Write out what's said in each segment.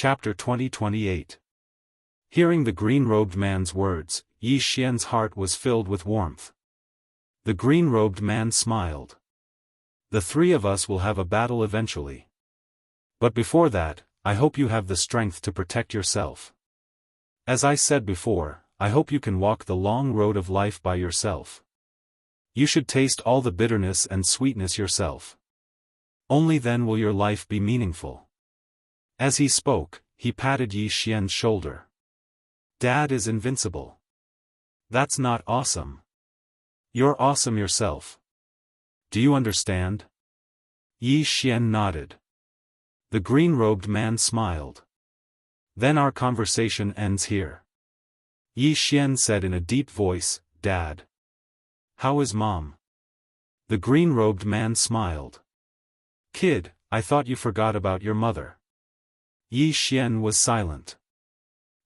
Chapter 2028. Hearing the green-robed man's words, Yi Xian's heart was filled with warmth. The green-robed man smiled. The three of us will have a battle eventually. But before that, I hope you have the strength to protect yourself. As I said before, I hope you can walk the long road of life by yourself. You should taste all the bitterness and sweetness yourself. Only then will your life be meaningful. As he spoke, he patted Yi Xian's shoulder. Dad is invincible. That's not awesome. You're awesome yourself. Do you understand? Yi Xian nodded. The green-robed man smiled. Then our conversation ends here. Yi Xian said in a deep voice, Dad. How is Mom? The green-robed man smiled. Kid, I thought you forgot about your mother. Yi Xian was silent.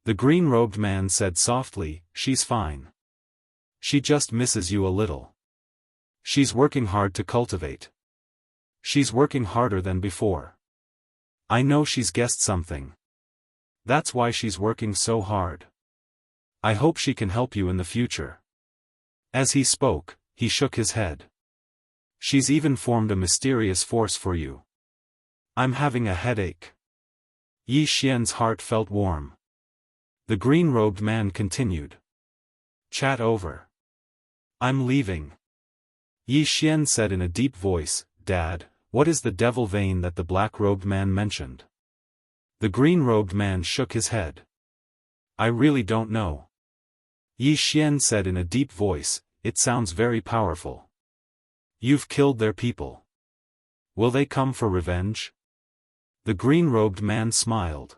The green-robed man said softly, She's fine. She just misses you a little. She's working hard to cultivate. She's working harder than before. I know she's guessed something. That's why she's working so hard. I hope she can help you in the future. As he spoke, he shook his head. She's even formed a mysterious force for you. I'm having a headache. Yi Xian's heart felt warm. The green-robed man continued. Chat over. I'm leaving. Yi Xian said in a deep voice, Dad, what is the devil vein that the black-robed man mentioned? The green-robed man shook his head. I really don't know. Yi Xian said in a deep voice, It sounds very powerful. You've killed their people. Will they come for revenge? The green-robed man smiled.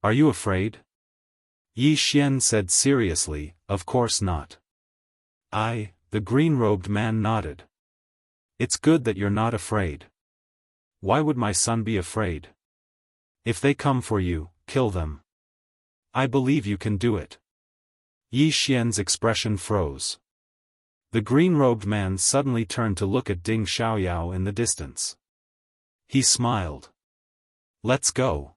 Are you afraid? Yi Xian said seriously, Of course not. The green-robed man nodded. It's good that you're not afraid. Why would my son be afraid? If they come for you, kill them. I believe you can do it. Yi Xian's expression froze. The green-robed man suddenly turned to look at Ding Xiaoyao in the distance. He smiled. Let's go.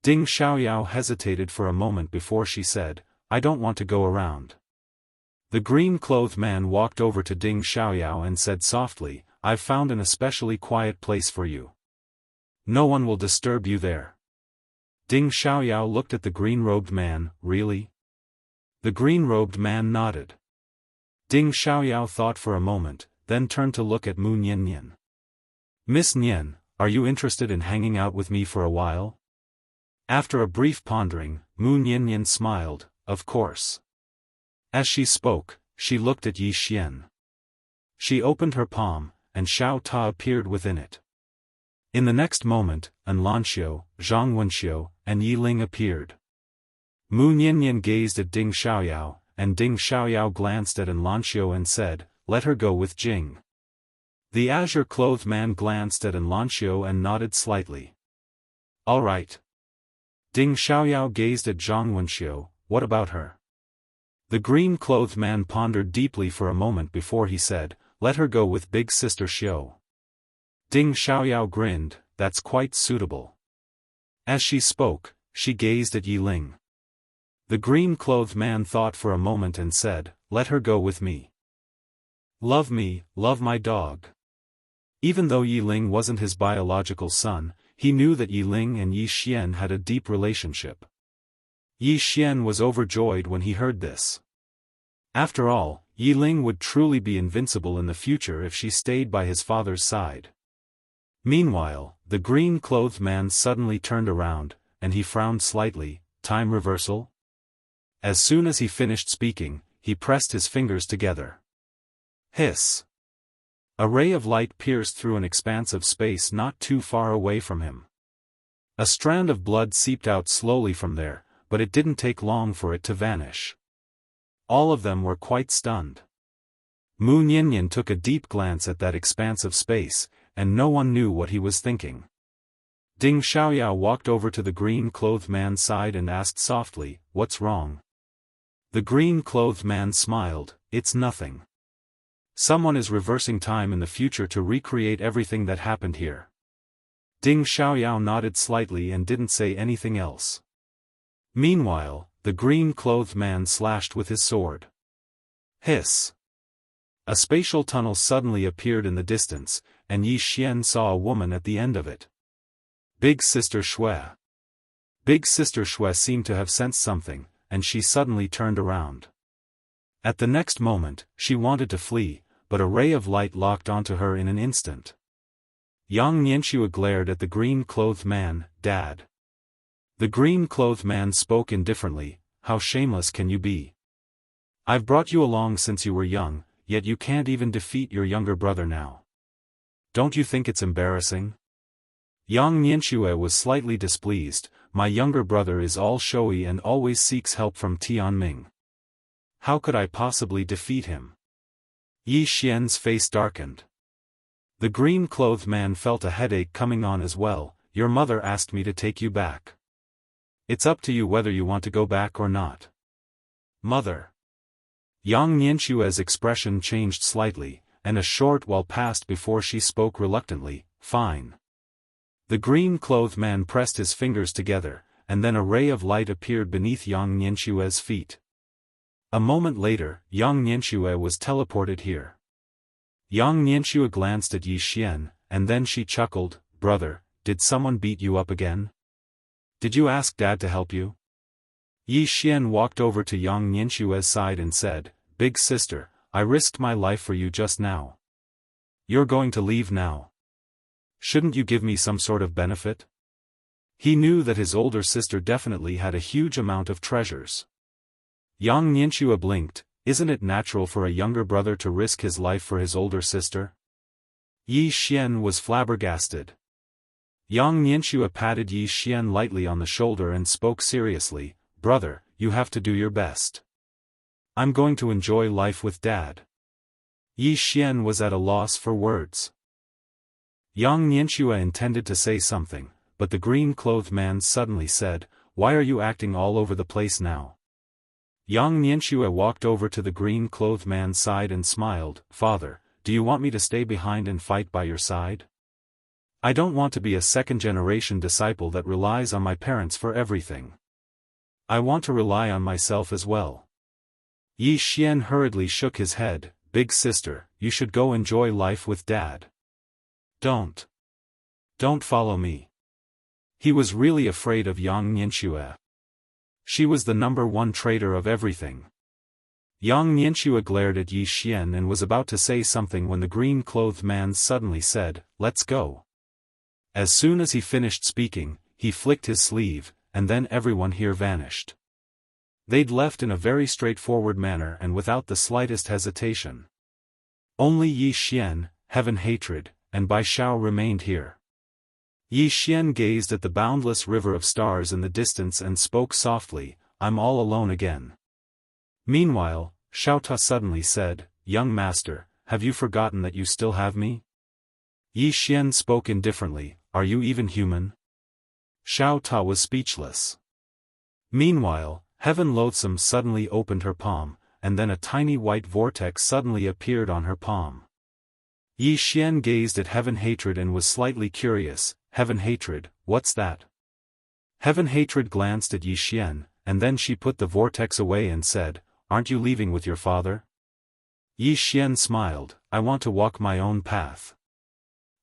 Ding Xiaoyao hesitated for a moment before she said, I don't want to go around. The green-clothed man walked over to Ding Xiaoyao and said softly, I've found an especially quiet place for you. No one will disturb you there. Ding Xiaoyao looked at the green-robed man, Really? The green-robed man nodded. Ding Xiaoyao thought for a moment, then turned to look at Mu Nian. Miss Nian, are you interested in hanging out with me for a while? After a brief pondering, Mu Nian smiled, Of course. As she spoke, she looked at Yi Xian. She opened her palm, and Xiao Ta appeared within it. In the next moment, An Lanxiu, Zhang Wenxiu, and Yi Ling appeared. Mu Nian gazed at Ding Xiaoyao, and Ding Xiaoyao glanced at An Lanxiu and said, Let her go with Jing. The azure-clothed man glanced at An Lanxiu and nodded slightly. All right. Ding Xiaoyao gazed at Zhang Wenxiu, What about her? The green-clothed man pondered deeply for a moment before he said, Let her go with big sister Xiu. Ding Xiaoyao grinned, That's quite suitable. As she spoke, she gazed at Yi Ling. The green-clothed man thought for a moment and said, Let her go with me. Love me, love my dog. Even though Yi Ling wasn't his biological son, he knew that Yi Ling and Yi Xian had a deep relationship. Yi Xian was overjoyed when he heard this. After all, Yi Ling would truly be invincible in the future if she stayed by his father's side. Meanwhile, the green-clothed man suddenly turned around, and he frowned slightly. Time reversal? As soon as he finished speaking, he pressed his fingers together. Hiss! A ray of light pierced through an expanse of space not too far away from him. A strand of blood seeped out slowly from there, but it didn't take long for it to vanish. All of them were quite stunned. Mu Nian took a deep glance at that expanse of space, and no one knew what he was thinking. Ding Xiaoyao walked over to the green-clothed man's side and asked softly, What's wrong? The green-clothed man smiled, It's nothing. Someone is reversing time in the future to recreate everything that happened here. Ding Xiaoyao nodded slightly and didn't say anything else. Meanwhile, the green-clothed man slashed with his sword. Hiss! A spatial tunnel suddenly appeared in the distance, and Yi Xian saw a woman at the end of it. Big Sister Shui. Big Sister Shui seemed to have sensed something, and she suddenly turned around. At the next moment, she wanted to flee, but a ray of light locked onto her in an instant. Yang Nianxue glared at the green-clothed man. Dad. The green-clothed man spoke indifferently, how shameless can you be? I've brought you along since you were young, yet you can't even defeat your younger brother now. Don't you think it's embarrassing? Yang Nianxue was slightly displeased. My younger brother is all showy and always seeks help from Tianming. How could I possibly defeat him? Yi Xian's face darkened. The green-clothed man felt a headache coming on as well. Your mother asked me to take you back. It's up to you whether you want to go back or not. Mother. Yang Nianxue's expression changed slightly, and a short while passed before she spoke reluctantly. Fine. The green-clothed man pressed his fingers together, and then a ray of light appeared beneath Yang Nianxue's feet. A moment later, Yang Nianxue was teleported here. Yang Nianxue glanced at Yi Xian, and then she chuckled. Brother, did someone beat you up again? Did you ask Dad to help you? Yi Xian walked over to Yang Nianxue's side and said, Big sister, I risked my life for you just now. You're going to leave now. Shouldn't you give me some sort of benefit? He knew that his older sister definitely had a huge amount of treasures. Yang Nianxue blinked. Isn't it natural for a younger brother to risk his life for his older sister? Yi Xian was flabbergasted. Yang Nianxue patted Yi Xian lightly on the shoulder and spoke seriously. Brother, you have to do your best. I'm going to enjoy life with Dad. Yi Xian was at a loss for words. Yang Nianxue intended to say something, but the green-clothed man suddenly said, Why are you acting all over the place now? Yang Nianxue walked over to the green-clothed man's side and smiled. Father, do you want me to stay behind and fight by your side? I don't want to be a second-generation disciple that relies on my parents for everything. I want to rely on myself as well. Yi Xian hurriedly shook his head. Big sister, you should go enjoy life with Dad. Don't follow me. He was really afraid of Yang Nianxue. She was the #1 trader of everything. Yang Nianxue glared at Yi Xian and was about to say something when the green-clothed man suddenly said, Let's go. As soon as he finished speaking, he flicked his sleeve, and then everyone here vanished. They'd left in a very straightforward manner and without the slightest hesitation. Only Yi Xian, Heaven Hatred, and Bai Xiao remained here. Yi Xian gazed at the boundless river of stars in the distance and spoke softly, I'm all alone again. Meanwhile, Xiao Ta suddenly said, Young master, have you forgotten that you still have me? Yi Xian spoke indifferently, Are you even human? Xiao Ta was speechless. Meanwhile, Heaven Loathsome suddenly opened her palm, and then a tiny white vortex suddenly appeared on her palm. Yi Xian gazed at Heaven Hatred and was slightly curious. Heaven Hatred, what's that? Heaven Hatred glanced at Yi Xian, and then she put the vortex away and said, Aren't you leaving with your father? Yi Xian smiled, I want to walk my own path.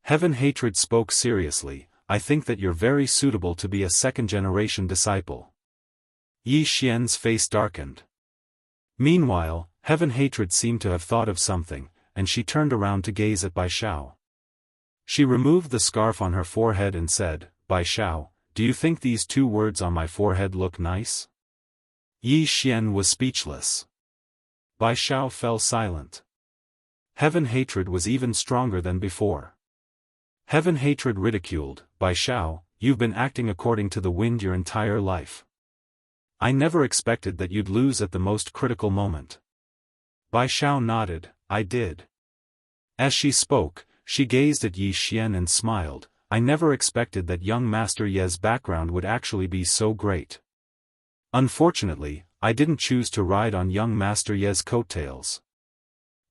Heaven Hatred spoke seriously, I think that you're very suitable to be a second-generation disciple. Yi Xian's face darkened. Meanwhile, Heaven Hatred seemed to have thought of something, and she turned around to gaze at Bai Xiao. She removed the scarf on her forehead and said, Bai Xiao, do you think these 2 words on my forehead look nice? Yi Xian was speechless. Bai Xiao fell silent. Heaven Hatred was even stronger than before. Heaven Hatred ridiculed, Bai Xiao, you've been acting according to the wind your entire life. I never expected that you'd lose at the most critical moment. Bai Xiao nodded, I did. As she spoke, she gazed at Yi Xian and smiled, I never expected that young Master Ye's background would actually be so great. Unfortunately, I didn't choose to ride on young Master Ye's coattails.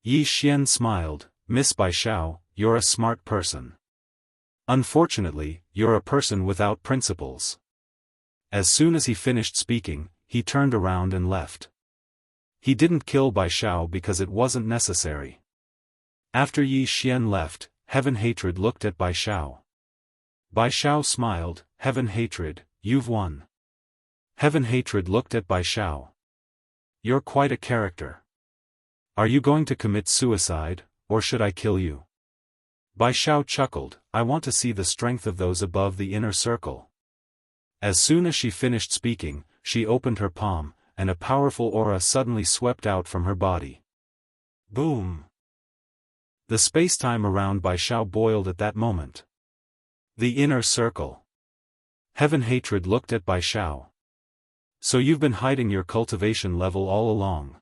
Yi Xian smiled, Miss Bai Xiao, you're a smart person. Unfortunately, you're a person without principles." As soon as he finished speaking, he turned around and left. He didn't kill Bai Xiao because it wasn't necessary. After Yi Xian left, Heaven Hatred looked at Bai Xiao. Bai Xiao smiled. "Heaven Hatred, you've won." Heaven Hatred looked at Bai Xiao. "You're quite a character. Are you going to commit suicide, or should I kill you?" Bai Xiao chuckled. "I want to see the strength of those above the inner circle." As soon as she finished speaking, she opened her palm, and a powerful aura suddenly swept out from her body. Boom! The space-time around Bai Xiao boiled at that moment. The inner circle. Heaven Hatred looked at Bai Xiao. "So you've been hiding your cultivation level all along."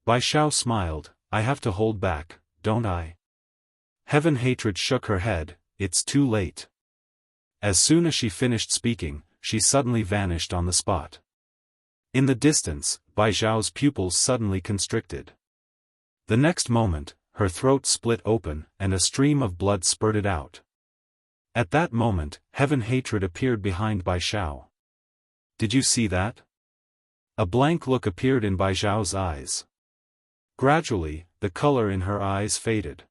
Bai Xiao smiled. "I have to hold back, don't I?" Heaven Hatred shook her head. "It's too late." As soon as she finished speaking, she suddenly vanished on the spot. In the distance, Bai Xiao's pupils suddenly constricted. The next moment, her throat split open, and a stream of blood spurted out. At that moment, Heaven Hatred appeared behind Bai Xiao. "Did you see that?" A blank look appeared in Bai Xiao's eyes. Gradually, the color in her eyes faded.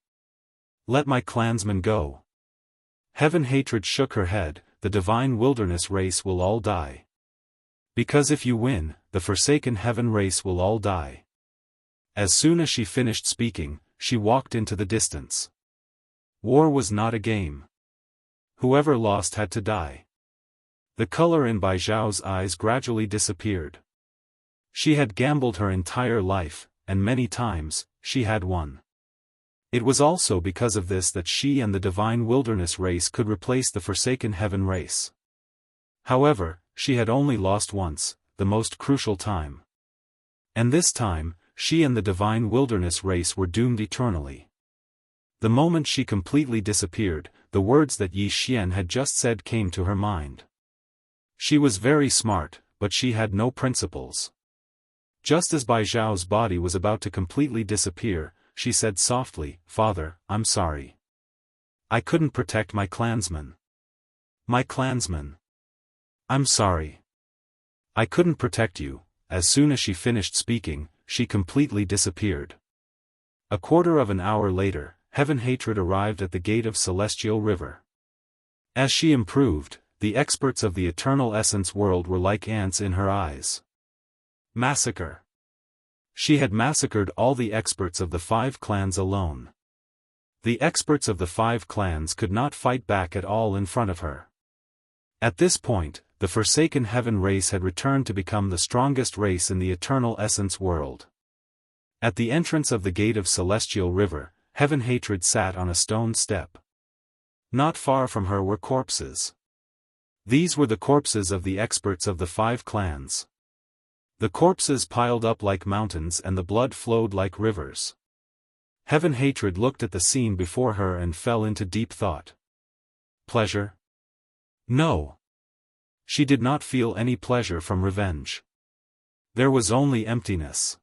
"Let my clansmen go." Heaven Hatred shook her head. "The divine wilderness race will all die. Because if you win, the forsaken heaven race will all die." As soon as she finished speaking, she walked into the distance. War was not a game. Whoever lost had to die. The color in Bai Xiao's eyes gradually disappeared. She had gambled her entire life, and many times, she had won. It was also because of this that she and the divine wilderness race could replace the forsaken heaven race. However, she had only lost once, the most crucial time. And this time, she and the divine wilderness race were doomed eternally. The moment she completely disappeared, the words that Yi Xian had just said came to her mind. She was very smart, but she had no principles. Just as Bai Xiao's body was about to completely disappear, she said softly, "Father, I'm sorry. I couldn't protect my clansmen. My clansmen. I'm sorry. I couldn't protect you." As soon as she finished speaking, she completely disappeared. A quarter of an hour later, Heaven Hatred arrived at the gate of Celestial River. As she improved, the experts of the Eternal Essence world were like ants in her eyes. Massacre. She had massacred all the experts of the 5 clans alone. The experts of the 5 clans could not fight back at all in front of her. At this point, the Forsaken Heaven race had returned to become the strongest race in the Eternal Essence world. At the entrance of the gate of Celestial River, Heaven Hatred sat on a stone step. Not far from her were corpses. These were the corpses of the experts of the 5 clans. The corpses piled up like mountains and the blood flowed like rivers. Heaven Hatred looked at the scene before her and fell into deep thought. Pleasure? No. She did not feel any pleasure from revenge. There was only emptiness.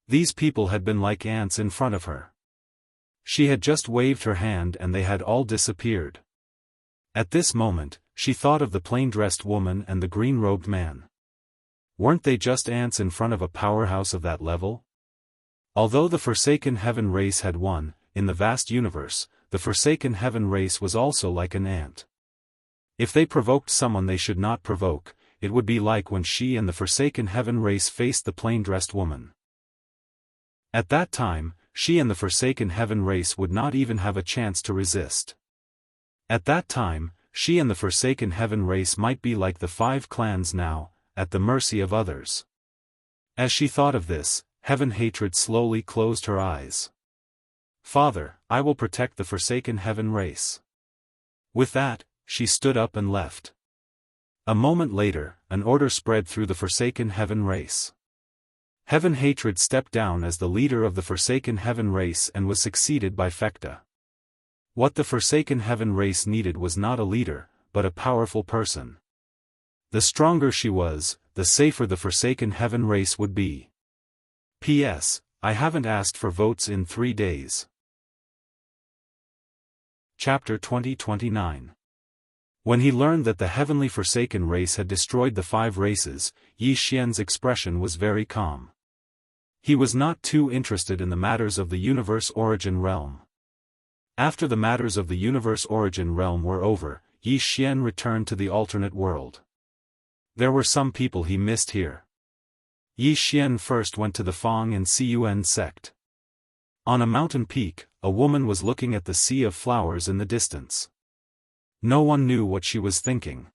These people had been like ants in front of her. She had just waved her hand and they had all disappeared. At this moment, she thought of the plain-dressed woman and the green-robed man. Weren't they just ants in front of a powerhouse of that level? Although the Forsaken Heaven race had won, in the vast universe, the Forsaken Heaven race was also like an ant. If they provoked someone they should not provoke, it would be like when she and the Forsaken Heaven race faced the plain-dressed woman. At that time, she and the Forsaken Heaven race would not even have a chance to resist. At that time, she and the Forsaken Heaven race might be like the 5 clans now, at the mercy of others. As she thought of this, Heaven Hatred slowly closed her eyes. Father, I will protect the Forsaken Heaven race. With that, she stood up and left. A moment later, an order spread through the Forsaken Heaven race. Heaven Hatred stepped down as the leader of the Forsaken Heaven race and was succeeded by Fekta. What the Forsaken Heaven race needed was not a leader, but a powerful person. The stronger she was, the safer the Forsaken Heaven race would be. P.S. I haven't asked for votes in 3 days. Chapter 2029. When he learned that the heavenly Forsaken race had destroyed the 5 races, Yi Xian's expression was very calm. He was not too interested in the matters of the universe origin realm. After the matters of the universe origin realm were over, Yi Xian returned to the alternate world. There were some people he missed here. Yi Xian first went to the Fang and Cun sect. On a mountain peak, a woman was looking at the sea of flowers in the distance. No one knew what she was thinking.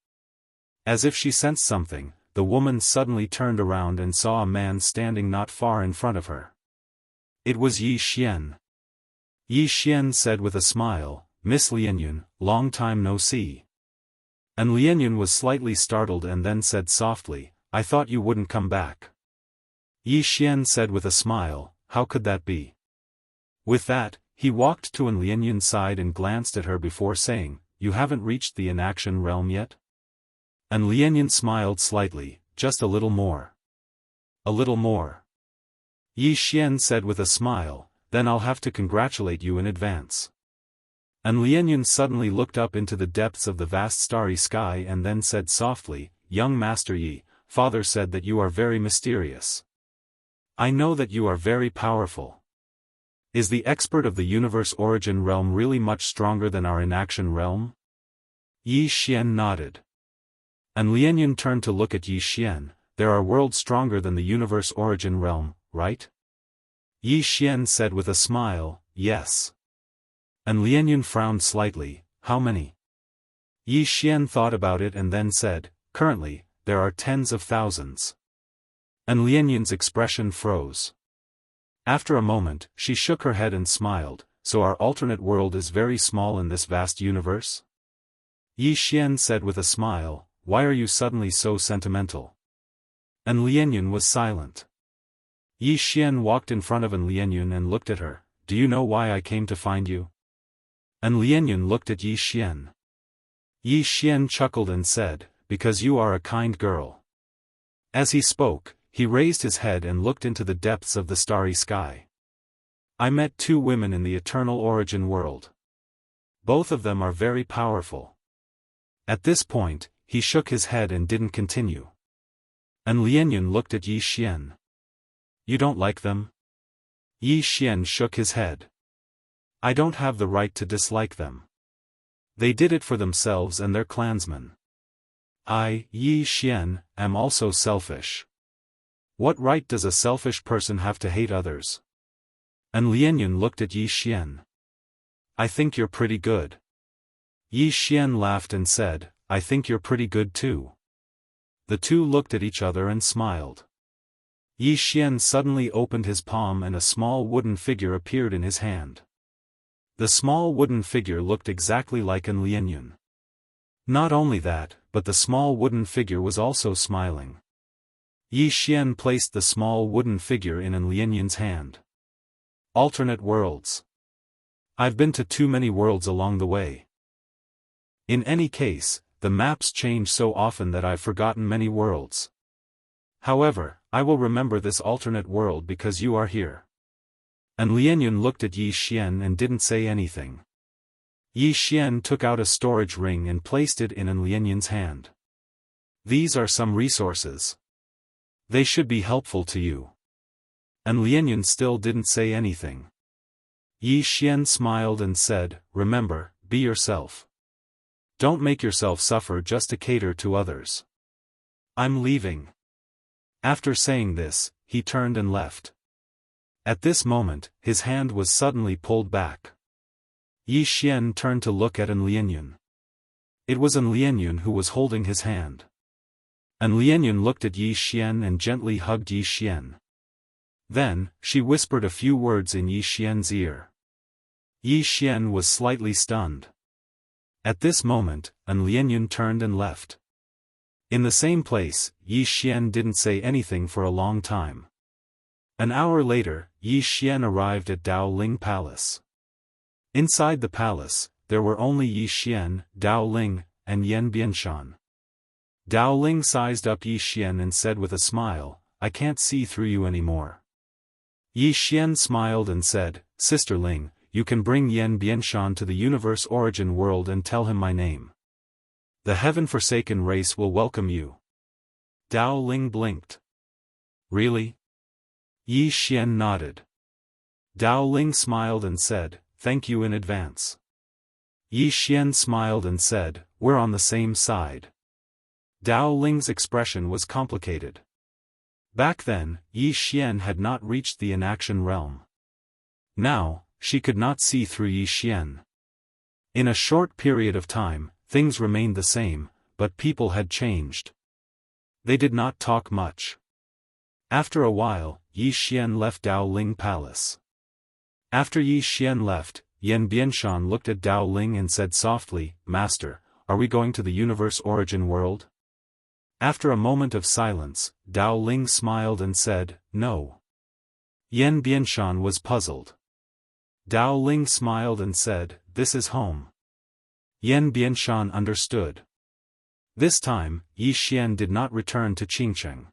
As if she sensed something, the woman suddenly turned around and saw a man standing not far in front of her. It was Yi Xian. Yi Xian said with a smile, "Miss Lianyun, long time no see." And Lianyun was slightly startled and then said softly, "I thought you wouldn't come back." Yi Xian said with a smile, "How could that be?" With that, he walked to Lianyun's side and glanced at her before saying, "You haven't reached the inaction realm yet?" And Lianyun smiled slightly, "Just a little more." "A little more." Yi Xian said with a smile, "Then I'll have to congratulate you in advance." And Lianyun suddenly looked up into the depths of the vast starry sky and then said softly, "Young Master Yi, Father said that you are very mysterious. I know that you are very powerful. Is the expert of the universe origin realm really much stronger than our inaction realm?" Yi Xian nodded. And Lianyun turned to look at Yi Xian. "There are worlds stronger than the universe origin realm, right?" Yi Xian said with a smile, "Yes." And Lianyun frowned slightly, "How many?" Yi Xian thought about it and then said, "Currently, there are tens of thousands." And Lianyun's expression froze. After a moment, she shook her head and smiled, "So our alternate world is very small in this vast universe?" Yi Xian said with a smile, "Why are you suddenly so sentimental?" And Lianyun was silent. Yi Xian walked in front of Lianyun and looked at her, "Do you know why I came to find you?" And Lianyun looked at Yi Xian. Yi Xian chuckled and said, "Because you are a kind girl." As he spoke, he raised his head and looked into the depths of the starry sky. "I met 2 women in the eternal origin world. Both of them are very powerful." At this point, he shook his head and didn't continue. And Lianyun looked at Yi Xian. "You don't like them?" Yi Xian shook his head. "I don't have the right to dislike them. They did it for themselves and their clansmen. I, Yi Xian, am also selfish. What right does a selfish person have to hate others?" And Lianyun looked at Yi Xian. "I think you're pretty good." Yi Xian laughed and said, "I think you're pretty good too." The two looked at each other and smiled. Yi Xian suddenly opened his palm and a small wooden figure appeared in his hand. The small wooden figure looked exactly like an Lianyun. Not only that, but the small wooden figure was also smiling. Yi Xian placed the small wooden figure in an Lianyun's hand. Alternate worlds. I've been to too many worlds along the way. In any case, the maps change so often that I've forgotten many worlds. However, I will remember this alternate world because you are here. And Lianyun looked at Yi Xian and didn't say anything. Yi Xian took out a storage ring and placed it in an Lianyun's hand. "These are some resources. They should be helpful to you." And Lianyun still didn't say anything. Yi Xian smiled and said, "Remember, be yourself. Don't make yourself suffer just to cater to others. I'm leaving." After saying this, he turned and left. At this moment, his hand was suddenly pulled back. Yi Xian turned to look at an Lianyun. It was an Lianyun who was holding his hand. And Lianyun looked at Yi Xian and gently hugged Yi Xian. Then, she whispered a few words in Yi Xian's ear. Yi Xian was slightly stunned. At this moment, an Lianyun turned and left. In the same place, Yi Xian didn't say anything for a long time. An hour later, Yi Xian arrived at Dao Ling Palace. Inside the palace, there were only Yi Xian, Dao Ling, and Yan Bianshan. Dao Ling sized up Yi Xian and said with a smile, "I can't see through you anymore." Yi Xian smiled and said, "Sister Ling, you can bring Yan Bianshan to the universe origin world and tell him my name." The heaven-forsaken race will welcome you. Dao Ling blinked. Really? Yi Xian nodded. Dao Ling smiled and said, thank you in advance. Yi Xian smiled and said, we're on the same side. Dao Ling's expression was complicated. Back then, Yi Xian had not reached the inaction realm. Now, she could not see through Yi Xian. In a short period of time, things remained the same, but people had changed. They did not talk much. After a while, Yi Xian left Dao Ling Palace. After Yi Xian left, Yan Bianshan looked at Dao Ling and said softly, Master, are we going to the universe origin world? After a moment of silence, Dao Ling smiled and said, no. Yan Bianshan was puzzled. Dao Ling smiled and said, this is home. Yan Bianshan understood. This time, Yi Xian did not return to Qingcheng.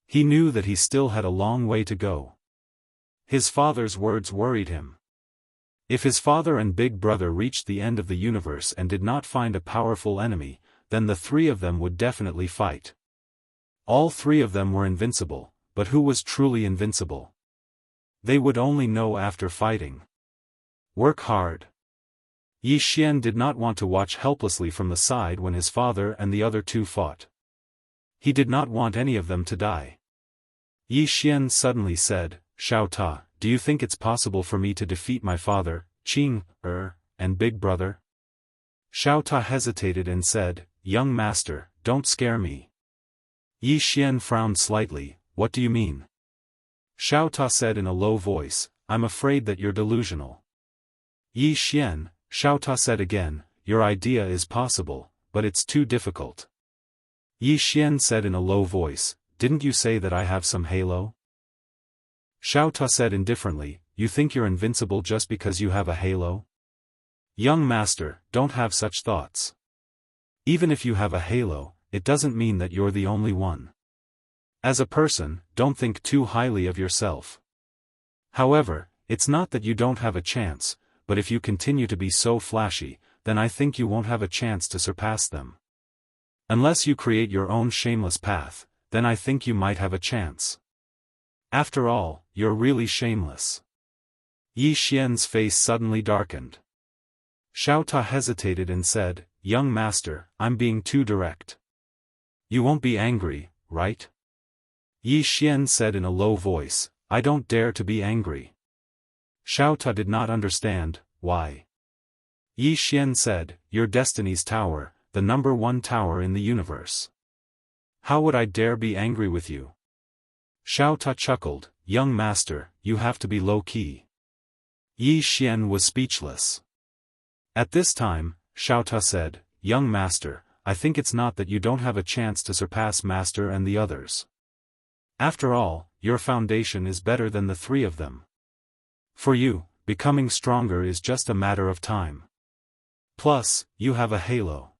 He knew that he still had a long way to go. His father's words worried him. If his father and big brother reached the end of the universe and did not find a powerful enemy, then the three of them would definitely fight. All three of them were invincible, but who was truly invincible? They would only know after fighting. Work hard. Yi Xian did not want to watch helplessly from the side when his father and the other two fought. He did not want any of them to die. Yi Xian suddenly said, Xiao Ta, do you think it's possible for me to defeat my father, Qing, and big brother? Xiao Ta hesitated and said, young master, don't scare me. Yi Xian frowned slightly, what do you mean? Xiao Ta said in a low voice, I'm afraid that you're delusional. Yi Xian, Xiao Ta said again, your idea is possible, but it's too difficult. Yi Xian said in a low voice, didn't you say that I have some halo? Xiao Ta said indifferently, you think you're invincible just because you have a halo? Young master, don't have such thoughts. Even if you have a halo, it doesn't mean that you're the only one. As a person, don't think too highly of yourself. However, it's not that you don't have a chance, but if you continue to be so flashy, then I think you won't have a chance to surpass them. Unless you create your own shameless path, then I think you might have a chance. After all, you're really shameless. Yi Xian's face suddenly darkened. Xiao Ta hesitated and said, young master, I'm being too direct. You won't be angry, right? Yi Xian said in a low voice, I don't dare to be angry. Xiao Ta did not understand, why? Yi Xian said, your destiny's tower, the number one tower in the universe. How would I dare be angry with you? Xiao Ta chuckled, young master, you have to be low-key. Yi Xian was speechless. At this time, Xiao Ta said, young master, I think it's not that you don't have a chance to surpass master and the others. After all, your foundation is better than the three of them. For you, becoming stronger is just a matter of time. Plus, you have a halo.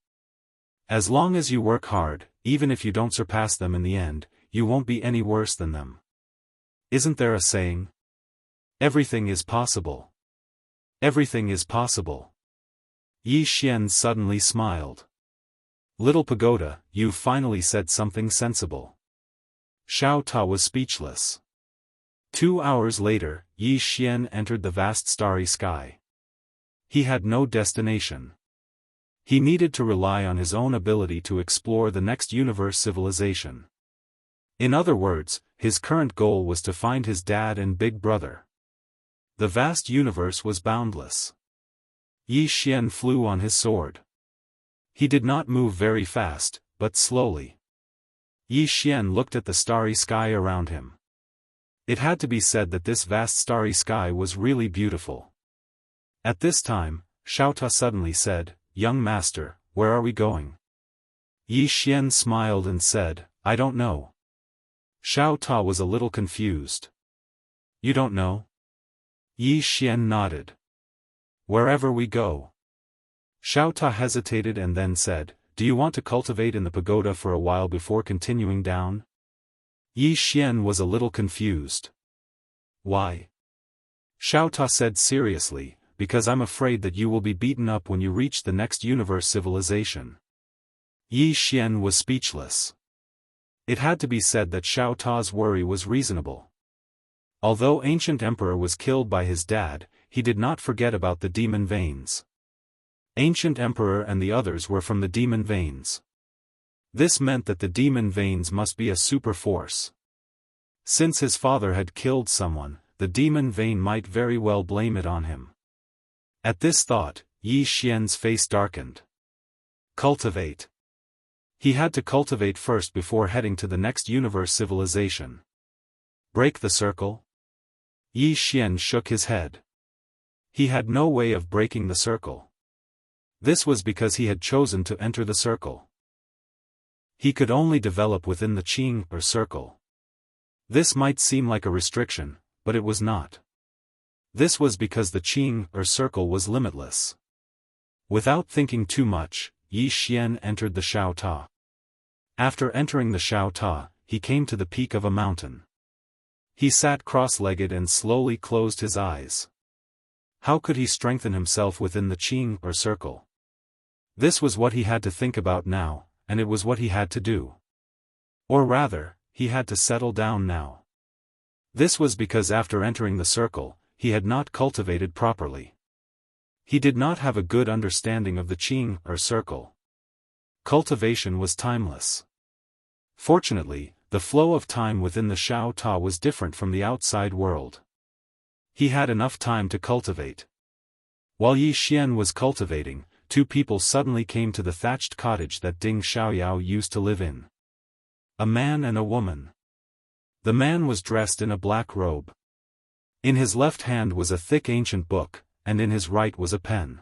As long as you work hard, even if you don't surpass them in the end, you won't be any worse than them. Isn't there a saying? Everything is possible. Everything is possible. Yi Xian suddenly smiled. Little pagoda, you finally said something sensible. Xiao Ta was speechless. 2 hours later, Yi Xian entered the vast starry sky. He had no destination. He needed to rely on his own ability to explore the next universe civilization. In other words, his current goal was to find his dad and big brother. The vast universe was boundless. Yi Xian flew on his sword. He did not move very fast, but slowly. Yi Xian looked at the starry sky around him. It had to be said that this vast starry sky was really beautiful. At this time, Xiao Ta suddenly said, young master, where are we going? Yi Xian smiled and said, I don't know. Xiao Ta was a little confused. You don't know? Yi Xian nodded. Wherever we go. Xiao Ta hesitated and then said, do you want to cultivate in the pagoda for a while before continuing down? Yi Xian was a little confused. Why? Xiao Ta said seriously, because I'm afraid that you will be beaten up when you reach the next universe civilization. Yi Xian was speechless. It had to be said that Xiao Ta's worry was reasonable. Although ancient emperor was killed by his dad, he did not forget about the demon veins. Ancient emperor and the others were from the demon veins. This meant that the demon veins must be a super force. Since his father had killed someone, the demon vein might very well blame it on him. At this thought, Yi Xian's face darkened. Cultivate. He had to cultivate first before heading to the next universe civilization. Break the circle? Yi Xian shook his head. He had no way of breaking the circle. This was because he had chosen to enter the circle. He could only develop within the Qing or circle. This might seem like a restriction, but it was not. This was because the Qing or circle was limitless. Without thinking too much, Yi Xian entered the Xiao Ta. After entering the Xiao Ta, he came to the peak of a mountain. He sat cross-legged and slowly closed his eyes. How could he strengthen himself within the Qing or circle? This was what he had to think about now, and it was what he had to do. Or rather, he had to settle down now. This was because after entering the circle, he had not cultivated properly. He did not have a good understanding of the Qing or circle. Cultivation was timeless. Fortunately, the flow of time within the Xiao Ta was different from the outside world. He had enough time to cultivate. While Yi Xian was cultivating, two people suddenly came to the thatched cottage that Ding Xiaoyao used to live in. A man and a woman. The man was dressed in a black robe. In his left hand was a thick ancient book, and in his right was a pen.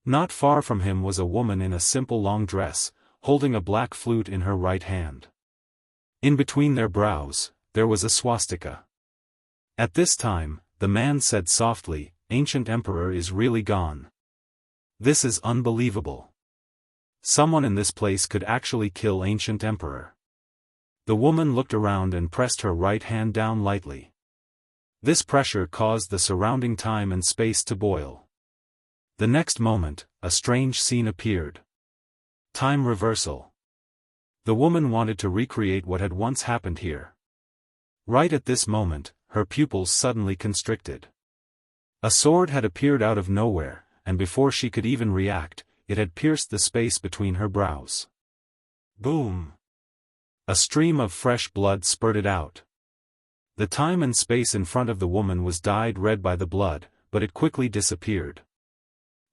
Not far from him was a woman in a simple long dress, holding a black flute in her right hand. In between their brows, there was a swastika. At this time, the man said softly, "Ancient Emperor is really gone. This is unbelievable. Someone in this place could actually kill Ancient Emperor." The woman looked around and pressed her right hand down lightly. This pressure caused the surrounding time and space to boil. The next moment, a strange scene appeared. Time reversal. The woman wanted to recreate what had once happened here. Right at this moment, her pupils suddenly constricted. A sword had appeared out of nowhere, and before she could even react, it had pierced the space between her brows. Boom! A stream of fresh blood spurted out. The time and space in front of the woman was dyed red by the blood, but it quickly disappeared.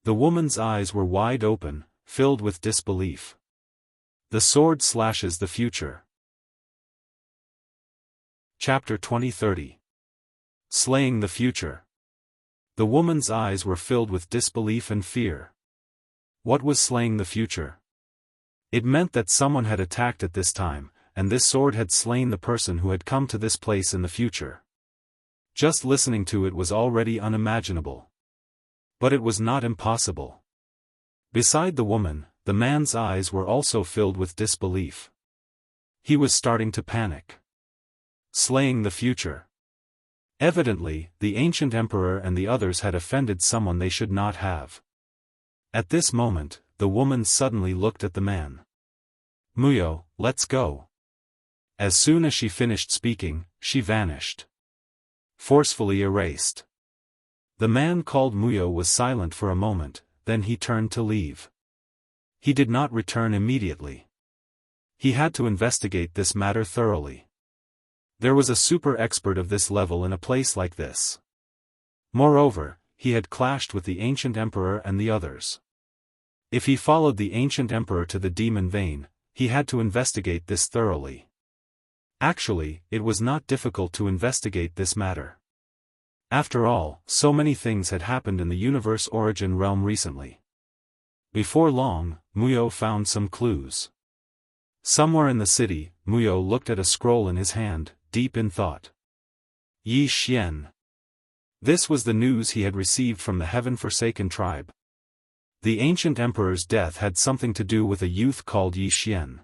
The woman's eyes were wide open, filled with disbelief. The sword slashes the future. Chapter 2030. Slaying the future. The woman's eyes were filled with disbelief and fear. What was slaying the future? It meant that someone had attacked at this time, and this sword had slain the person who had come to this place in the future. Just listening to it was already unimaginable. But it was not impossible. Beside the woman, the man's eyes were also filled with disbelief. He was starting to panic. Slaying the future. Evidently, the ancient emperor and the others had offended someone they should not have. At this moment, the woman suddenly looked at the man. "Muyo, let's go." As soon as she finished speaking, she vanished. Forcefully erased. The man called Muyo was silent for a moment, then he turned to leave. He did not return immediately. He had to investigate this matter thoroughly. There was a super expert of this level in a place like this. Moreover, he had clashed with the ancient emperor and the others. If he followed the ancient emperor to the demon vein, he had to investigate this thoroughly. Actually, it was not difficult to investigate this matter. After all, so many things had happened in the universe origin realm recently. Before long, Muyo found some clues. Somewhere in the city, Muyo looked at a scroll in his hand, deep in thought. Yi Xian. This was the news he had received from the heaven-forsaken tribe. The ancient emperor's death had something to do with a youth called Yi Xian.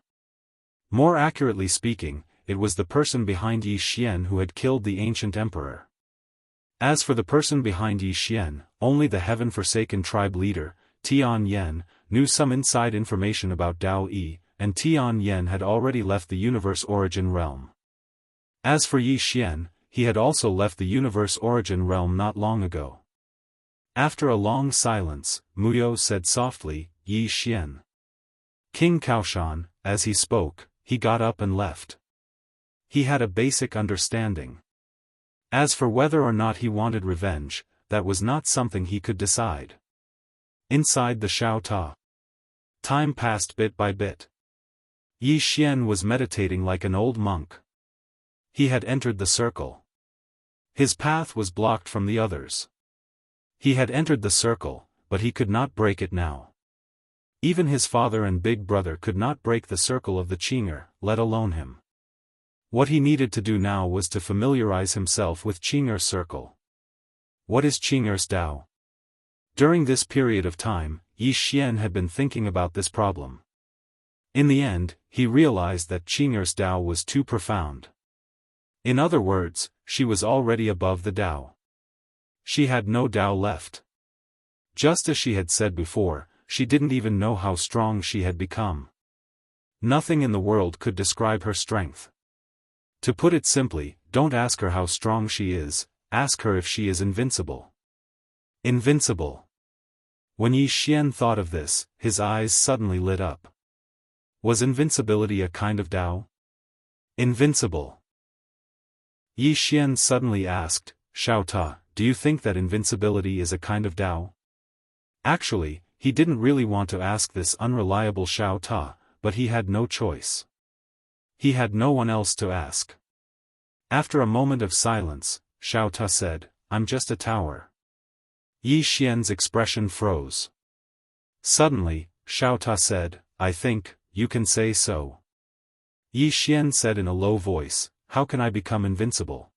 More accurately speaking, it was the person behind Yi Xian who had killed the ancient emperor. As for the person behind Yi Xian, only the heaven-forsaken tribe leader, Tian Yen, knew some inside information about Dao Yi, and Tian Yen had already left the universe origin realm. As for Yi Xian, he had also left the universe origin realm not long ago. After a long silence, Muyo said softly, Yi Xian. King Kaoshan, as he spoke, he got up and left. He had a basic understanding. As for whether or not he wanted revenge, that was not something he could decide. Inside the Shao Ta, time passed bit by bit. Yi Xian was meditating like an old monk. He had entered the circle. His path was blocked from the others. He had entered the circle, but he could not break it now. Even his father and big brother could not break the circle of the Qing'er, let alone him. What he needed to do now was to familiarize himself with Qing'er's circle. What is Qing'er's Dao? During this period of time, Yi Xian had been thinking about this problem. In the end, he realized that Qing'er's Dao was too profound. In other words, she was already above the Dao. She had no Dao left. Just as she had said before, she didn't even know how strong she had become. Nothing in the world could describe her strength. To put it simply, don't ask her how strong she is, ask her if she is invincible. Invincible. When Yi Xian thought of this, his eyes suddenly lit up. Was invincibility a kind of Dao? Invincible. Yi Xian suddenly asked, Shao Ta, do you think that invincibility is a kind of Dao? Actually, he didn't really want to ask this unreliable Shao Ta, but he had no choice. He had no one else to ask. After a moment of silence, Shao Ta said, I'm just a tower. Yi Xian's expression froze. Suddenly, Shao Ta said, I think, you can say so. Yi Xian said in a low voice, how can I become invincible?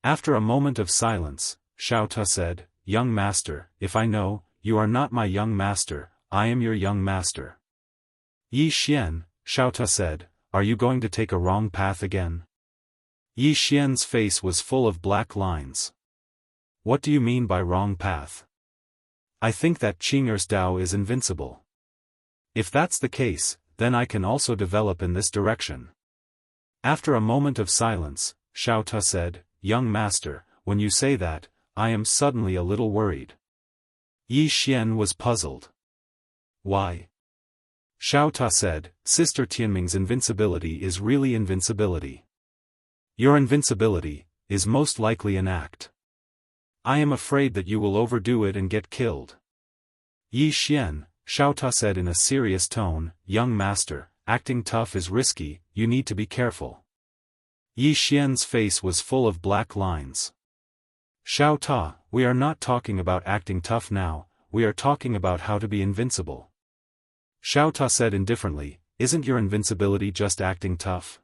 After a moment of silence, Shao Ta said, Young master, if I know, you are not my young master, I am your young master. Yi Xian, Shao Ta said, are you going to take a wrong path again? Yi Xian's face was full of black lines. What do you mean by wrong path? I think that Qing'er's Dao is invincible. If that's the case, then I can also develop in this direction. After a moment of silence, Shao Ta said, Young master, when you say that, I am suddenly a little worried. Yi Xian was puzzled. Why? Shao Ta said, Sister Tianming's invincibility is really invincibility. Your invincibility is most likely an act. I am afraid that you will overdo it and get killed. Yi Xian, Shao Ta said in a serious tone, Young master, acting tough is risky, you need to be careful. Yi Xian's face was full of black lines. Shao Ta, we are not talking about acting tough now, we are talking about how to be invincible. Shao Ta said indifferently, isn't your invincibility just acting tough?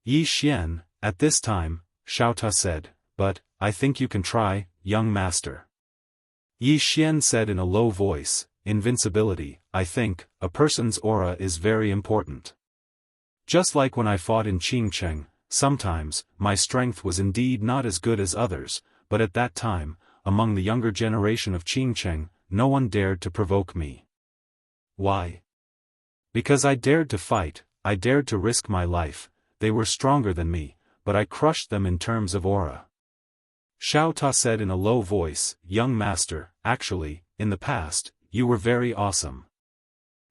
Yi Xian, at this time, Shao Ta said, but, I think you can try, young master. Yi Xian said in a low voice, invincibility, I think, a person's aura is very important. Just like when I fought in Qingcheng, sometimes, my strength was indeed not as good as others, but at that time, among the younger generation of Qingcheng, no one dared to provoke me. Why? Because I dared to fight, I dared to risk my life, they were stronger than me, but I crushed them in terms of aura. Shao Ta said in a low voice, young master, actually, in the past, you were very awesome.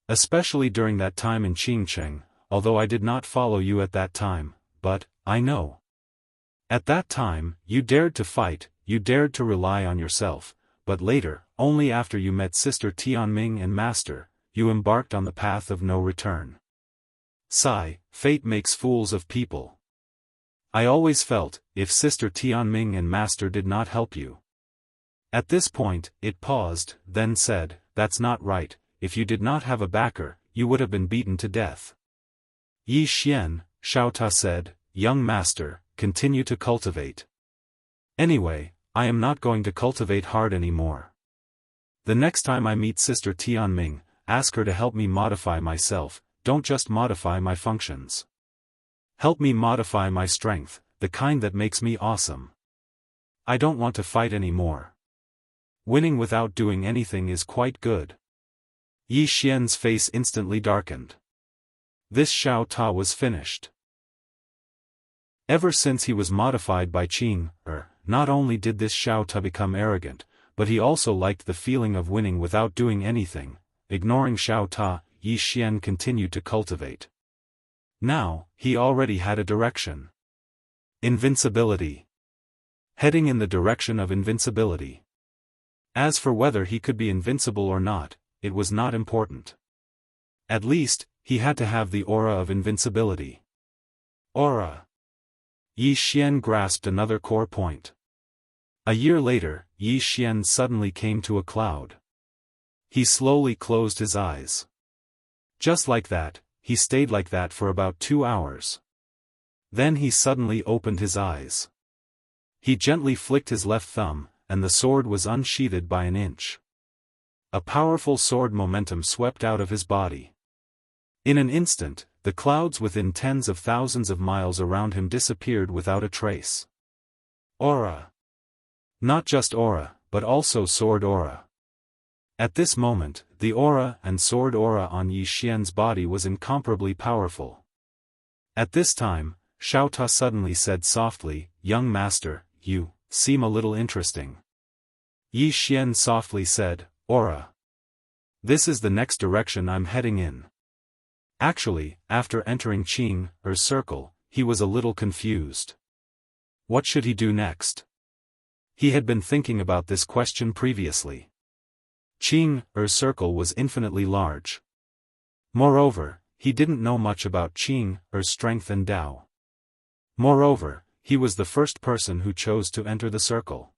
Especially during that time in Qingcheng, although I did not follow you at that time, but, I know. At that time, you dared to fight, you dared to rely on yourself, but later, only after you met Sister Tianming and Master, you embarked on the path of no return. Sigh, fate makes fools of people. I always felt, if Sister Tianming and Master did not help you. At this point, it paused, then said, that's not right, if you did not have a backer, you would have been beaten to death. Yi Xian, Shao Ta said, young master, continue to cultivate. Anyway, I am not going to cultivate hard anymore. The next time I meet Sister Tianming, ask her to help me modify myself, don't just modify my functions. Help me modify my strength, the kind that makes me awesome. I don't want to fight anymore. Winning without doing anything is quite good. Yi Xian's face instantly darkened. This Xiao Ta was finished. Ever since he was modified by Qing, not only did this Xiao Ta become arrogant, but he also liked the feeling of winning without doing anything. Ignoring Xiao Ta, Yi Xian continued to cultivate. Now, he already had a direction. Invincibility. Heading in the direction of invincibility. As for whether he could be invincible or not, it was not important. At least, he had to have the aura of invincibility. Aura. Yi Xian grasped another core point. A year later, Yi Xian suddenly came to a cloud. He slowly closed his eyes. Just like that, he stayed like that for about 2 hours. Then he suddenly opened his eyes. He gently flicked his left thumb, and the sword was unsheathed by an inch. A powerful sword momentum swept out of his body. In an instant, the clouds within tens of thousands of miles around him disappeared without a trace. Aura. Not just aura, but also sword aura. At this moment, the aura and sword aura on Yi Xian's body was incomparably powerful. At this time, Xiao Ta suddenly said softly, "Young master, you seem a little interesting." Yi Xian softly said, "Aura. This is the next direction I'm heading in." Actually, after entering Qing's circle, he was a little confused. What should he do next? He had been thinking about this question previously. Qing's circle was infinitely large. Moreover, he didn't know much about Qing's strength and Tao. Moreover, he was the first person who chose to enter the circle.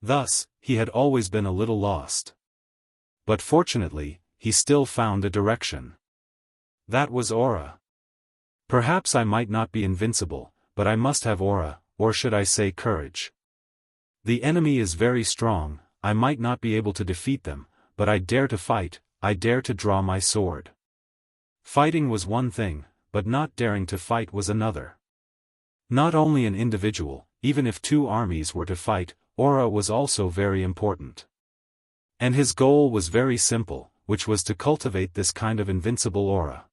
Thus, he had always been a little lost. But fortunately, he still found a direction. That was aura. Perhaps I might not be invincible, but I must have aura, or should I say courage. The enemy is very strong, I might not be able to defeat them, but I dare to fight, I dare to draw my sword. Fighting was one thing, but not daring to fight was another. Not only an individual, even if 2 armies were to fight, aura was also very important. And his goal was very simple, which was to cultivate this kind of invincible aura.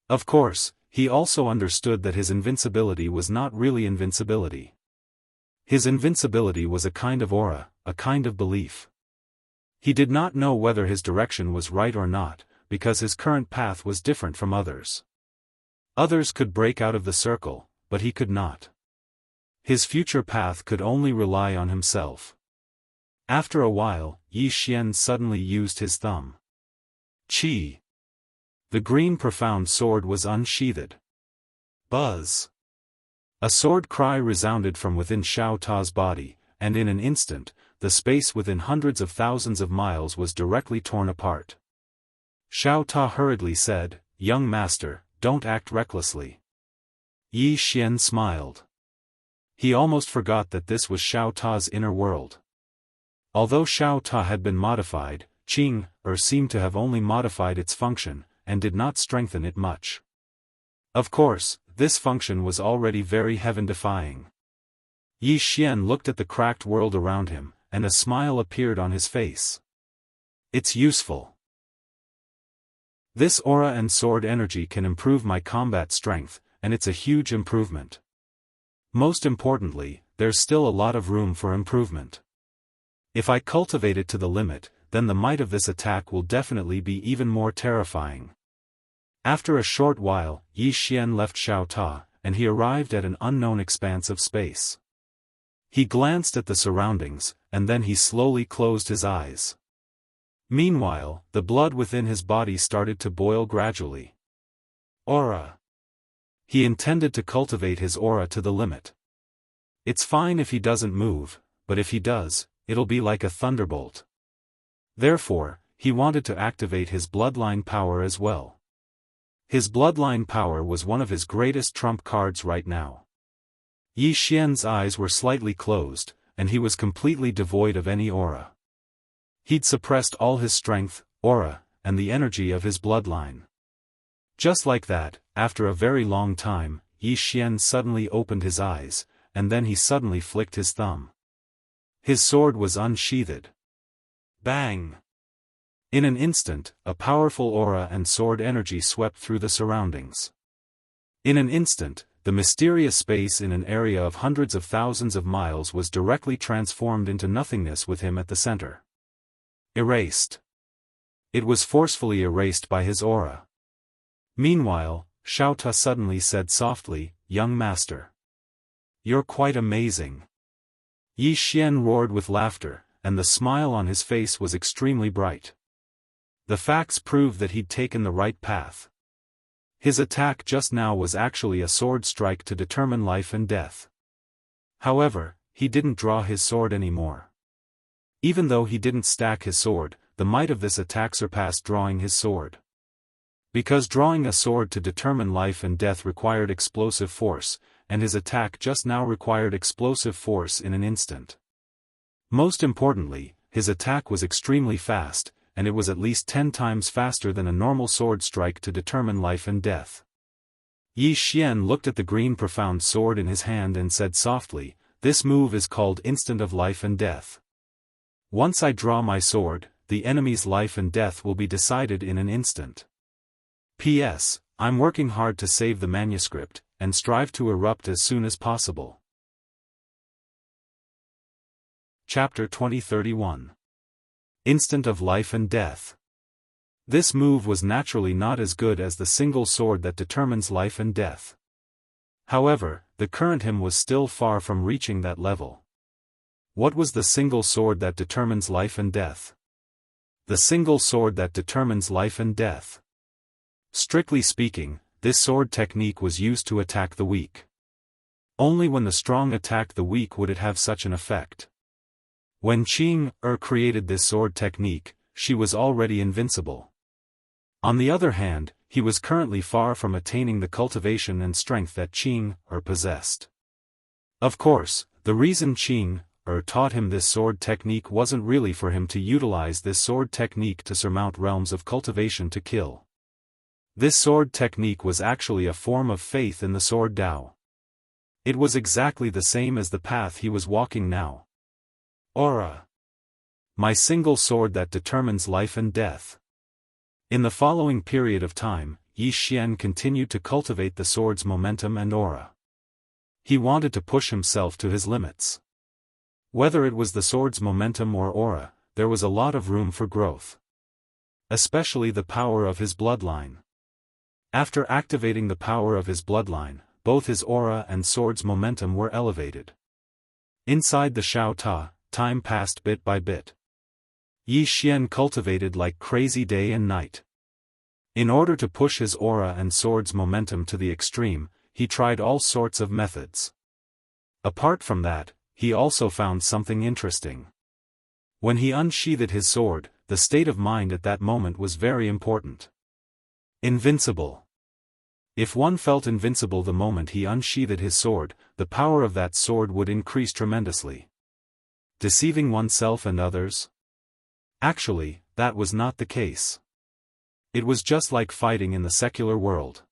Of course, he also understood that his invincibility was not really invincibility. His invincibility was a kind of aura, a kind of belief. He did not know whether his direction was right or not, because his current path was different from others. Others could break out of the circle, but he could not. His future path could only rely on himself. After a while, Yi Xian suddenly used his thumb. Qi. The green profound sword was unsheathed. Buzz. A sword cry resounded from within Xiao Ta's body, and in an instant, the space within hundreds of thousands of miles was directly torn apart. Xiao Ta hurriedly said, "Young master, don't act recklessly." Yi Xian smiled. He almost forgot that this was Xiao Ta's inner world. Although Xiao Ta had been modified, Qing seemed to have only modified its function, and did not strengthen it much. Of course, this function was already very heaven-defying. Yi Xian looked at the cracked world around him, and a smile appeared on his face. It's useful. This aura and sword energy can improve my combat strength, and it's a huge improvement. Most importantly, there's still a lot of room for improvement. If I cultivate it to the limit, then the might of this attack will definitely be even more terrifying. After a short while, Yi Xian left Xiao Ta, and he arrived at an unknown expanse of space. He glanced at the surroundings, and then he slowly closed his eyes. Meanwhile, the blood within his body started to boil gradually. Aura. He intended to cultivate his aura to the limit. It's fine if he doesn't move, but if he does, it'll be like a thunderbolt. Therefore, he wanted to activate his bloodline power as well. His bloodline power was one of his greatest trump cards right now. Yi Xian's eyes were slightly closed, and he was completely devoid of any aura. He'd suppressed all his strength, aura, and the energy of his bloodline. Just like that, after a very long time, Yi Xian suddenly opened his eyes, and then he suddenly flicked his thumb. His sword was unsheathed. Bang! In an instant, a powerful aura and sword energy swept through the surroundings. In an instant, the mysterious space in an area of hundreds of thousands of miles was directly transformed into nothingness with him at the center. Erased. It was forcefully erased by his aura. Meanwhile, Xiaofan suddenly said softly, "Young master. You're quite amazing." Yi Xian roared with laughter, and the smile on his face was extremely bright. The facts proved that he'd taken the right path. His attack just now was actually a sword strike to determine life and death. However, he didn't draw his sword anymore. Even though he didn't stack his sword, the might of this attack surpassed drawing his sword. Because drawing a sword to determine life and death required explosive force, and his attack just now required explosive force in an instant. Most importantly, his attack was extremely fast, and it was at least 10 times faster than a normal sword strike to determine life and death. Yi Xian looked at the green profound sword in his hand and said softly, "This move is called Instant of Life and Death. Once I draw my sword, the enemy's life and death will be decided in an instant. P.S. I'm working hard to save the manuscript, and strive to erupt as soon as possible." Chapter 2031. Instant of Life and Death. This move was naturally not as good as the single sword that determines life and death. However, the current him was still far from reaching that level. What was the single sword that determines life and death? The single sword that determines life and death. Strictly speaking, this sword technique was used to attack the weak. Only when the strong attacked the weak would it have such an effect. When Qing created this sword technique, she was already invincible. On the other hand, he was currently far from attaining the cultivation and strength that Qing possessed. Of course, the reason Qing taught him this sword technique wasn't really for him to utilize this sword technique to surmount realms of cultivation to kill. This sword technique was actually a form of faith in the sword Tao. It was exactly the same as the path he was walking now. Aura. My single sword that determines life and death. In the following period of time, Yi Xian continued to cultivate the sword's momentum and aura. He wanted to push himself to his limits. Whether it was the sword's momentum or aura, there was a lot of room for growth. Especially the power of his bloodline. After activating the power of his bloodline, both his aura and sword's momentum were elevated. Inside the Xiaofan, time passed bit by bit. Yi Xian cultivated like crazy day and night. In order to push his aura and sword's momentum to the extreme, he tried all sorts of methods. Apart from that, he also found something interesting. When he unsheathed his sword, the state of mind at that moment was very important. Invincible. If one felt invincible the moment he unsheathed his sword, the power of that sword would increase tremendously. Deceiving oneself and others? Actually, that was not the case. It was just like fighting in the secular world.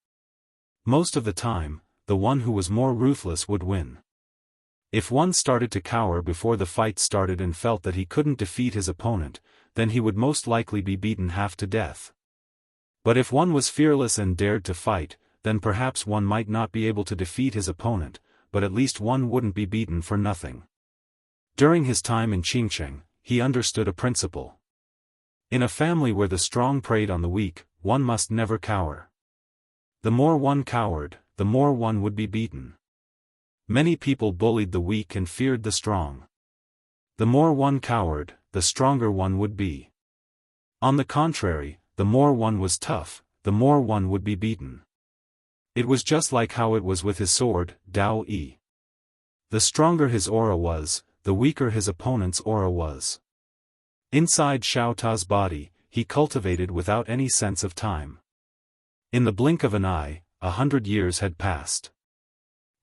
Most of the time, the one who was more ruthless would win. If one started to cower before the fight started and felt that he couldn't defeat his opponent, then he would most likely be beaten half to death. But if one was fearless and dared to fight, then perhaps one might not be able to defeat his opponent, but at least one wouldn't be beaten for nothing. During his time in Qingcheng, he understood a principle. In a family where the strong preyed on the weak, one must never cower. The more one cowered, the more one would be beaten. Many people bullied the weak and feared the strong. The more one cowered, the stronger one would be. On the contrary, the more one was tough, the more one would be beaten. It was just like how it was with his sword, Dao Yi. The stronger his aura was, the weaker his opponent's aura was. Inside Xiaofan's body, he cultivated without any sense of time. In the blink of an eye, 100 years had passed.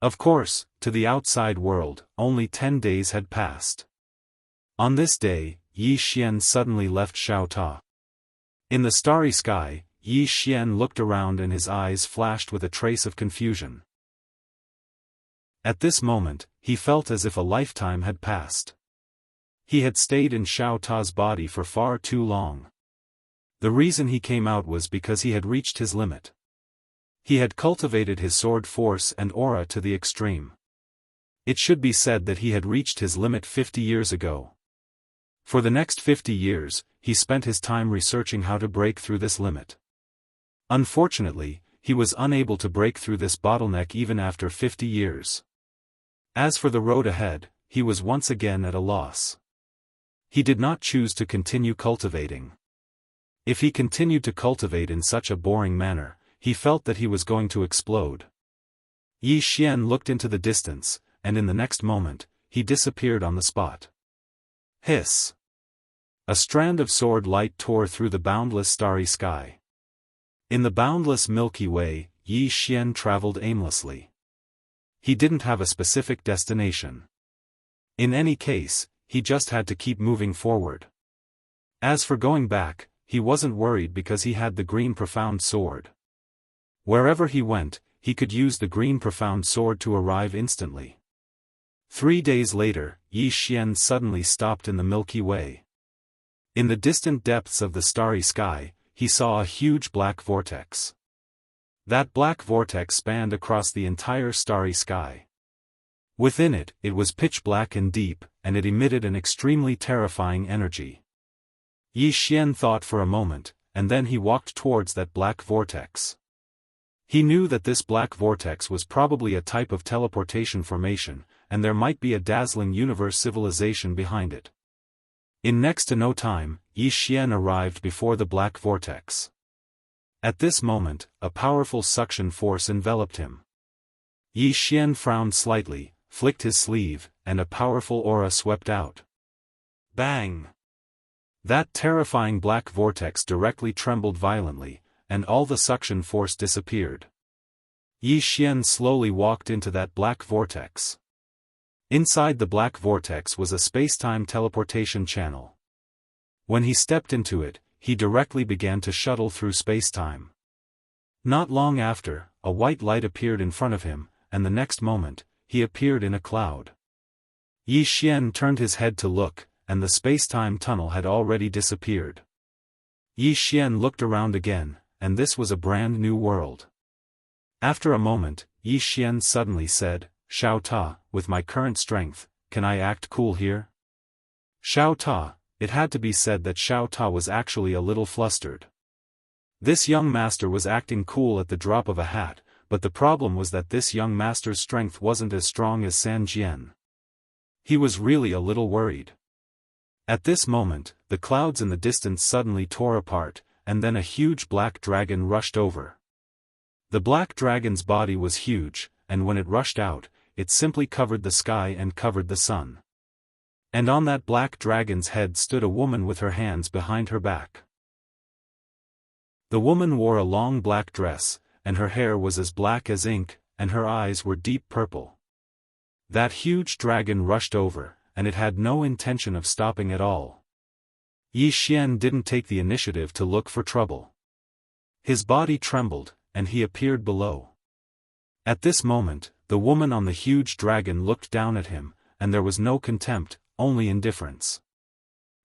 Of course, to the outside world, only 10 days had passed. On this day, Yi Xian suddenly left Xiaofan. In the starry sky, Yi Xian looked around and his eyes flashed with a trace of confusion. At this moment, he felt as if a lifetime had passed. He had stayed in Xiaofan's body for far too long. The reason he came out was because he had reached his limit. He had cultivated his sword force and aura to the extreme. It should be said that he had reached his limit 50 years ago. For the next 50 years, he spent his time researching how to break through this limit. Unfortunately, he was unable to break through this bottleneck even after 50 years. As for the road ahead, he was once again at a loss. He did not choose to continue cultivating. If he continued to cultivate in such a boring manner, he felt that he was going to explode. Yi Xian looked into the distance, and in the next moment, he disappeared on the spot. Hiss! A strand of sword light tore through the boundless starry sky. In the boundless Milky Way, Yi Xian traveled aimlessly. He didn't have a specific destination. In any case, he just had to keep moving forward. As for going back, he wasn't worried because he had the green profound sword. Wherever he went, he could use the green profound sword to arrive instantly. 3 days later, Yi Xian suddenly stopped in the Milky Way. In the distant depths of the starry sky, he saw a huge black vortex. That black vortex spanned across the entire starry sky. Within it, it was pitch black and deep, and it emitted an extremely terrifying energy. Yi Xian thought for a moment, and then he walked towards that black vortex. He knew that this black vortex was probably a type of teleportation formation, and there might be a dazzling universe civilization behind it. In next to no time, Yi Xian arrived before the black vortex. At this moment, a powerful suction force enveloped him. Yi Xian frowned slightly, flicked his sleeve, and a powerful aura swept out. Bang! That terrifying black vortex directly trembled violently, and all the suction force disappeared. Yi Xian slowly walked into that black vortex. Inside the black vortex was a space-time teleportation channel. When he stepped into it, he directly began to shuttle through space-time. Not long after, a white light appeared in front of him, and the next moment, he appeared in a cloud. Yi Xian turned his head to look, and the space-time tunnel had already disappeared. Yi Xian looked around again, and this was a brand new world. After a moment, Yi Xian suddenly said, "Xiao Ta, with my current strength, can I act cool here?" Xiao Ta, it had to be said that Xiao Ta was actually a little flustered. This young master was acting cool at the drop of a hat, but the problem was that this young master's strength wasn't as strong as San Jian. He was really a little worried. At this moment, the clouds in the distance suddenly tore apart, and then a huge black dragon rushed over. The black dragon's body was huge, and when it rushed out, it simply covered the sky and covered the sun. And on that black dragon's head stood a woman with her hands behind her back. The woman wore a long black dress, and her hair was as black as ink, and her eyes were deep purple. That huge dragon rushed over, and it had no intention of stopping at all. Yi Xian didn't take the initiative to look for trouble. His body trembled, and he appeared below. At this moment, the woman on the huge dragon looked down at him, and there was no contempt, only indifference.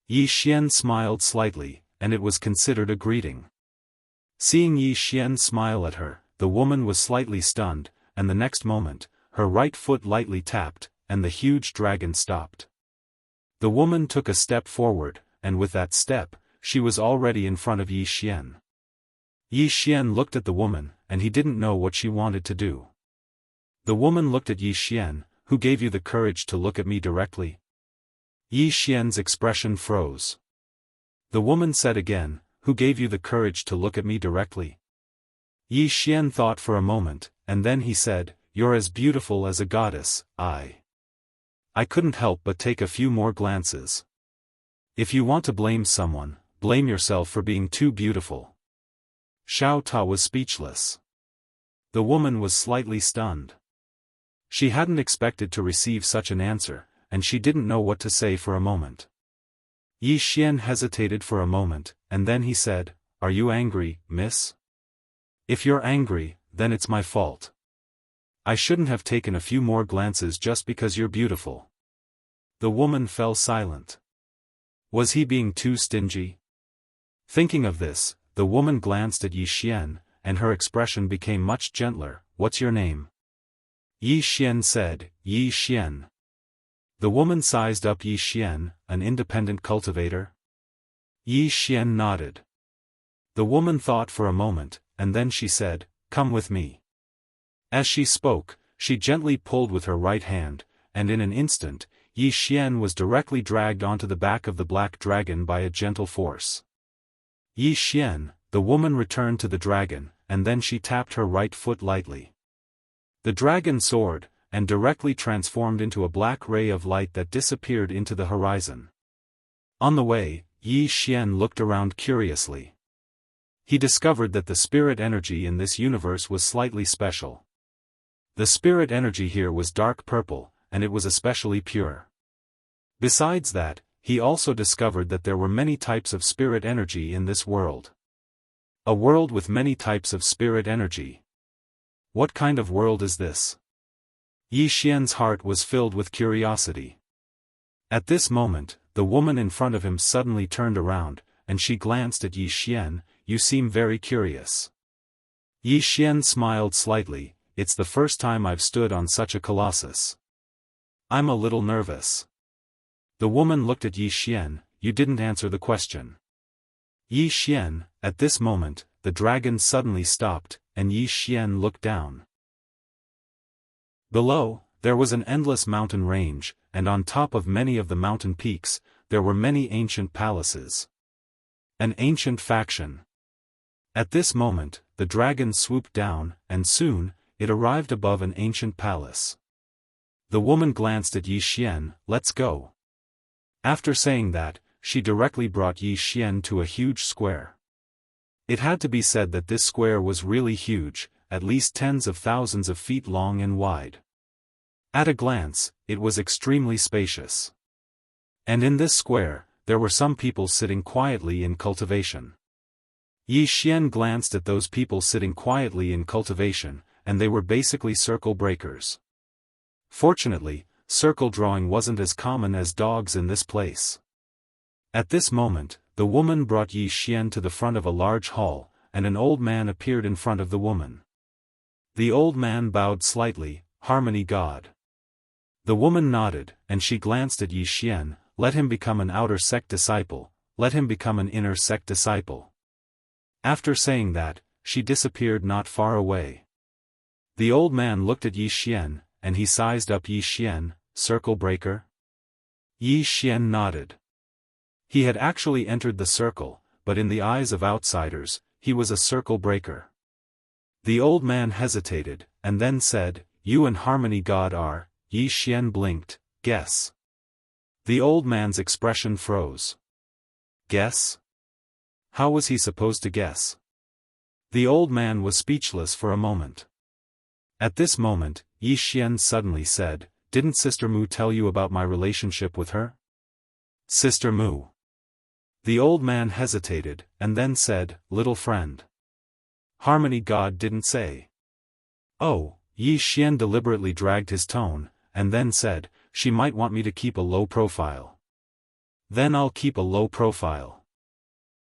Yi Xian smiled slightly, and it was considered a greeting. Seeing Yi Xian smile at her, the woman was slightly stunned, and the next moment, her right foot lightly tapped, and the huge dragon stopped. The woman took a step forward, and with that step, she was already in front of Yi Xian. Yi Xian looked at the woman, and he didn't know what she wanted to do. The woman looked at Yi Xian. "Who gave you the courage to look at me directly?" Yi Xian's expression froze. The woman said again, "Who gave you the courage to look at me directly?" Yi Xian thought for a moment, and then he said, "You're as beautiful as a goddess, I couldn't help but take a few more glances. If you want to blame someone, blame yourself for being too beautiful." Xiao Ta was speechless. The woman was slightly stunned. She hadn't expected to receive such an answer, and she didn't know what to say for a moment. Yi Xian hesitated for a moment, and then he said, "Are you angry, miss? If you're angry, then it's my fault. I shouldn't have taken a few more glances just because you're beautiful." The woman fell silent. Was he being too stingy? Thinking of this, the woman glanced at Yi Xian, and her expression became much gentler. What's your name? Yi Xian said, Yi Xian. The woman sized up Yi Xian, an independent cultivator. Yi Xian nodded. The woman thought for a moment, and then she said, come with me. As she spoke, she gently pulled with her right hand, and in an instant, Yi Xian was directly dragged onto the back of the black dragon by a gentle force. Yi Xian, the woman returned to the dragon, and then she tapped her right foot lightly. The dragon soared, and directly transformed into a black ray of light that disappeared into the horizon. On the way, Yi Xian looked around curiously. He discovered that the spirit energy in this universe was slightly special. The spirit energy here was dark purple, and it was especially pure. Besides that, he also discovered that there were many types of spirit energy in this world. A world with many types of spirit energy. What kind of world is this? Yi Xian's heart was filled with curiosity. At this moment, the woman in front of him suddenly turned around, and she glanced at Yi Xian. You seem very curious. Yi Xian smiled slightly. It's the first time I've stood on such a colossus. I'm a little nervous. The woman looked at Yi Xian. You didn't answer the question. Yi Xian, at this moment, the dragon suddenly stopped, and Yi Xian looked down. Below, there was an endless mountain range, and on top of many of the mountain peaks, there were many ancient palaces. An ancient faction. At this moment, the dragon swooped down, and soon, it arrived above an ancient palace. The woman glanced at Yi Xian. Let's go. After saying that, she directly brought Yi Xian to a huge square. It had to be said that this square was really huge, at least tens of thousands of feet long and wide. At a glance, it was extremely spacious. And in this square, there were some people sitting quietly in cultivation. Yi Xian glanced at those people sitting quietly in cultivation, and they were basically circle breakers. Fortunately, circle drawing wasn't as common as dogs in this place. At this moment, the woman brought Yi Xian to the front of a large hall, and an old man appeared in front of the woman. The old man bowed slightly. Harmony God. The woman nodded, and she glanced at Yi Xian. Let him become an outer sect disciple, let him become an inner sect disciple. After saying that, she disappeared not far away. The old man looked at Yi Xian, and he sized up Yi Xian. Circle breaker? Yi Xian nodded. He had actually entered the circle, but in the eyes of outsiders, he was a circle breaker. The old man hesitated, and then said, You and Harmony God are. Yi Xian blinked. Guess. The old man's expression froze. Guess? How was he supposed to guess? The old man was speechless for a moment. At this moment, Yi Xian suddenly said, Didn't Sister Mu tell you about my relationship with her? Sister Mu. The old man hesitated, and then said, Little friend. Harmony God didn't say. Oh, Yi Xian deliberately dragged his tone, and then said, She might want me to keep a low profile. Then I'll keep a low profile.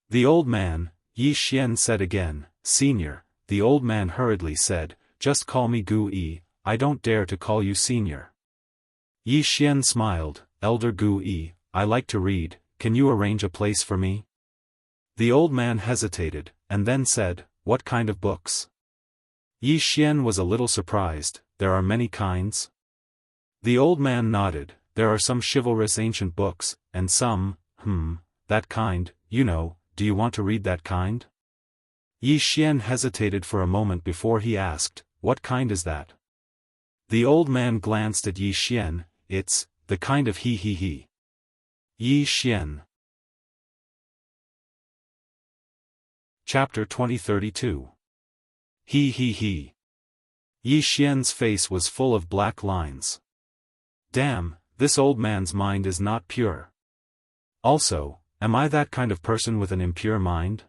The old man, Yi Xian said again, Senior. The old man hurriedly said, Just call me Gu Yi, I don't dare to call you Senior. Yi Xian smiled, Elder Gu Yi, I like to read, can you arrange a place for me? The old man hesitated, and then said, What kind of books? Yi Xian was a little surprised. There are many kinds? The old man nodded. There are some chivalrous ancient books, and some, that kind, you know, do you want to read that kind? Yi Xian hesitated for a moment before he asked, What kind is that? The old man glanced at Yi Xian. It's the kind of he. Yi Xian. Chapter 2032. He. Yi Xian's face was full of black lines. Damn, this old man's mind is not pure. Also, am I that kind of person with an impure mind?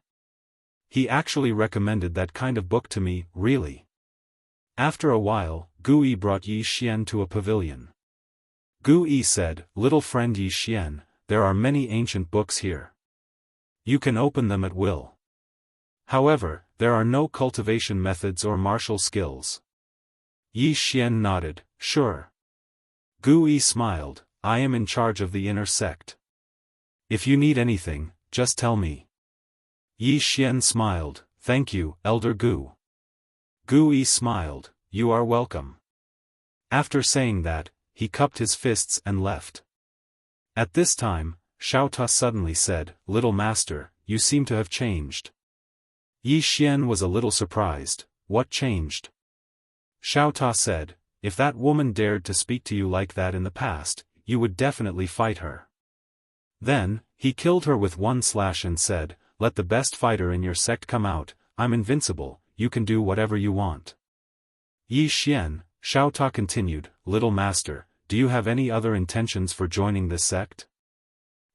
He actually recommended that kind of book to me, really. After a while, Gu Yi brought Yi Xian to a pavilion. Gu Yi said, Little friend Yi Xian, there are many ancient books here. You can open them at will. However, there are no cultivation methods or martial skills. Yi Xian nodded, sure. Gu Yi smiled, I am in charge of the inner sect. If you need anything, just tell me. Yi Xian smiled, thank you, Elder Gu. Gu Yi smiled, you are welcome. After saying that, he cupped his fists and left. At this time, Xiaofan suddenly said, Little Master, you seem to have changed. Yi Xian was a little surprised, what changed? Xiaofan said, if that woman dared to speak to you like that in the past, you would definitely fight her. Then, he killed her with one slash and said, let the best fighter in your sect come out, I'm invincible, you can do whatever you want. Yi Xian, Xiaofan continued, Little Master, do you have any other intentions for joining this sect?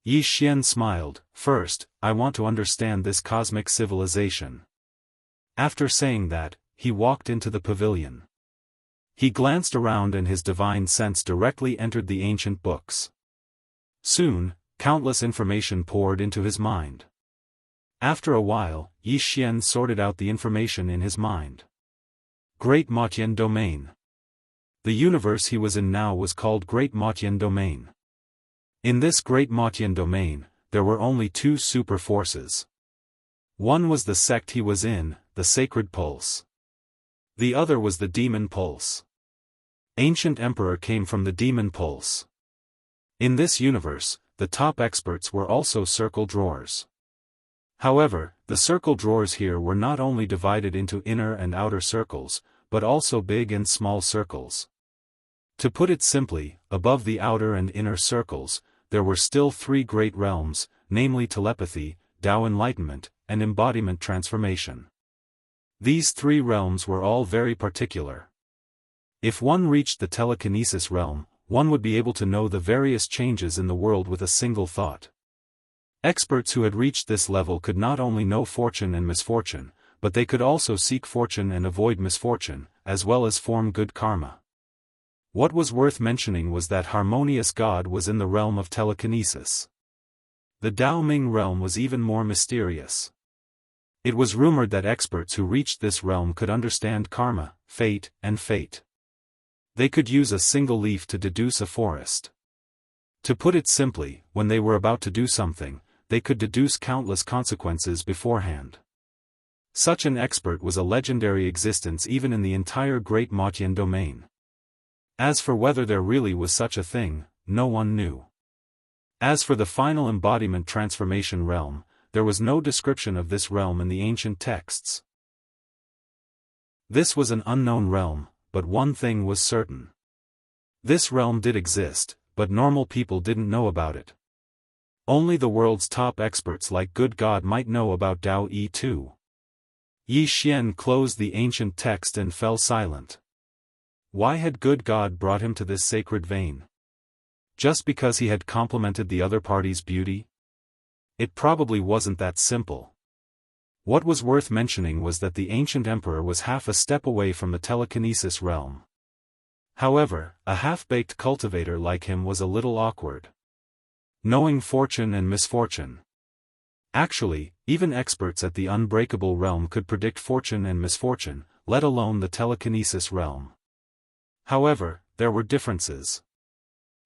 Yi Xian smiled, first, I want to understand this cosmic civilization. After saying that, he walked into the pavilion. He glanced around and his divine sense directly entered the ancient books. Soon, countless information poured into his mind. After a while, Yi Xian sorted out the information in his mind. Great Motian Domain. The universe he was in now was called Great Motian Domain. In this Great Motian Domain, there were only two super forces. One was the sect he was in, the Sacred Pulse. The other was the Demon Pulse. Ancient Emperor came from the Demon Pulse. In this universe, the top experts were also circle drawers. However, the circle drawers here were not only divided into inner and outer circles, but also big and small circles. To put it simply, above the outer and inner circles, there were still three great realms, namely telepathy, Tao enlightenment, and embodiment transformation. These three realms were all very particular. If one reached the telekinesis realm, one would be able to know the various changes in the world with a single thought. Experts who had reached this level could not only know fortune and misfortune, but they could also seek fortune and avoid misfortune, as well as form good karma. What was worth mentioning was that harmonious God was in the realm of telekinesis. The Dao Ming realm was even more mysterious. It was rumored that experts who reached this realm could understand karma, fate, and fate. They could use a single leaf to deduce a forest. To put it simply, when they were about to do something, they could deduce countless consequences beforehand. Such an expert was a legendary existence even in the entire Great Motian Domain. As for whether there really was such a thing, no one knew. As for the final embodiment transformation realm, there was no description of this realm in the ancient texts. This was an unknown realm, but one thing was certain. This realm did exist, but normal people didn't know about it. Only the world's top experts like Good God might know about Dao Yi too. Yi Xian closed the ancient text and fell silent. Why had Good God brought him to this sacred vein? Just because he had complimented the other party's beauty? It probably wasn't that simple. What was worth mentioning was that the ancient emperor was half a step away from the telekinesis realm. However, a half-baked cultivator like him was a little awkward. Knowing fortune and misfortune. Actually, even experts at the unbreakable realm could predict fortune and misfortune, let alone the telekinesis realm. However, there were differences.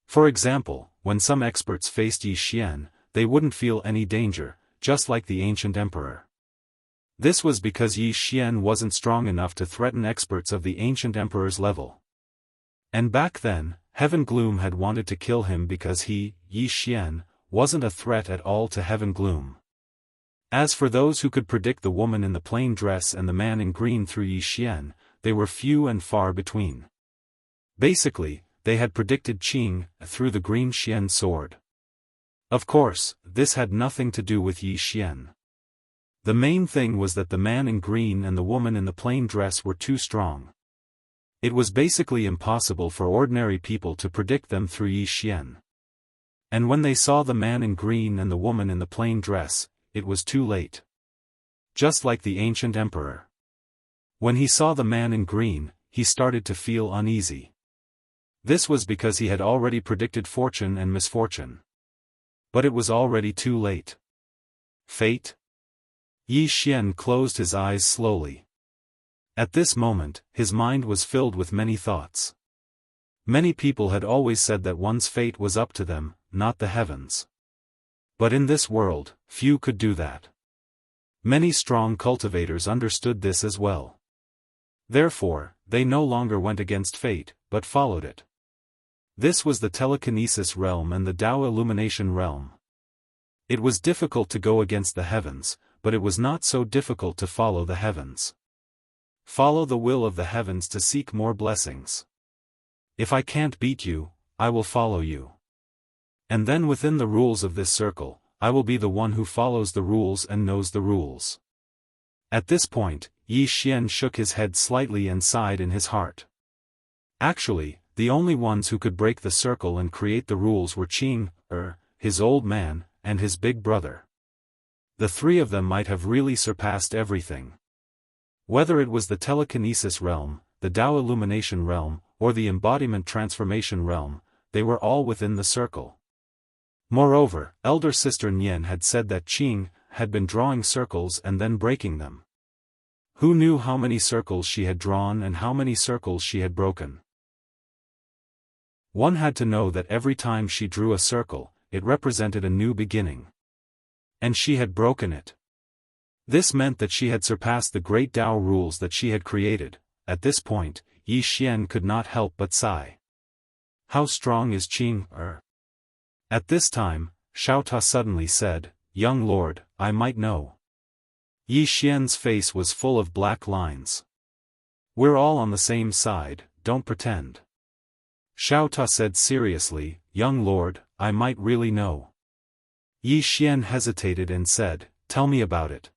For example, when some experts faced Yi Xian, they wouldn't feel any danger, just like the ancient emperor. This was because Yi Xian wasn't strong enough to threaten experts of the ancient emperor's level. And back then, Heaven Gloom had wanted to kill him because he, Yi Xian, wasn't a threat at all to Heaven Gloom. As for those who could predict the woman in the plain dress and the man in green through Yi Xian, they were few and far between. Basically, they had predicted Qing through the green Xian sword. Of course, this had nothing to do with Yi Xian. The main thing was that the man in green and the woman in the plain dress were too strong. It was basically impossible for ordinary people to predict them through Yi Xian. And when they saw the man in green and the woman in the plain dress, it was too late. Just like the ancient emperor. When he saw the man in green, he started to feel uneasy. This was because he had already predicted fortune and misfortune. But it was already too late. Fate? Yi Xian closed his eyes slowly. At this moment, his mind was filled with many thoughts. Many people had always said that one's fate was up to them, not the heavens. But in this world, few could do that. Many strong cultivators understood this as well. Therefore, they no longer went against fate, but followed it. This was the telekinesis realm and the Tao illumination realm. It was difficult to go against the heavens, but it was not so difficult to follow the heavens. Follow the will of the heavens to seek more blessings. If I can't beat you, I will follow you. And then within the rules of this circle, I will be the one who follows the rules and knows the rules. At this point, Yi Xian shook his head slightly and sighed in his heart. Actually, the only ones who could break the circle and create the rules were Qing, his old man, and his big brother. The three of them might have really surpassed everything. Whether it was the telekinesis realm, the Tao illumination realm, or the embodiment transformation realm, they were all within the circle. Moreover, elder sister Nian had said that Qing had been drawing circles and then breaking them. Who knew how many circles she had drawn and how many circles she had broken? One had to know that every time she drew a circle, it represented a new beginning. And she had broken it. This meant that she had surpassed the great Tao rules that she had created. At this point, Yi Xian could not help but sigh. How strong is Qing? At this time, Xiaofan suddenly said, "Young lord, I might know." Yi Xian's face was full of black lines. "We're all on the same side, don't pretend." Xiaofan said seriously, "Young lord, I might really know." Yi Xian hesitated and said, "Tell me about it."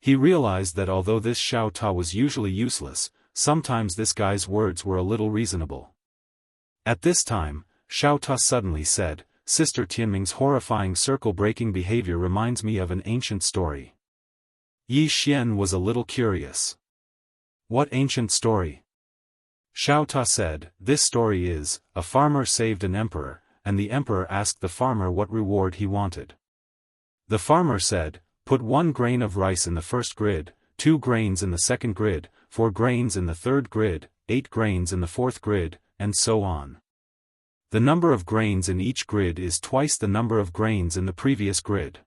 He realized that although this Xiaofan was usually useless, sometimes this guy's words were a little reasonable. At this time, Xiaofan suddenly said, "Sister Tianming's horrifying circle-breaking behavior reminds me of an ancient story." Yi Xian was a little curious. "What ancient story?" Xiaofan said, "This story is, a farmer saved an emperor, and the emperor asked the farmer what reward he wanted. The farmer said, 'Put 1 grain of rice in the first grid, 2 grains in the second grid, 4 grains in the third grid, 8 grains in the fourth grid, and so on. The number of grains in each grid is twice the number of grains in the previous grid.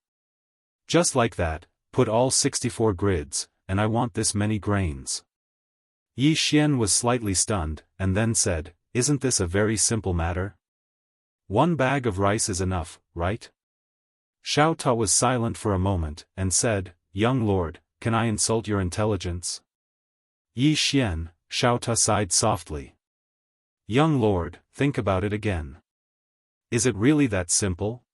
Just like that, put all 64 grids, and I want this many grains.'" Yi Xian was slightly stunned, and then said, "Isn't this a very simple matter? 1 bag of rice is enough, right?" Xiaofan was silent for a moment, and said, "Young lord, can I insult your intelligence?" "Yi Xian," Xiaofan sighed softly. "Young lord, think about it again. Is it really that simple?"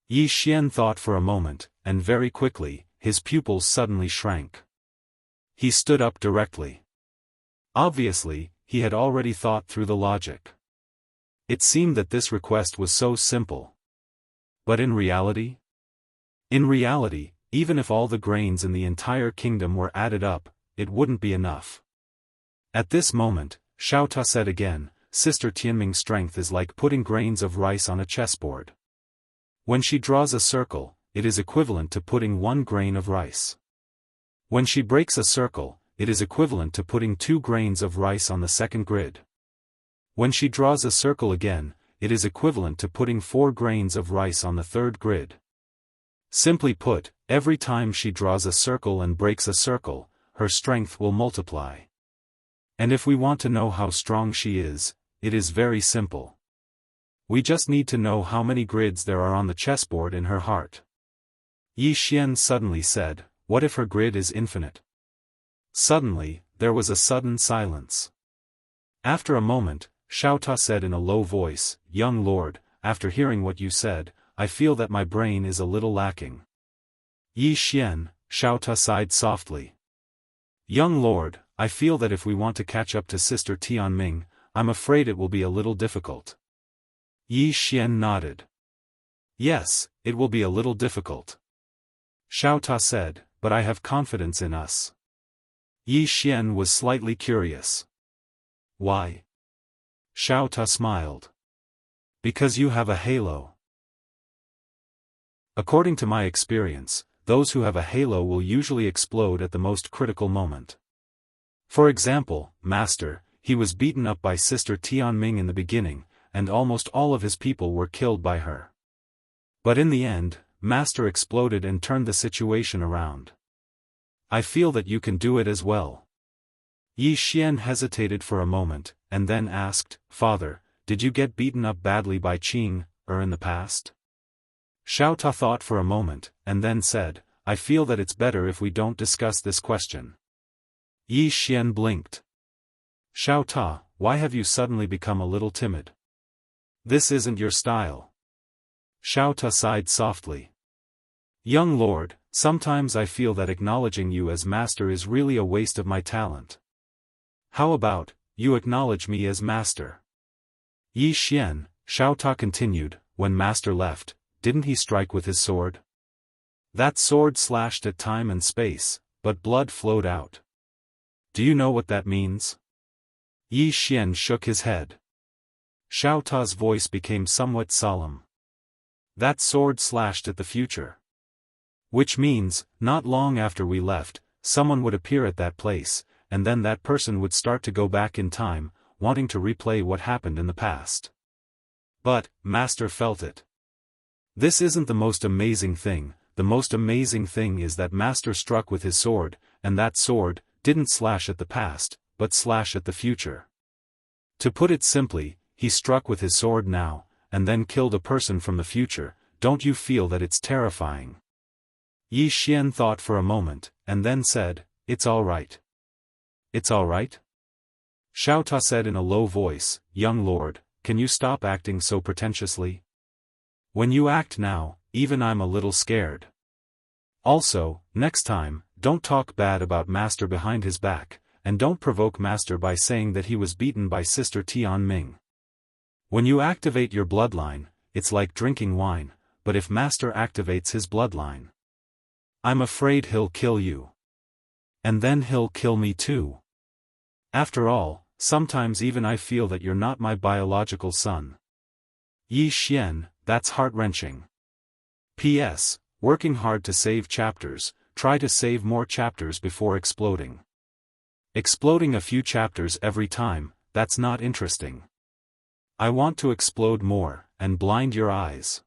Yi Xian thought for a moment, and very quickly, his pupils suddenly shrank. He stood up directly. Obviously, he had already thought through the logic. It seemed that this request was so simple. But in reality? In reality, even if all the grains in the entire kingdom were added up, it wouldn't be enough. At this moment, Xiaofan said again, "Sister Tianming's strength is like putting grains of rice on a chessboard. When she draws a circle, it is equivalent to putting 1 grain of rice. When she breaks a circle, it is equivalent to putting 2 grains of rice on the second grid. When she draws a circle again, it is equivalent to putting 4 grains of rice on the third grid. Simply put, every time she draws a circle and breaks a circle, her strength will multiply. And if we want to know how strong she is, it is very simple. We just need to know how many grids there are on the chessboard in her heart." Yi Xian suddenly said, "What if her grid is infinite?" Suddenly, there was a sudden silence. After a moment, Xiaofan said in a low voice, "Young lord, after hearing what you said, I feel that my brain is a little lacking." "Yi Xian," Xiaofan sighed softly. "Young lord, I feel that if we want to catch up to Sister Tianming, I'm afraid it will be a little difficult." Yi Xian nodded. "Yes, it will be a little difficult." Xiaofan said, "But I have confidence in us." Yi Xian was slightly curious. "Why?" Xiaofan smiled. "Because you have a halo." According to my experience, those who have a halo will usually explode at the most critical moment. For example, Master, he was beaten up by Sister Tianming in the beginning, and almost all of his people were killed by her. But in the end, Master exploded and turned the situation around. I feel that you can do it as well. Yi Xian hesitated for a moment, and then asked, Father, did you get beaten up badly by Qing, in the past? Xiao Ta thought for a moment, and then said, I feel that it's better if we don't discuss this question. Yi Xian blinked. Xiao Ta, why have you suddenly become a little timid? This isn't your style. Xiao Ta sighed softly. Young lord, sometimes I feel that acknowledging you as master is really a waste of my talent. How about, you acknowledge me as master? Yi Xian, Xiao Ta continued, when master left, didn't he strike with his sword? That sword slashed at time and space, but blood flowed out. Do you know what that means? Yi Xian shook his head. Xiao Ta's voice became somewhat solemn. That sword slashed at the future. Which means, not long after we left, someone would appear at that place, and then that person would start to go back in time, wanting to replay what happened in the past. But, Master felt it. This isn't the most amazing thing. The most amazing thing is that Master struck with his sword, and that sword didn't slash at the past, but slash at the future. To put it simply, he struck with his sword now, and then killed a person from the future. Don't you feel that it's terrifying? Yi Xian thought for a moment, and then said, It's all right. It's all right? Xiao Ta said in a low voice, Young lord, can you stop acting so pretentiously? When you act now, even I'm a little scared. Also, next time, don't talk bad about Master behind his back, and don't provoke Master by saying that he was beaten by Sister Tianming. When you activate your bloodline, it's like drinking wine, but if Master activates his bloodline, I'm afraid he'll kill you. And then he'll kill me too. After all, sometimes even I feel that you're not my biological son. Yi Xian, that's heart-wrenching. P.S. Working hard to save chapters, try to save more chapters before exploding. Exploding a few chapters every time, that's not interesting. I want to explode more, and blind your eyes.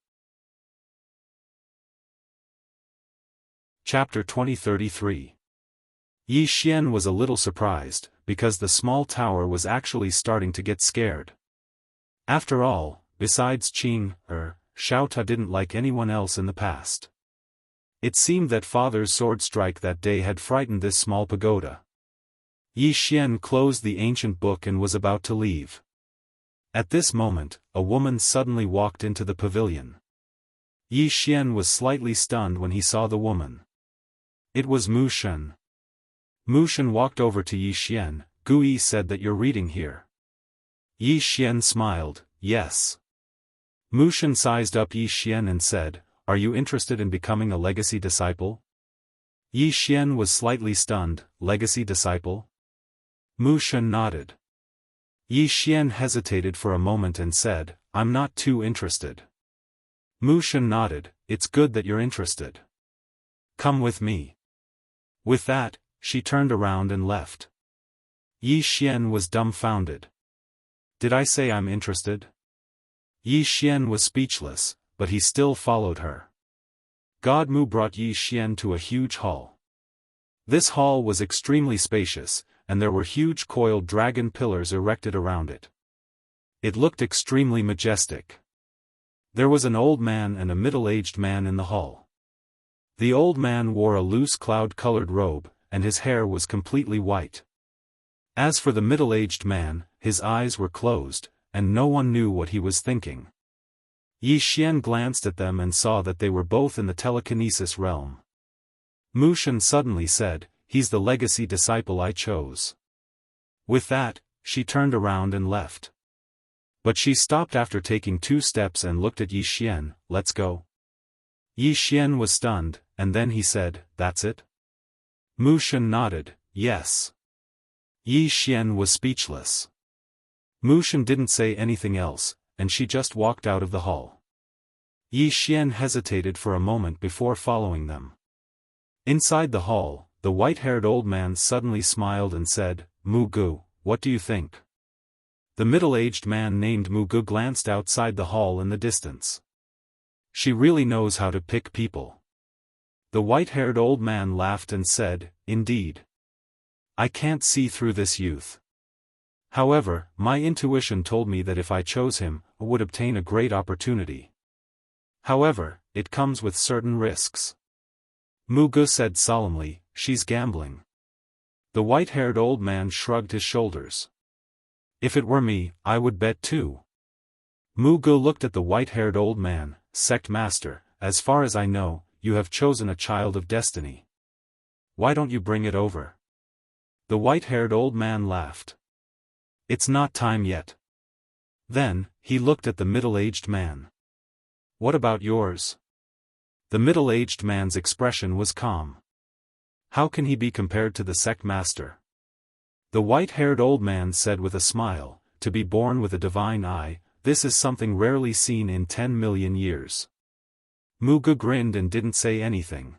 Chapter 2033. Yi Xian was a little surprised, because the small tower was actually starting to get scared. After all, besides Qing, Xiao Ta didn't like anyone else in the past. It seemed that father's sword strike that day had frightened this small pagoda. Yi Xian closed the ancient book and was about to leave. At this moment, a woman suddenly walked into the pavilion. Yi Xian was slightly stunned when he saw the woman. It was Mu Shen. Mu Shen walked over to Yi Xian. Gui said that you're reading here. Yi Xian smiled, yes. Mu Shen sized up Yi Xian and said, Are you interested in becoming a legacy disciple? Yi Xian was slightly stunned. Legacy disciple? Mu Shen nodded. Yi Xian hesitated for a moment and said, I'm not too interested. Mu Shen nodded, It's good that you're interested. Come with me. With that, she turned around and left. Yi Xian was dumbfounded. Did I say I'm interested? Yi Xian was speechless, but he still followed her. God Mu brought Yi Xian to a huge hall. This hall was extremely spacious, and there were huge coiled dragon pillars erected around it. It looked extremely majestic. There was an old man and a middle-aged man in the hall. The old man wore a loose cloud-colored robe, and his hair was completely white. As for the middle-aged man, his eyes were closed, and no one knew what he was thinking. Yi Xian glanced at them and saw that they were both in the telekinesis realm. Mu Shen suddenly said, He's the legacy disciple I chose. With that, she turned around and left. But she stopped after taking 2 steps and looked at Yi Xian. Let's go. Yi Xian was stunned, and then he said, That's it? Mu Shen nodded, yes. Yi Xian was speechless. Mu Shen didn't say anything else, and she just walked out of the hall. Yi Xian hesitated for a moment before following them. Inside the hall, the white-haired old man suddenly smiled and said, "Mu Gu, what do you think?" The middle-aged man named Mu Gu glanced outside the hall in the distance. "She really knows how to pick people." The white-haired old man laughed and said, "Indeed. I can't see through this youth. However, my intuition told me that if I chose him, I would obtain a great opportunity. However, it comes with certain risks." Mu Gu said solemnly, "She's gambling." The white-haired old man shrugged his shoulders. "If it were me, I would bet too." Mu Gu looked at the white-haired old man. "Sect Master, as far as I know, you have chosen a child of destiny. Why don't you bring it over?" The white-haired old man laughed. "It's not time yet." Then, he looked at the middle-aged man. "What about yours?" The middle-aged man's expression was calm. "How can he be compared to the sect master?" The white-haired old man said with a smile, "To be born with a divine eye, this is something rarely seen in 10 million years." Mu Gu grinned and didn't say anything.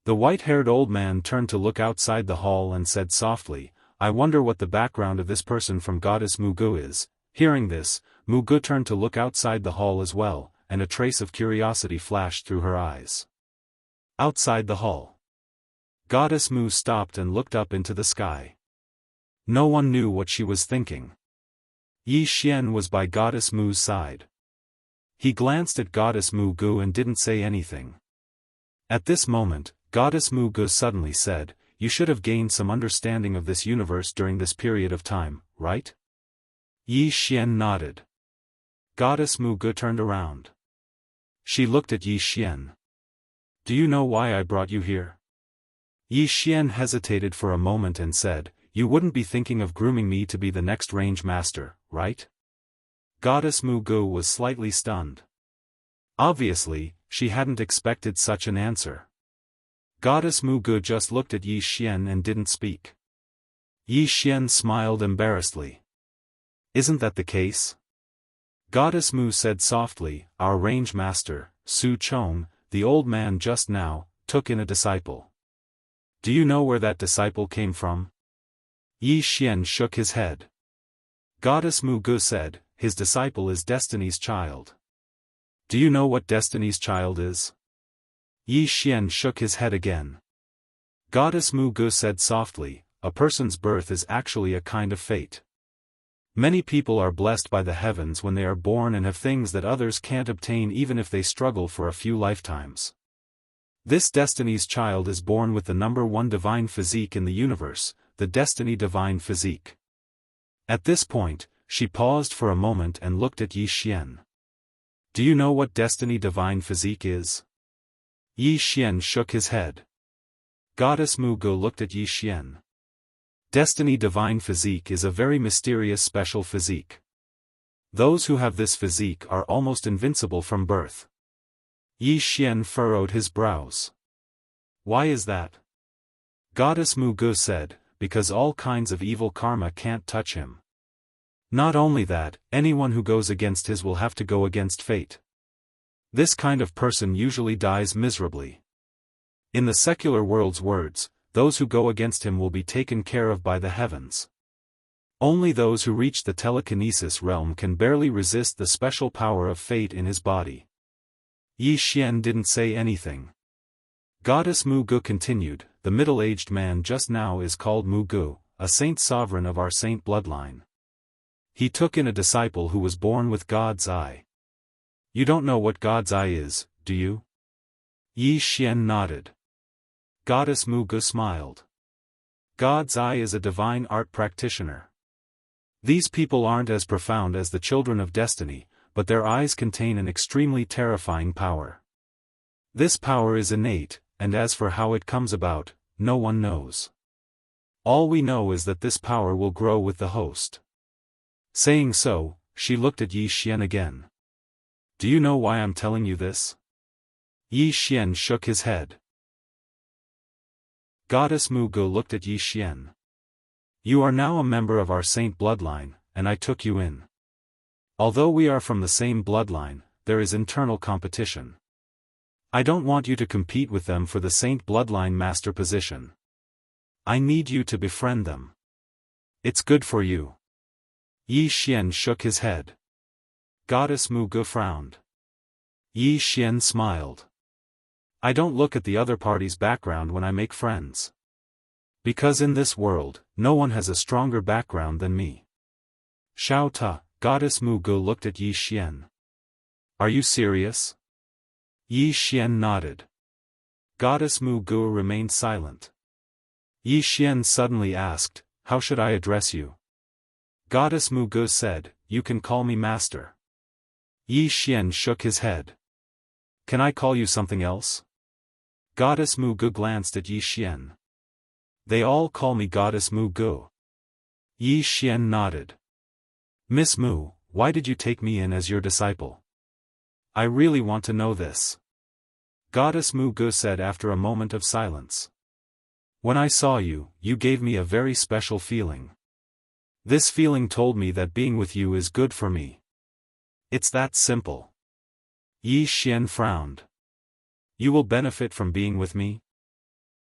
The white-haired old man turned to look outside the hall and said softly, "I wonder what the background of this person from Goddess Mu Gu is." Hearing this, Mu Gu turned to look outside the hall as well, and a trace of curiosity flashed through her eyes. Outside the hall, Goddess Mu stopped and looked up into the sky. No one knew what she was thinking. Yi Xian was by Goddess Mu's side. He glanced at Goddess Mu Gu and didn't say anything. At this moment, Goddess Mu Gu suddenly said, "You should have gained some understanding of this universe during this period of time, right?" Yi Xian nodded. Goddess Mu Gu turned around. She looked at Yi Xian. "Do you know why I brought you here?" Yi Xian hesitated for a moment and said, "You wouldn't be thinking of grooming me to be the next range master, right?" Goddess Mu Gu was slightly stunned. Obviously, she hadn't expected such an answer. Goddess Mu Gu just looked at Yi Xian and didn't speak. Yi Xian smiled embarrassedly. "Isn't that the case?" Goddess Mu said softly, "Our range master, Su Chong, the old man just now, took in a disciple. Do you know where that disciple came from?" Yi Xian shook his head. Goddess Mu Gu said, "His disciple is Destiny's child." "Do you know what Destiny's child is?" Yi Xian shook his head again. Goddess Mu Gu said softly, "A person's birth is actually a kind of fate. Many people are blessed by the heavens when they are born and have things that others can't obtain even if they struggle for a few lifetimes. This Destiny's child is born with the number one divine physique in the universe, the Destiny Divine Physique." At this point, she paused for a moment and looked at Yi Xian. "Do you know what Destiny Divine Physique is?" Yi Xian shook his head. Goddess Mu Gu looked at Yi Xian. "Destiny Divine Physique is a very mysterious special physique. Those who have this physique are almost invincible from birth." Yi Xian furrowed his brows. "Why is that?" Goddess Mu Gu said, "Because all kinds of evil karma can't touch him. Not only that, anyone who goes against his will have to go against fate. This kind of person usually dies miserably. In the secular world's words, those who go against him will be taken care of by the heavens. Only those who reach the telekinesis realm can barely resist the special power of fate in his body." Yi Xian didn't say anything. Goddess Mu Gu continued, "The middle-aged man just now is called Mu Gu, a saint sovereign of our saint bloodline. He took in a disciple who was born with God's eye. You don't know what God's eye is, do you?" Yi Xian nodded. Goddess Mu Gu smiled. "God's eye is a divine art practitioner. These people aren't as profound as the children of destiny, but their eyes contain an extremely terrifying power. This power is innate, and as for how it comes about, no one knows. All we know is that this power will grow with the host." Saying so, she looked at Yi Xian again. "Do you know why I'm telling you this?" Yi Xian shook his head. Goddess Mu Gu looked at Yi Xian. "You are now a member of our saint bloodline, and I took you in. Although we are from the same bloodline, there is internal competition. I don't want you to compete with them for the Saint Bloodline Master position. I need you to befriend them. It's good for you. Yi Xian shook his head. Goddess Mu Ge frowned. Yi Xian smiled. I don't look at the other party's background when I make friends. Because in this world, no one has a stronger background than me. Xiao Ta, Goddess Mu Ge looked at Yi Xian. Are you serious? Yi Xian nodded. Goddess Mu Ge remained silent. Yi Xian suddenly asked, how should I address you? Goddess Mu Ge said, you can call me Master. Yi Xian shook his head. Can I call you something else? Goddess Mu Ge glanced at Yi Xian. They all call me Goddess Mu Ge. Yi Xian nodded. Miss Mu, why did you take me in as your disciple? I really want to know this. Goddess Mu Ge said after a moment of silence. When I saw you, you gave me a very special feeling. This feeling told me that being with you is good for me. It's that simple. Yi Xian frowned. You will benefit from being with me?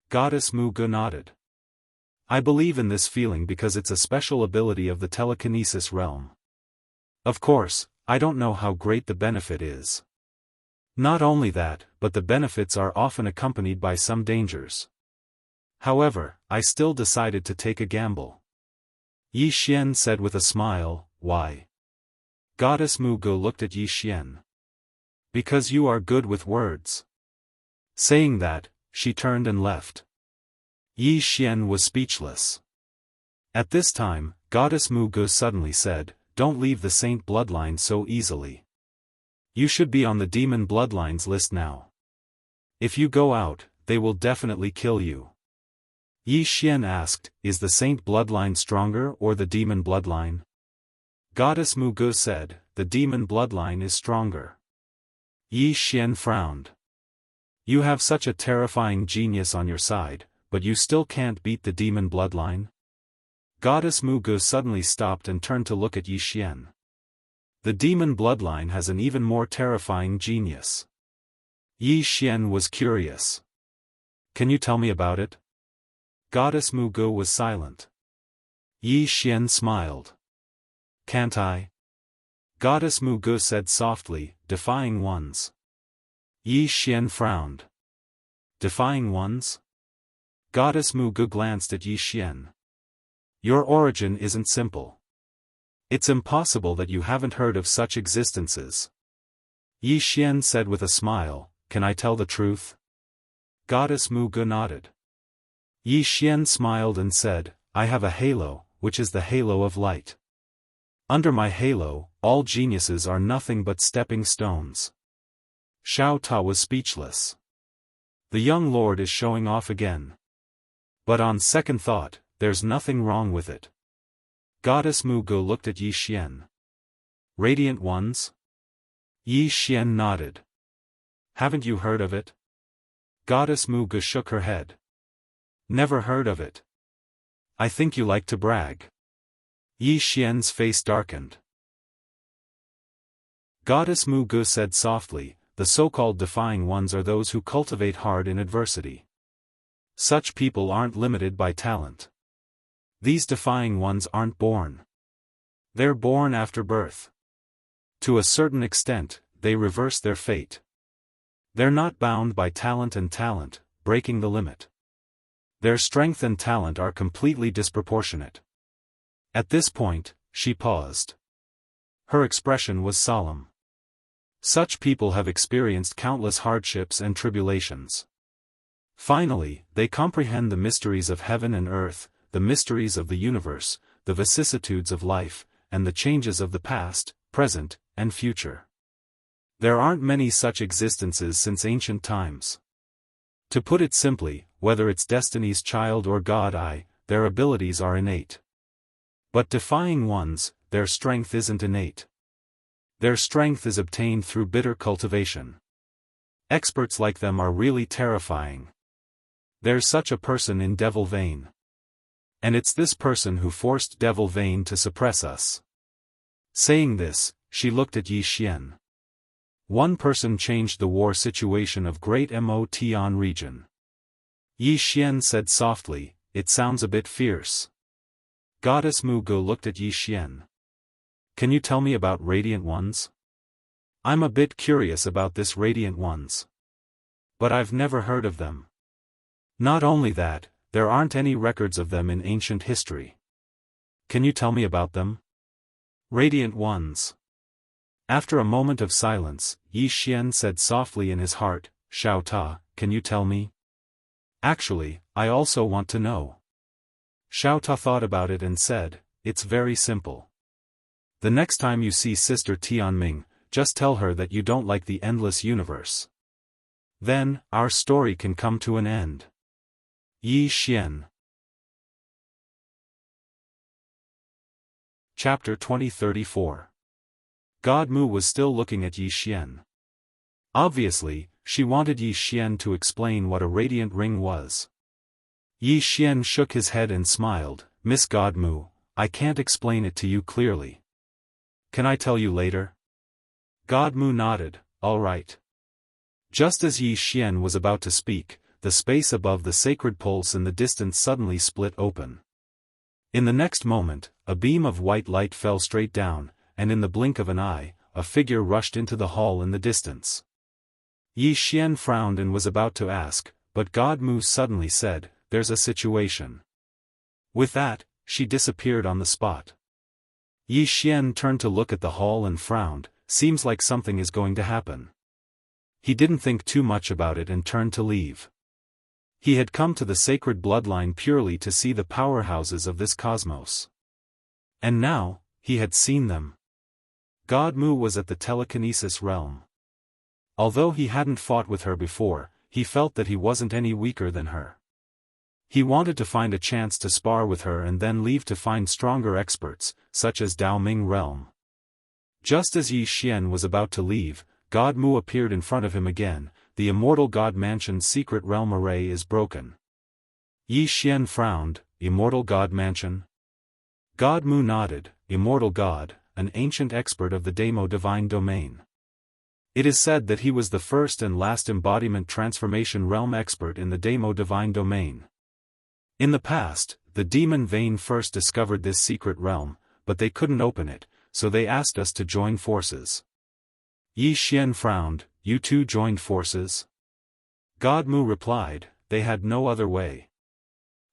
Goddess Mu Ge nodded. I believe in this feeling because it's a special ability of the telekinesis realm. Of course, I don't know how great the benefit is. Not only that, but the benefits are often accompanied by some dangers. However, I still decided to take a gamble. Yi Xian said with a smile, why? Goddess Mu Ge looked at Yi Xian. Because you are good with words. Saying that, she turned and left. Yi Xian was speechless. At this time, Goddess Mu Ge suddenly said, don't leave the Saint bloodline so easily. You should be on the demon bloodlines list now. If you go out, they will definitely kill you. Yi Xian asked, is the Saint bloodline stronger or the demon bloodline? Goddess Mu Ge said, the demon bloodline is stronger. Yi Xian frowned. You have such a terrifying genius on your side, but you still can't beat the demon bloodline? Goddess Mu Ge suddenly stopped and turned to look at Yi Xian. The demon bloodline has an even more terrifying genius. Yi Xian was curious. Can you tell me about it? Goddess Mu Ge was silent. Yi Xian smiled. Can't I? Goddess Mu Ge said softly, defying ones. Yi Xian frowned. Defying ones? Goddess Mu Ge glanced at Yi Xian. Your origin isn't simple. It's impossible that you haven't heard of such existences. Yi Xian said with a smile, can I tell the truth? Goddess Mu Ge nodded. Yi Xian smiled and said, I have a halo, which is the halo of light. Under my halo, all geniuses are nothing but stepping stones. Xiao Ta was speechless. The young lord is showing off again. But on second thought, there's nothing wrong with it. Goddess Mu Ge looked at Yi Xian. Radiant ones? Yi Xian nodded. Haven't you heard of it? Goddess Mu Ge shook her head. Never heard of it. I think you like to brag. Yi Xian's face darkened. Goddess Mu Ge said softly, the so-called defying ones are those who cultivate hard in adversity. Such people aren't limited by talent. These defying ones aren't born. They're born after birth. To a certain extent, they reverse their fate. They're not bound by talent and talent, breaking the limit. Their strength and talent are completely disproportionate. At this point, she paused. Her expression was solemn. Such people have experienced countless hardships and tribulations. Finally, they comprehend the mysteries of heaven and earth, the mysteries of the universe, the vicissitudes of life, and the changes of the past, present, and future. There aren't many such existences since ancient times. To put it simply, whether it's destiny's child or God, their abilities are innate. But defying ones, their strength isn't innate. Their strength is obtained through bitter cultivation. Experts like them are really terrifying. There's such a person in Devil Vein. And it's this person who forced Devil Vein to suppress us. Saying this, she looked at Yi Xian. One person changed the war situation of Great Motian region. Yi Xian said softly, "It sounds a bit fierce." Goddess Mu Ge looked at Yi Xian. "Can you tell me about Radiant Ones? I'm a bit curious about this Radiant Ones. But I've never heard of them. Not only that, there aren't any records of them in ancient history. Can you tell me about them?" Radiant Ones. After a moment of silence, Yi Xian said softly in his heart, "Xiao Ta, can you tell me? Actually, I also want to know." Xiao Ta thought about it and said, "It's very simple. The next time you see Sister Tianming, just tell her that you don't like the endless universe. Then, our story can come to an end." Yi Xian. Chapter 2034. God Mu was still looking at Yi Xian. Obviously, she wanted Yi Xian to explain what a radiant ring was. Yi Xian shook his head and smiled, "Miss God Mu, I can't explain it to you clearly. Can I tell you later?" God Mu nodded, "All right." Just as Yi Xian was about to speak, the space above the sacred pulse in the distance suddenly split open. In the next moment, a beam of white light fell straight down, and in the blink of an eye, a figure rushed into the hall in the distance. Yi Xian frowned and was about to ask, but God Mu suddenly said, "There's a situation." With that, she disappeared on the spot. Yi Xian turned to look at the hall and frowned, "Seems like something is going to happen." He didn't think too much about it and turned to leave. He had come to the sacred bloodline purely to see the powerhouses of this cosmos. And now, he had seen them. God Mu was at the telekinesis realm. Although he hadn't fought with her before, he felt that he wasn't any weaker than her. He wanted to find a chance to spar with her and then leave to find stronger experts, such as Dao Ming realm. Just as Yi Xian was about to leave, God Mu appeared in front of him again. "The Immortal God Mansion's secret realm array is broken." Yi Xian frowned, "Immortal God Mansion?" God Mu nodded, "Immortal God, an ancient expert of the Demo divine domain. It is said that he was the first and last embodiment transformation realm expert in the Demo divine domain. In the past, the demon Vane first discovered this secret realm, but they couldn't open it, so they asked us to join forces." Yi Xian frowned, "You two joined forces?" God Mu replied, "They had no other way.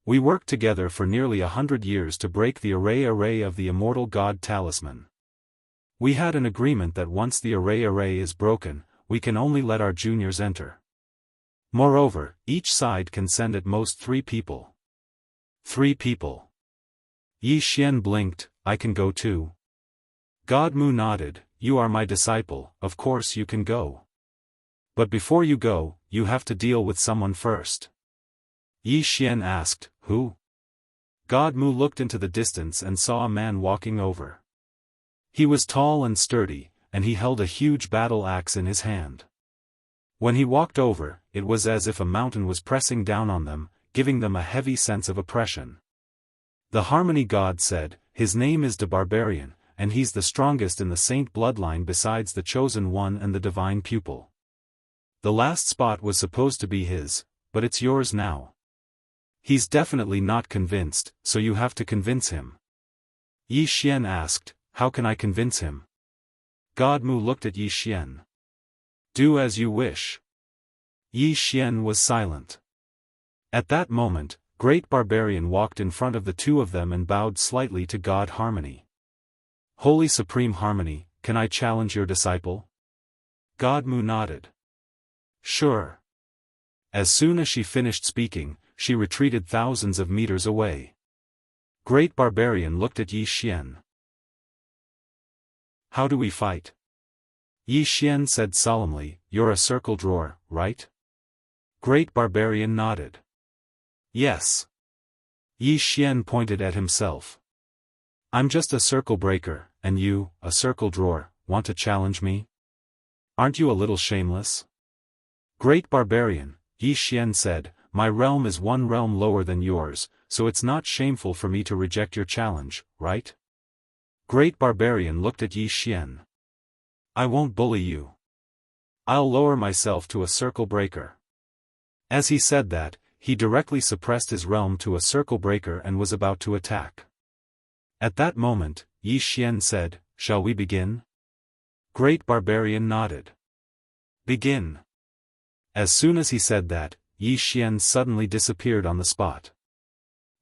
We worked together for nearly 100 years to break the array of the Immortal God Talisman. We had an agreement that once the array is broken, we can only let our juniors enter. Moreover, each side can send at most 3 people. 3 people. Yi Xian blinked, "I can go too." God Mu nodded, "You are my disciple, of course you can go. But before you go, you have to deal with someone first." Yi Xian asked, "Who?" God Mu looked into the distance and saw a man walking over. He was tall and sturdy, and he held a huge battle axe in his hand. When he walked over, it was as if a mountain was pressing down on them, giving them a heavy sense of oppression. The Harmony God said, "His name is the Barbarian, and he's the strongest in the Saint bloodline besides the Chosen One and the Divine Pupil. The last spot was supposed to be his, but it's yours now. He's definitely not convinced, so you have to convince him." Yi Xian asked, "How can I convince him?" God Mu looked at Yi Xian. "Do as you wish." Yi Xian was silent. At that moment, Great Barbarian walked in front of the two of them and bowed slightly to God Harmony. "Holy Supreme Harmony, can I challenge your disciple?" God Mu nodded. "Sure." As soon as she finished speaking, she retreated thousands of meters away. Great Barbarian looked at Yi Xian. "How do we fight?" Yi Xian said solemnly, "You're a circle drawer, right?" Great Barbarian nodded. "Yes." Yi Xian pointed at himself. "I'm just a circle breaker, and you, a circle drawer, want to challenge me? Aren't you a little shameless?" Great Barbarian, Yi Xian said, "My realm is one realm lower than yours, so it's not shameful for me to reject your challenge, right?" Great Barbarian looked at Yi Xian. "I won't bully you." I'll lower myself to a circle breaker. As he said that, he directly suppressed his realm to a circle breaker and was about to attack. At that moment, Yi Xian said, "Shall we begin?" Great Barbarian nodded. "Begin." As soon as he said that, Yi Xian suddenly disappeared on the spot.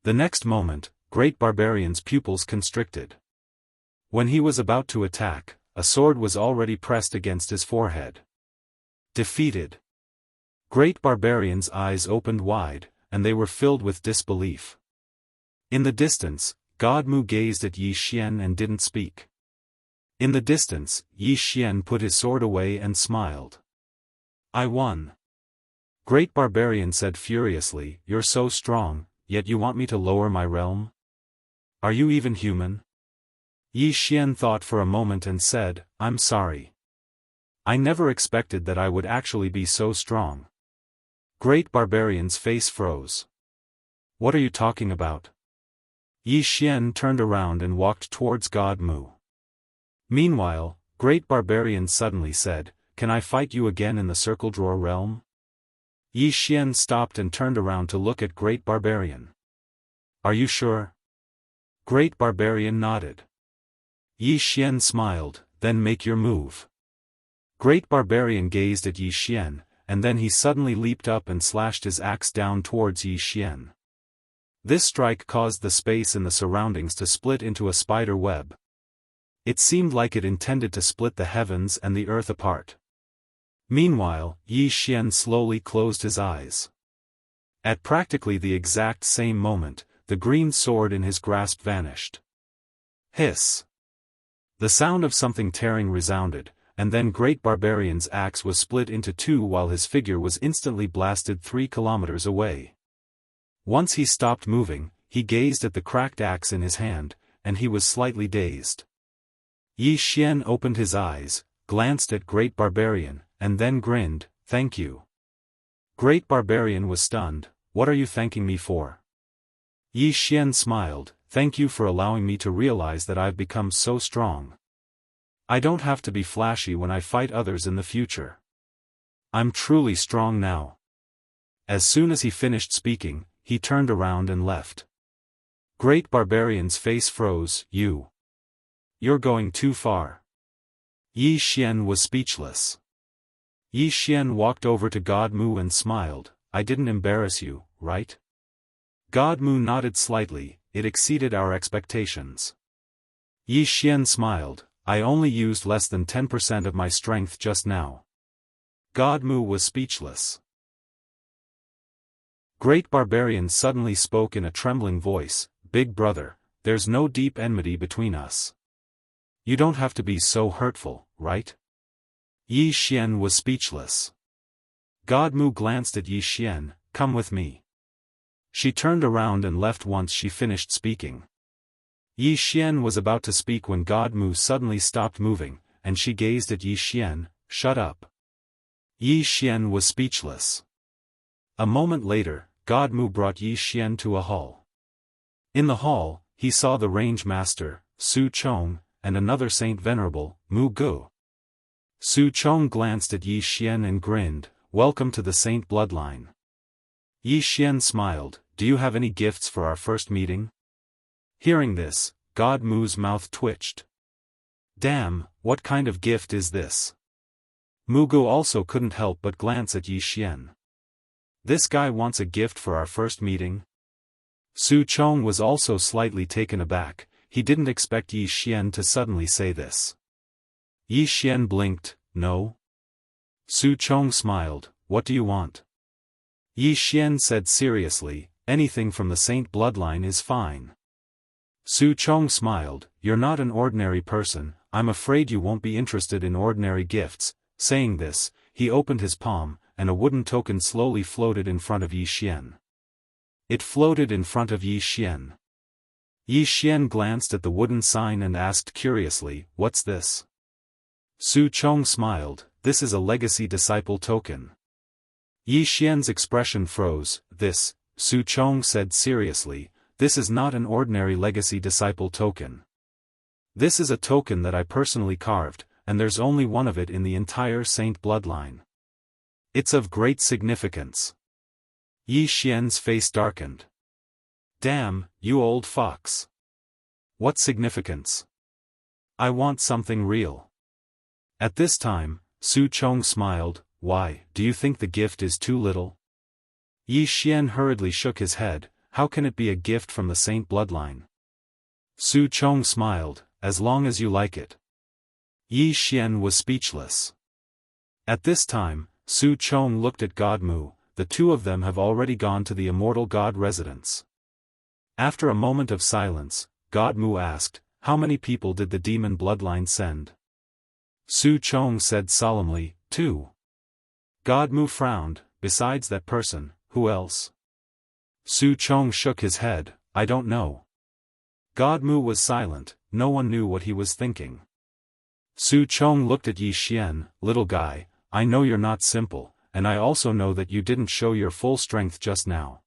The next moment, Great Barbarian's pupils constricted. When he was about to attack, a sword was already pressed against his forehead. Defeated. Great Barbarian's eyes opened wide, and they were filled with disbelief. In the distance, God Mu gazed at Yi Xian and didn't speak. In the distance, Yi Xian put his sword away and smiled. "I won." Great Barbarian said furiously, "You're so strong, yet you want me to lower my realm? Are you even human?" Yi Xian thought for a moment and said, "I'm sorry. I never expected that I would actually be so strong." Great Barbarian's face froze. "What are you talking about?" Yi Xian turned around and walked towards God Mu. Meanwhile, Great Barbarian suddenly said, "Can I fight you again in the circle drawer realm?" Yi Xian stopped and turned around to look at Great Barbarian. "Are you sure?" Great Barbarian nodded. Yi Xian smiled, "Then make your move." Great Barbarian gazed at Yi Xian, and then he suddenly leaped up and slashed his axe down towards Yi Xian. This strike caused the space in the surroundings to split into a spider web. It seemed like it intended to split the heavens and the earth apart. Meanwhile, Yi Xian slowly closed his eyes. At practically the exact same moment, the green sword in his grasp vanished. Hiss! The sound of something tearing resounded, and then Great Barbarian's axe was split into two while his figure was instantly blasted 3 kilometers away. Once he stopped moving, he gazed at the cracked axe in his hand, and he was slightly dazed. Yi Xian opened his eyes, glanced at Great Barbarian, and then grinned, "Thank you." Great Barbarian was stunned. "What are you thanking me for?" Yi Xian smiled, "Thank you for allowing me to realize that I've become so strong. I don't have to be flashy when I fight others in the future. I'm truly strong now." As soon as he finished speaking, he turned around and left. Great Barbarian's face froze. You're going too far." Yi Xian was speechless. Yi Xian walked over to God Mu and smiled, "I didn't embarrass you, right?" God Mu nodded slightly, "It exceeded our expectations." Yi Xian smiled, "I only used less than 10% of my strength just now." God Mu was speechless. Great Barbarian suddenly spoke in a trembling voice, "Big brother, there's no deep enmity between us. You don't have to be so hurtful, right?" Yi Xian was speechless. God Mu glanced at Yi Xian, "Come with me." She turned around and left once she finished speaking. Yi Xian was about to speak when God Mu suddenly stopped moving, and she gazed at Yi Xian, "Shut up." Yi Xian was speechless. A moment later, God Mu brought Yi Xian to a hall. In the hall, he saw the range master, Su Chong, and another saint venerable, Mu Gu. Su Chong glanced at Yi Xian and grinned, "Welcome to the saint bloodline." Yi Xian smiled, "Do you have any gifts for our first meeting?" Hearing this, God Mu's mouth twitched. "Damn, what kind of gift is this?" Mu Gu also couldn't help but glance at Yi Xian. "This guy wants a gift for our first meeting?" Su Chong was also slightly taken aback. He didn't expect Yi Xian to suddenly say this. Yi Xian blinked, "No?" Su Chong smiled, "What do you want?" Yi Xian said seriously, "Anything from the saint bloodline is fine." Su Chong smiled, "You're not an ordinary person, I'm afraid you won't be interested in ordinary gifts." Saying this, he opened his palm, and a wooden token slowly floated in front of Yi Xian. It floated in front of Yi Xian. Yi Xian glanced at the wooden sign and asked curiously, "What's this?" Su Chong smiled, "This is a legacy disciple token." Yi Xian's expression froze. "This," Su Chong said seriously, "this is not an ordinary legacy disciple token. This is a token that I personally carved, and there's only one of it in the entire Saint bloodline. It's of great significance. Yi Xian's face darkened. Damn, you old fox. What significance? I want something real. At this time, Su Chong smiled. Why, do you think the gift is too little? Yi Xian hurriedly shook his head. How can it be a gift from the Saint bloodline? Su Chong smiled. As long as you like it. Yi Xian was speechless. At this time, Su Chong looked at God Mu. The two of them have already gone to the immortal god residence. After a moment of silence, God Mu asked, how many people did the demon bloodline send? Su Chong said solemnly, 2. God Mu frowned. Besides that person, who else? Su Chong shook his head. I don't know. God Mu was silent. No one knew what he was thinking. Su Chong looked at Yi Xian. Little guy, I know you're not simple, and I also know that you didn't show your full strength just now.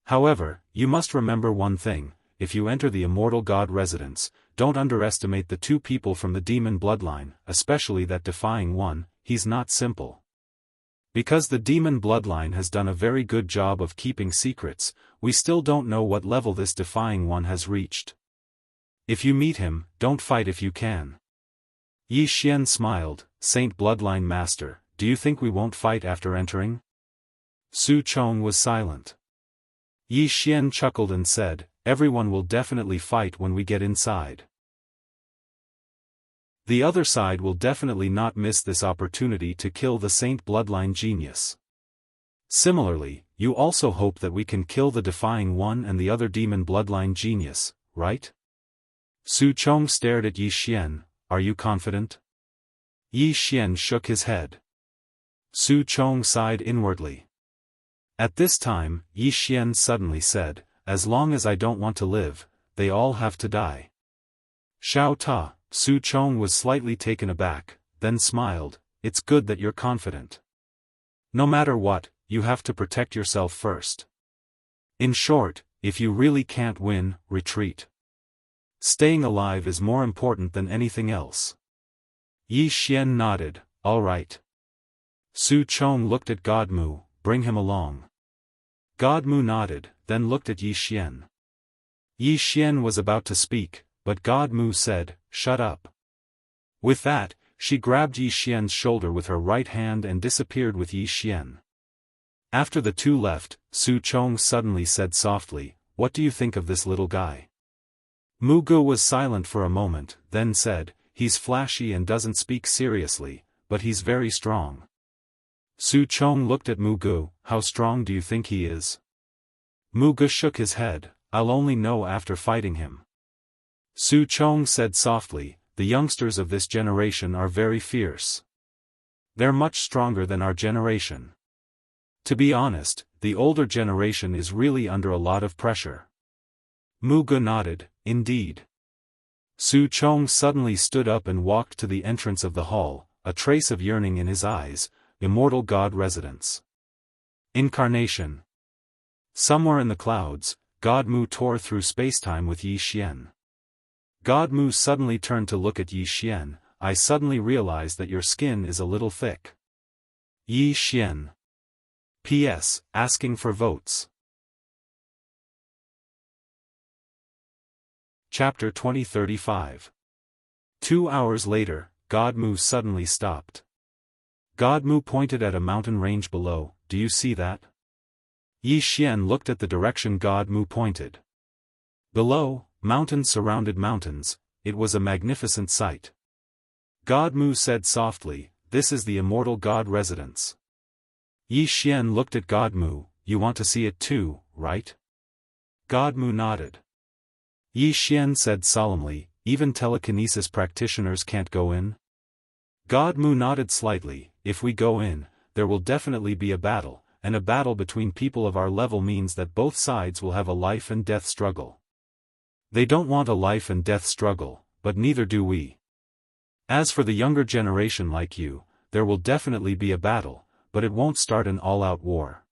However, you must remember one thing. If you enter the immortal god residence, don't underestimate the 2 people from the demon bloodline, especially that defying one. He's not simple. Because the demon bloodline has done a very good job of keeping secrets, we still don't know what level this defying one has reached. If you meet him, don't fight if you can. Yi Xian smiled. Saint bloodline master, do you think we won't fight after entering? Su Chong was silent. Yi Xian chuckled and said, everyone will definitely fight when we get inside. The other side will definitely not miss this opportunity to kill the Saint bloodline genius. Similarly, you also hope that we can kill the defying one and the other demon bloodline genius, right? Su Chong stared at Yi Xian. Are you confident? Yi Xian shook his head. Su Chong sighed inwardly. At this time, Yi Xian suddenly said, as long as I don't want to live, they all have to die. Xiao Ta. Su Chong was slightly taken aback, then smiled. It's good that you're confident. No matter what, you have to protect yourself first. In short, if you really can't win, retreat. Staying alive is more important than anything else. Yi Xian nodded. All right. Su Chong looked at God Mu. Bring him along. God Mu nodded, then looked at Yi Xian. Yi Xian was about to speak, but God Mu said, shut up. With that, she grabbed Yi Xian's shoulder with her right hand and disappeared with Yi Xian. After the two left, Su Chong suddenly said softly, what do you think of this little guy? Mu Gu was silent for a moment, then said, he's flashy and doesn't speak seriously, but he's very strong. Su Chong looked at Mu Gu. How strong do you think he is? Mu Gu shook his head. I'll only know after fighting him. Su Chong said softly, the youngsters of this generation are very fierce. They're much stronger than our generation. To be honest, the older generation is really under a lot of pressure. Mu Gu nodded, indeed. Su Chong suddenly stood up and walked to the entrance of the hall, a trace of yearning in his eyes. Immortal God residence. Incarnation. Somewhere in the clouds, God Mu tore through spacetime with Yi Xian. God Mu suddenly turned to look at Yi Xian. I suddenly realized that your skin is a little thick. Yi Xian. P.S. Asking for votes. Chapter 2035. 2 hours later, God Mu suddenly stopped. God Mu pointed at a mountain range below. Do you see that? Yi Xian looked at the direction God Mu pointed. Below, mountains surrounded mountains. It was a magnificent sight. God Mu said softly, this is the immortal God residence. Yi Xian looked at God Mu. You want to see it too, right? God Mu nodded. Yi Xian said solemnly, even telekinesis practitioners can't go in? God Mu nodded slightly. If we go in, there will definitely be a battle, and a battle between people of our level means that both sides will have a life and death struggle. They don't want a life and death struggle, but neither do we. As for the younger generation like you, there will definitely be a battle, but it won't start an all-out war.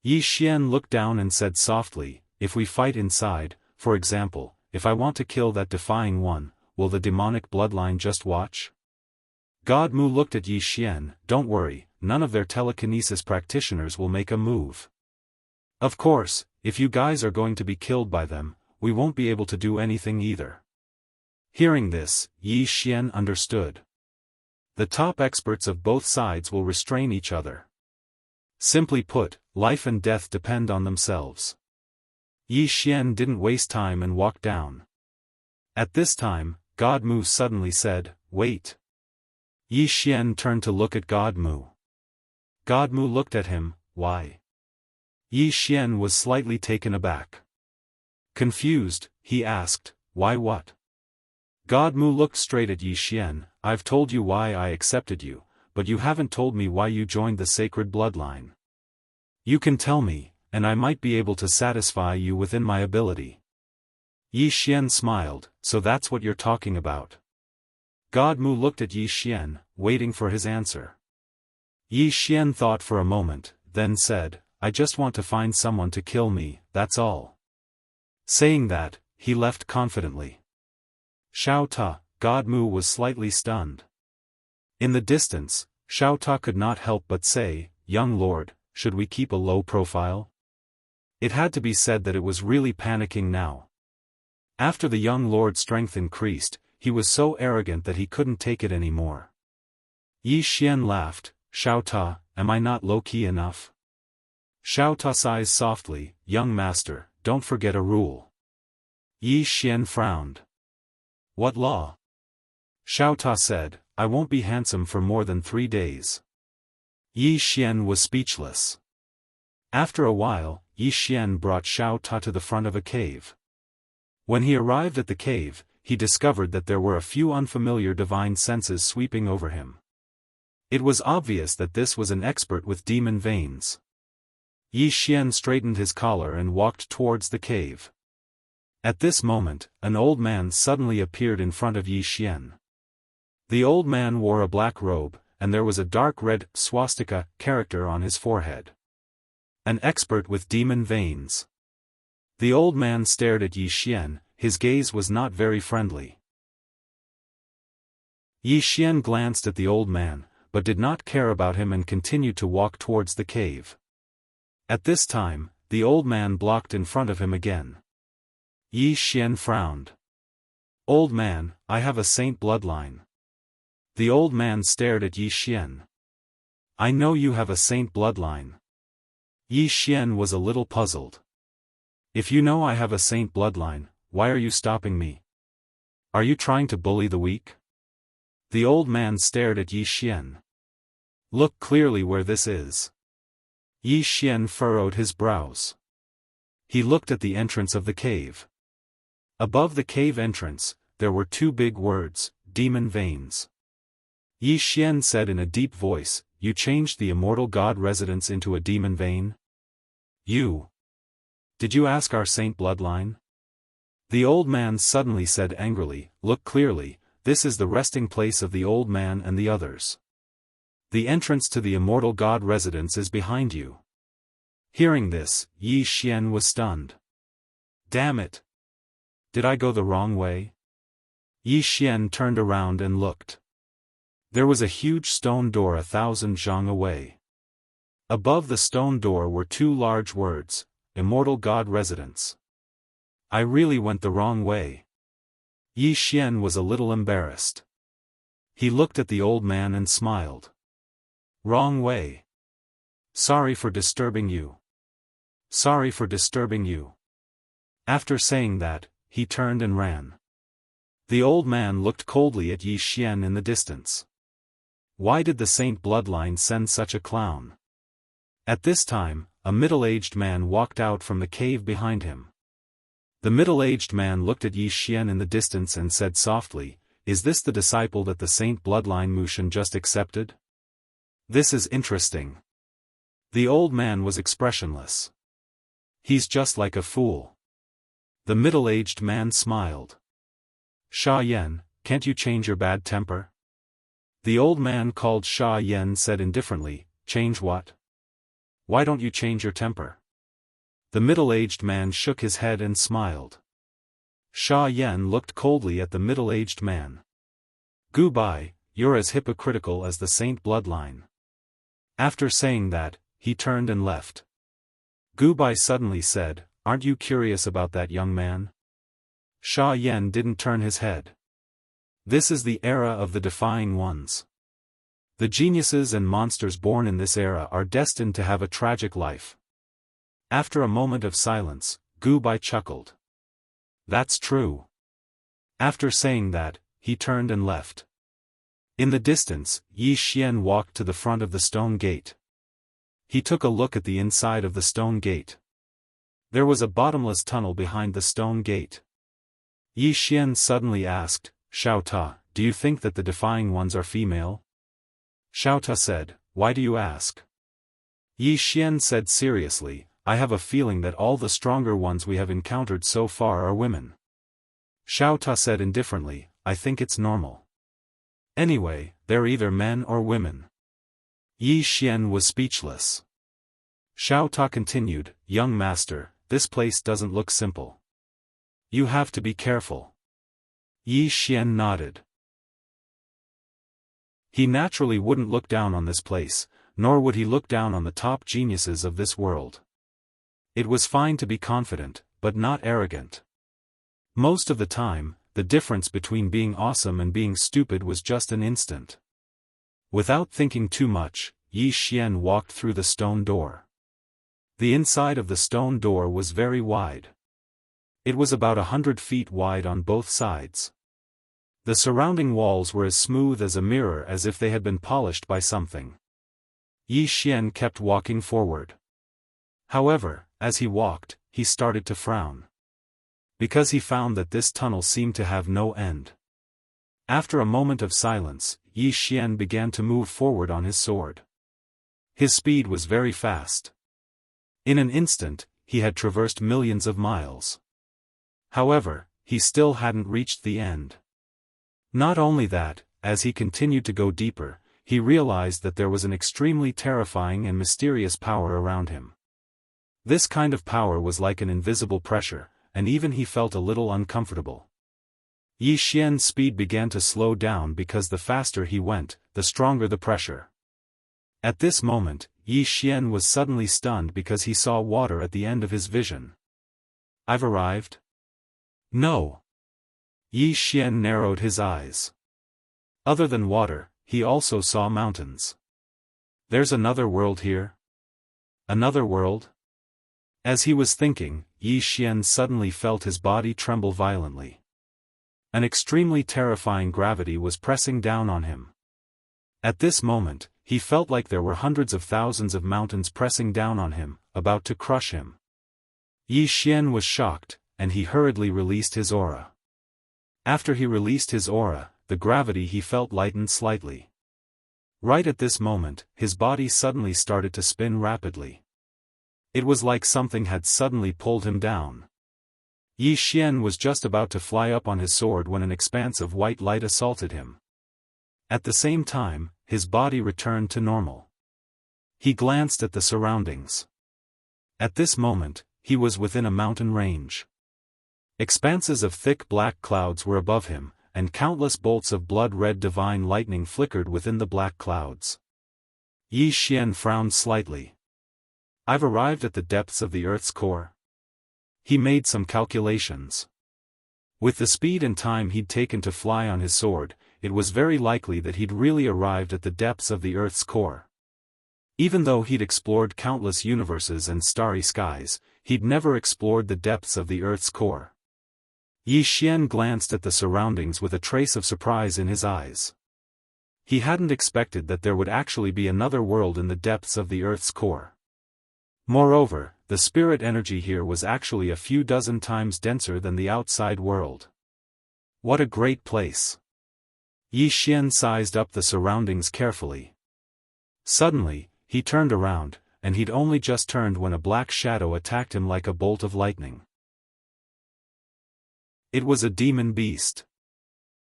Yi Xian looked down and said softly, if we fight inside, for example, if I want to kill that defying one, will the demonic bloodline just watch? God Mu looked at Yi Xian. Don't worry, none of their telekinesis practitioners will make a move. Of course, if you guys are going to be killed by them, we won't be able to do anything either. Hearing this, Yi Xian understood. The top experts of both sides will restrain each other. Simply put, life and death depend on themselves. Yi Xian didn't waste time and walked down. At this time, God Mu suddenly said, "Wait." Yi Xian turned to look at God Mu. God Mu looked at him. Why? Yi Xian was slightly taken aback. Confused, he asked, "Why what?" God Mu looked straight at Yi Xian. "I've told you why I accepted you, but you haven't told me why you joined the sacred bloodline. You can tell me, and I might be able to satisfy you within my ability." Yi Xian smiled. "So that's what you're talking about." God Mu looked at Yi Xian, waiting for his answer. Yi Xian thought for a moment, then said, "I just want to find someone to kill me, that's all." Saying that, he left confidently. Xiao Ta, God Mu was slightly stunned. In the distance, Xiao Ta could not help but say, "Young lord, should we keep a low profile?" It had to be said that it was really panicking now. After the young lord's strength increased, he was so arrogant that he couldn't take it anymore. Yi Xian laughed. "Xiao Ta, am I not low-key enough?" Xiao Ta sighs softly. "Young master, don't forget a rule." Yi Xian frowned. "What law?" Xiao Ta said, "I won't be handsome for more than 3 days." Yi Xian was speechless. After a while, Yi Xian brought Xiao Ta to the front of a cave. When he arrived at the cave, he discovered that there were a few unfamiliar divine senses sweeping over him. It was obvious that this was an expert with demon veins. Yi Xian straightened his collar and walked towards the cave. At this moment, an old man suddenly appeared in front of Yi Xian. The old man wore a black robe, and there was a dark red swastika character on his forehead. An expert with demon veins. The old man stared at Yi Xian. His gaze was not very friendly. Yi Xian glanced at the old man, but did not care about him and continued to walk towards the cave. At this time, the old man blocked in front of him again. Yi Xian frowned. "Old man, I have a saint bloodline." The old man stared at Yi Xian. "I know you have a saint bloodline." Yi Xian was a little puzzled. "If you know I have a saint bloodline, why are you stopping me? Are you trying to bully the weak?" The old man stared at Yi Xian. "Look clearly where this is." Yi Xian furrowed his brows. He looked at the entrance of the cave. Above the cave entrance, there were 2 big words, "Demon Veins." Yi Xian said in a deep voice, "You changed the immortal god residence into a demon vein? You? Did you ask our saint bloodline?" The old man suddenly said angrily, "Look clearly, this is the resting place of the old man and the others. The entrance to the immortal god residence is behind you." Hearing this, Yi Xian was stunned. "Damn it! Did I go the wrong way?" Yi Xian turned around and looked. There was a huge stone door 1,000 zhang away. Above the stone door were 2 large words, "Immortal God Residence." I really went the wrong way. Yi Xian was a little embarrassed. He looked at the old man and smiled. "Wrong way. Sorry for disturbing you. Sorry for disturbing you." After saying that, he turned and ran. The old man looked coldly at Yi Xian in the distance. Why did the saint bloodline send such a clown? At this time, a middle-aged man walked out from the cave behind him. The middle-aged man looked at Yi Xian in the distance and said softly, "Is this the disciple that the saint bloodline Mushan just accepted? This is interesting." The old man was expressionless. "He's just like a fool." The middle-aged man smiled. "Sha Yan, can't you change your bad temper?" The old man called Sha Yan said indifferently, "Change what? Why don't you change your temper?" The middle-aged man shook his head and smiled. Sha Yan looked coldly at the middle-aged man. "Goodbye, you're as hypocritical as the saint bloodline." After saying that, he turned and left. Gu Bai suddenly said, "Aren't you curious about that young man?" Sha Yan didn't turn his head. This is the era of the defying ones. The geniuses and monsters born in this era are destined to have a tragic life. After a moment of silence, Gu Bai chuckled. "That's true." After saying that, he turned and left. In the distance, Yi Xian walked to the front of the stone gate. He took a look at the inside of the stone gate. There was a bottomless tunnel behind the stone gate. Yi Xian suddenly asked, "Xiao Ta, do you think that the defying ones are female?" Xiao Ta said, "Why do you ask?" Yi Xian said seriously, "I have a feeling that all the stronger ones we have encountered so far are women." Xiao Ta said indifferently, "I think it's normal. Anyway, they're either men or women." Yi Xian was speechless. Xiao Ta continued, "Young master, this place doesn't look simple. You have to be careful." Yi Xian nodded. He naturally wouldn't look down on this place, nor would he look down on the top geniuses of this world. It was fine to be confident, but not arrogant. Most of the time, the difference between being awesome and being stupid was just an instant. Without thinking too much, Yi Xian walked through the stone door. The inside of the stone door was very wide. It was about 100 feet wide on both sides. The surrounding walls were as smooth as a mirror, as if they had been polished by something. Yi Xian kept walking forward. However, as he walked, he started to frown. Because he found that this tunnel seemed to have no end. After a moment of silence, Yi Xian began to move forward on his sword. His speed was very fast. In an instant, he had traversed millions of miles. However, he still hadn't reached the end. Not only that, as he continued to go deeper, he realized that there was an extremely terrifying and mysterious power around him. This kind of power was like an invisible pressure, and even he felt a little uncomfortable. Yi Xian's speed began to slow down because the faster he went, the stronger the pressure. At this moment, Yi Xian was suddenly stunned because he saw water at the end of his vision. "I've arrived?" "No." Yi Xian narrowed his eyes. Other than water, he also saw mountains. "There's another world here?" "Another world?" As he was thinking, Yi Xian suddenly felt his body tremble violently. An extremely terrifying gravity was pressing down on him. At this moment, he felt like there were hundreds of thousands of mountains pressing down on him, about to crush him. Yi Xian was shocked, and he hurriedly released his aura. After he released his aura, the gravity he felt lightened slightly. Right at this moment, his body suddenly started to spin rapidly. It was like something had suddenly pulled him down. Yi Xian was just about to fly up on his sword when an expanse of white light assaulted him. At the same time, his body returned to normal. He glanced at the surroundings. At this moment, he was within a mountain range. Expanses of thick black clouds were above him, and countless bolts of blood-red divine lightning flickered within the black clouds. Yi Xian frowned slightly. "I've arrived at the depths of the Earth's core." He made some calculations. With the speed and time he'd taken to fly on his sword, it was very likely that he'd really arrived at the depths of the Earth's core. Even though he'd explored countless universes and starry skies, he'd never explored the depths of the Earth's core. Yi Xian glanced at the surroundings with a trace of surprise in his eyes. He hadn't expected that there would actually be another world in the depths of the Earth's core. Moreover, the spirit energy here was actually a few dozen times denser than the outside world. What a great place! Yi Xian sized up the surroundings carefully. Suddenly, he turned around, and he'd only just turned when a black shadow attacked him like a bolt of lightning. It was a demon beast.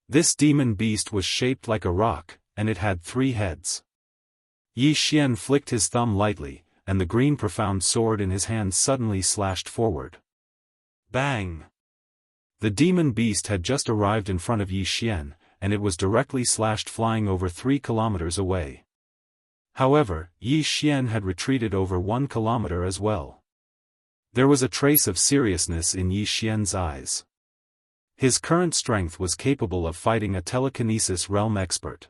This demon beast was shaped like a rock, and it had 3 heads. Yi Xian flicked his thumb lightly, and the green profound sword in his hand suddenly slashed forward. Bang! The demon beast had just arrived in front of Yi Xian, and it was directly slashed flying over 3 kilometers away. However, Yi Xian had retreated over 1 kilometer as well. There was a trace of seriousness in Yi Xian's eyes. His current strength was capable of fighting a telekinesis realm expert.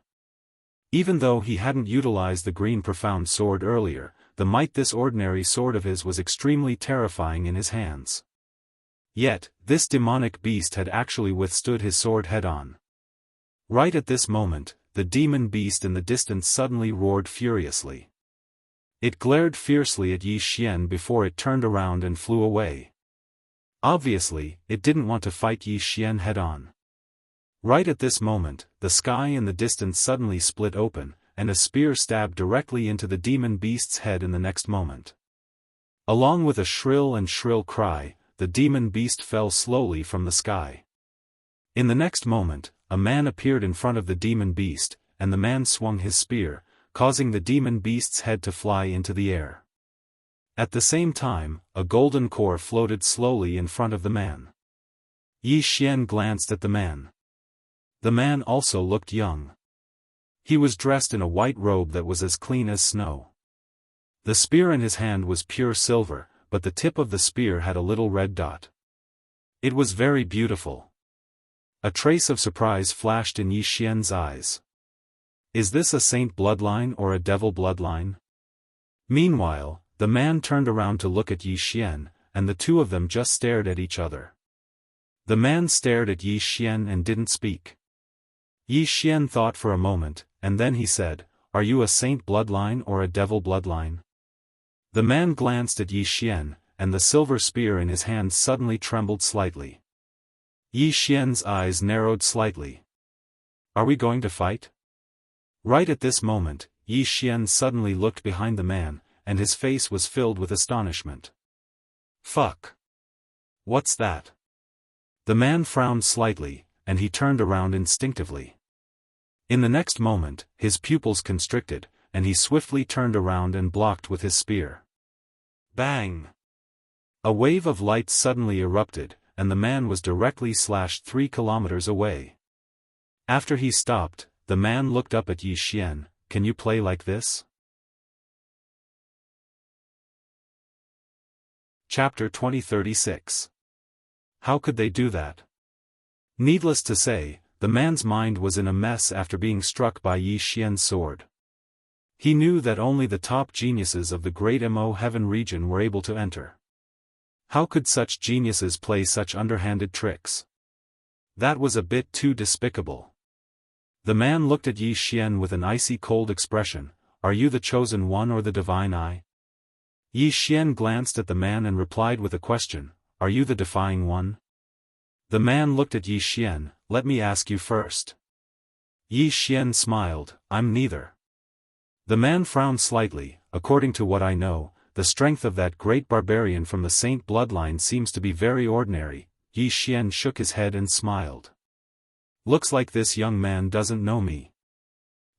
Even though he hadn't utilized the green profound sword earlier, the might this ordinary sword of his was extremely terrifying in his hands. Yet, this demonic beast had actually withstood his sword head-on. Right at this moment, the demon beast in the distance suddenly roared furiously. It glared fiercely at Yi Xian before it turned around and flew away. Obviously, it didn't want to fight Yi Xian head-on. Right at this moment, the sky in the distance suddenly split open, and a spear stabbed directly into the demon beast's head in the next moment. Along with a shrill cry, the demon beast fell slowly from the sky. In the next moment, a man appeared in front of the demon beast, and the man swung his spear, causing the demon beast's head to fly into the air. At the same time, a golden core floated slowly in front of the man. Yi Xian glanced at the man. The man also looked young. He was dressed in a white robe that was as clean as snow. The spear in his hand was pure silver, but the tip of the spear had a little red dot. It was very beautiful. A trace of surprise flashed in Yi Xian's eyes. Is this a saint bloodline or a devil bloodline? Meanwhile, the man turned around to look at Yi Xian, and the two of them just stared at each other. The man stared at Yi Xian and didn't speak. Yi Xian thought for a moment, and then he said, "Are you a saint bloodline or a devil bloodline?" The man glanced at Yi Xian, and the silver spear in his hand suddenly trembled slightly. Yi Xian's eyes narrowed slightly. "Are we going to fight?" Right at this moment, Yi Xian suddenly looked behind the man, and his face was filled with astonishment. "Fuck! What's that?" The man frowned slightly, and he turned around instinctively. In the next moment, his pupils constricted, and he swiftly turned around and blocked with his spear. Bang! A wave of light suddenly erupted, and the man was directly slashed 3 kilometers away. After he stopped, the man looked up at Yi Xian. "Can you play like this?" Chapter 2036. How could they do that? Needless to say, the man's mind was in a mess after being struck by Yi Xian's sword. He knew that only the top geniuses of the Great Mo Heaven region were able to enter. How could such geniuses play such underhanded tricks? That was a bit too despicable. The man looked at Yi Xian with an icy cold expression. "Are you the chosen one or the divine eye?" Yi Xian glanced at the man and replied with a question. "Are you the defying one?" The man looked at Yi Xian. "Let me ask you first." Yi Xian smiled. "I'm neither." The man frowned slightly. "According to what I know, the strength of that great barbarian from the saint bloodline seems to be very ordinary." Yi Xian shook his head and smiled. "Looks like this young man doesn't know me.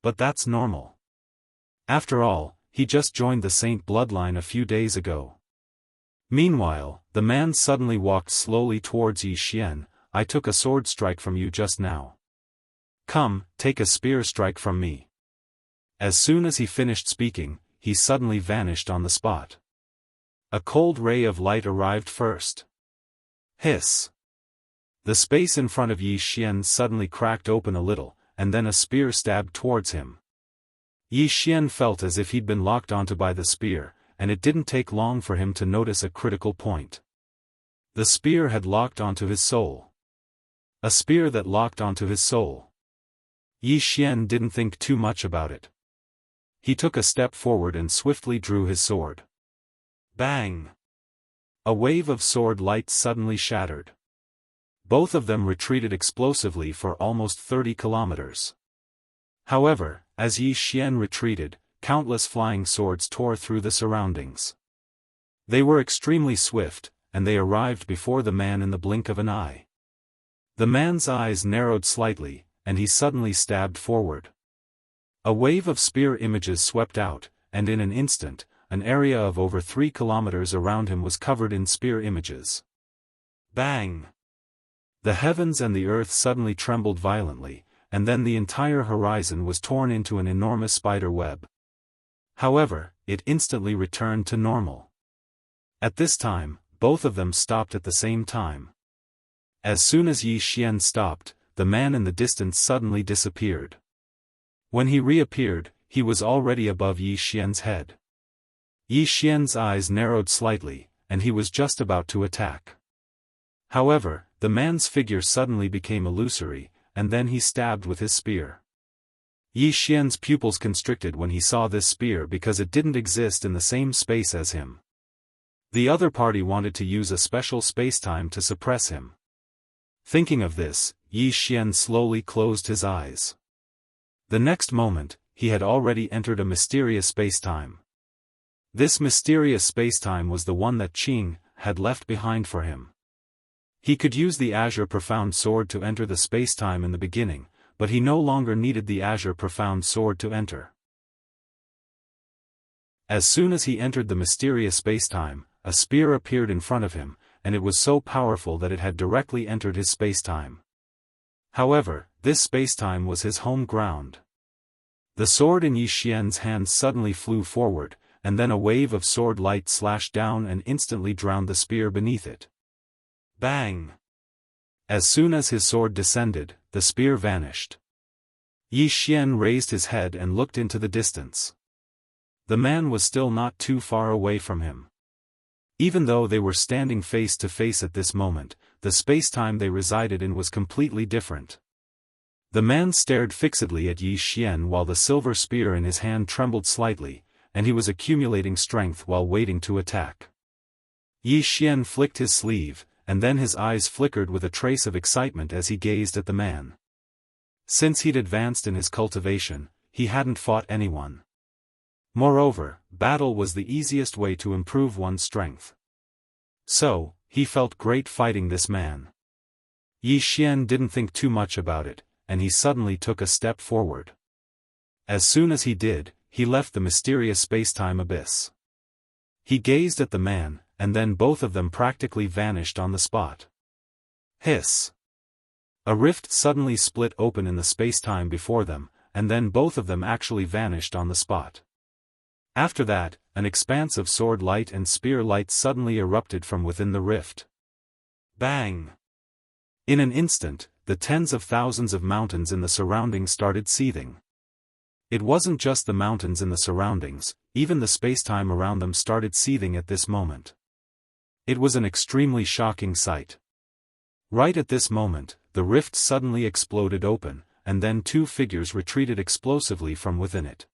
But that's normal. After all, he just joined the saint bloodline a few days ago." Meanwhile, the man suddenly walked slowly towards Yi Xian. "I took a sword strike from you just now. Come, take a spear strike from me." As soon as he finished speaking, he suddenly vanished on the spot. A cold ray of light arrived first. Hiss! The space in front of Yi Xian suddenly cracked open a little, and then a spear stabbed towards him. Yi Xian felt as if he'd been locked onto by the spear, and it didn't take long for him to notice a critical point. The spear had locked onto his soul. A spear that locked onto his soul. Yi Xian didn't think too much about it. He took a step forward and swiftly drew his sword. Bang! A wave of sword light suddenly shattered. Both of them retreated explosively for almost 30 kilometers. However, as Yi Xian retreated, countless flying swords tore through the surroundings. They were extremely swift, and they arrived before the man in the blink of an eye. The man's eyes narrowed slightly, and he suddenly stabbed forward. A wave of spear images swept out, and in an instant, an area of over 3 kilometers around him was covered in spear images. Bang! The heavens and the earth suddenly trembled violently, and then the entire horizon was torn into an enormous spider web. However, it instantly returned to normal. At this time, both of them stopped at the same time. As soon as Yi Xian stopped, the man in the distance suddenly disappeared. When he reappeared, he was already above Yi Xian's head. Yi Xian's eyes narrowed slightly, and he was just about to attack. However, the man's figure suddenly became illusory, and then he stabbed with his spear. Yi Xian's pupils constricted when he saw this spear because it didn't exist in the same space as him. The other party wanted to use a special spacetime to suppress him. Thinking of this, Yi Xian slowly closed his eyes. The next moment, he had already entered a mysterious spacetime. This mysterious spacetime was the one that Qing had left behind for him. He could use the Azure Profound Sword to enter the spacetime in the beginning, but he no longer needed the Azure Profound Sword to enter. As soon as he entered the mysterious spacetime, a spear appeared in front of him, and it was so powerful that it had directly entered his spacetime. However, this spacetime was his home ground. The sword in Yi Xian's hand suddenly flew forward, and then a wave of sword light slashed down and instantly drowned the spear beneath it. Bang! As soon as his sword descended, the spear vanished. Yi Xian raised his head and looked into the distance. The man was still not too far away from him. Even though they were standing face to face at this moment, the spacetime they resided in was completely different. The man stared fixedly at Yi Xian while the silver spear in his hand trembled slightly, and he was accumulating strength while waiting to attack. Yi Xian flicked his sleeve, and then his eyes flickered with a trace of excitement as he gazed at the man. Since he'd advanced in his cultivation, he hadn't fought anyone. Moreover, battle was the easiest way to improve one's strength. So, he felt great fighting this man. Yi Xian didn't think too much about it, and he suddenly took a step forward. As soon as he did, he left the mysterious spacetime abyss. He gazed at the man, and then both of them practically vanished on the spot. Hiss! A rift suddenly split open in the spacetime before them, and then both of them actually vanished on the spot. After that, an expanse of sword light and spear light suddenly erupted from within the rift. Bang! In an instant, the tens of thousands of mountains in the surroundings started seething. It wasn't just the mountains in the surroundings, even the spacetime around them started seething at this moment. It was an extremely shocking sight. Right at this moment, the rift suddenly exploded open, and then two figures retreated explosively from within it.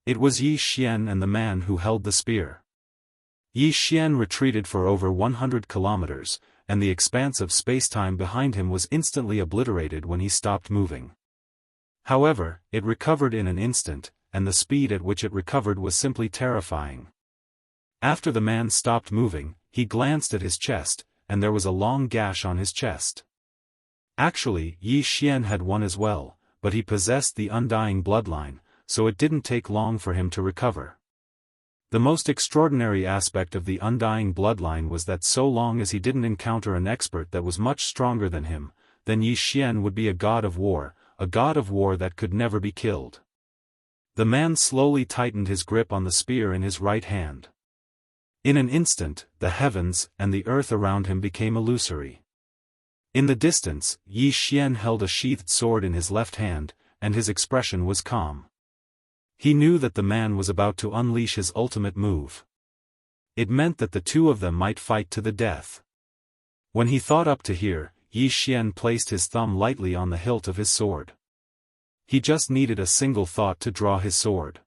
It was Yi Xian and the man who held the spear. Yi Xian retreated for over 100 kilometers, and the expanse of spacetime behind him was instantly obliterated when he stopped moving. However, it recovered in an instant, and the speed at which it recovered was simply terrifying. After the man stopped moving, he glanced at his chest, and there was a long gash on his chest. Actually, Yi Xian had one as well, but he possessed the undying bloodline, so it didn't take long for him to recover. The most extraordinary aspect of the undying bloodline was that so long as he didn't encounter an expert that was much stronger than him, then Yi Xian would be a god of war that could never be killed. The man slowly tightened his grip on the spear in his right hand. In an instant, the heavens and the earth around him became illusory. In the distance, Yi Xian held a sheathed sword in his left hand, and his expression was calm. He knew that the man was about to unleash his ultimate move. It meant that the two of them might fight to the death. When he thought up to here, Yi Xian placed his thumb lightly on the hilt of his sword. He just needed a single thought to draw his sword.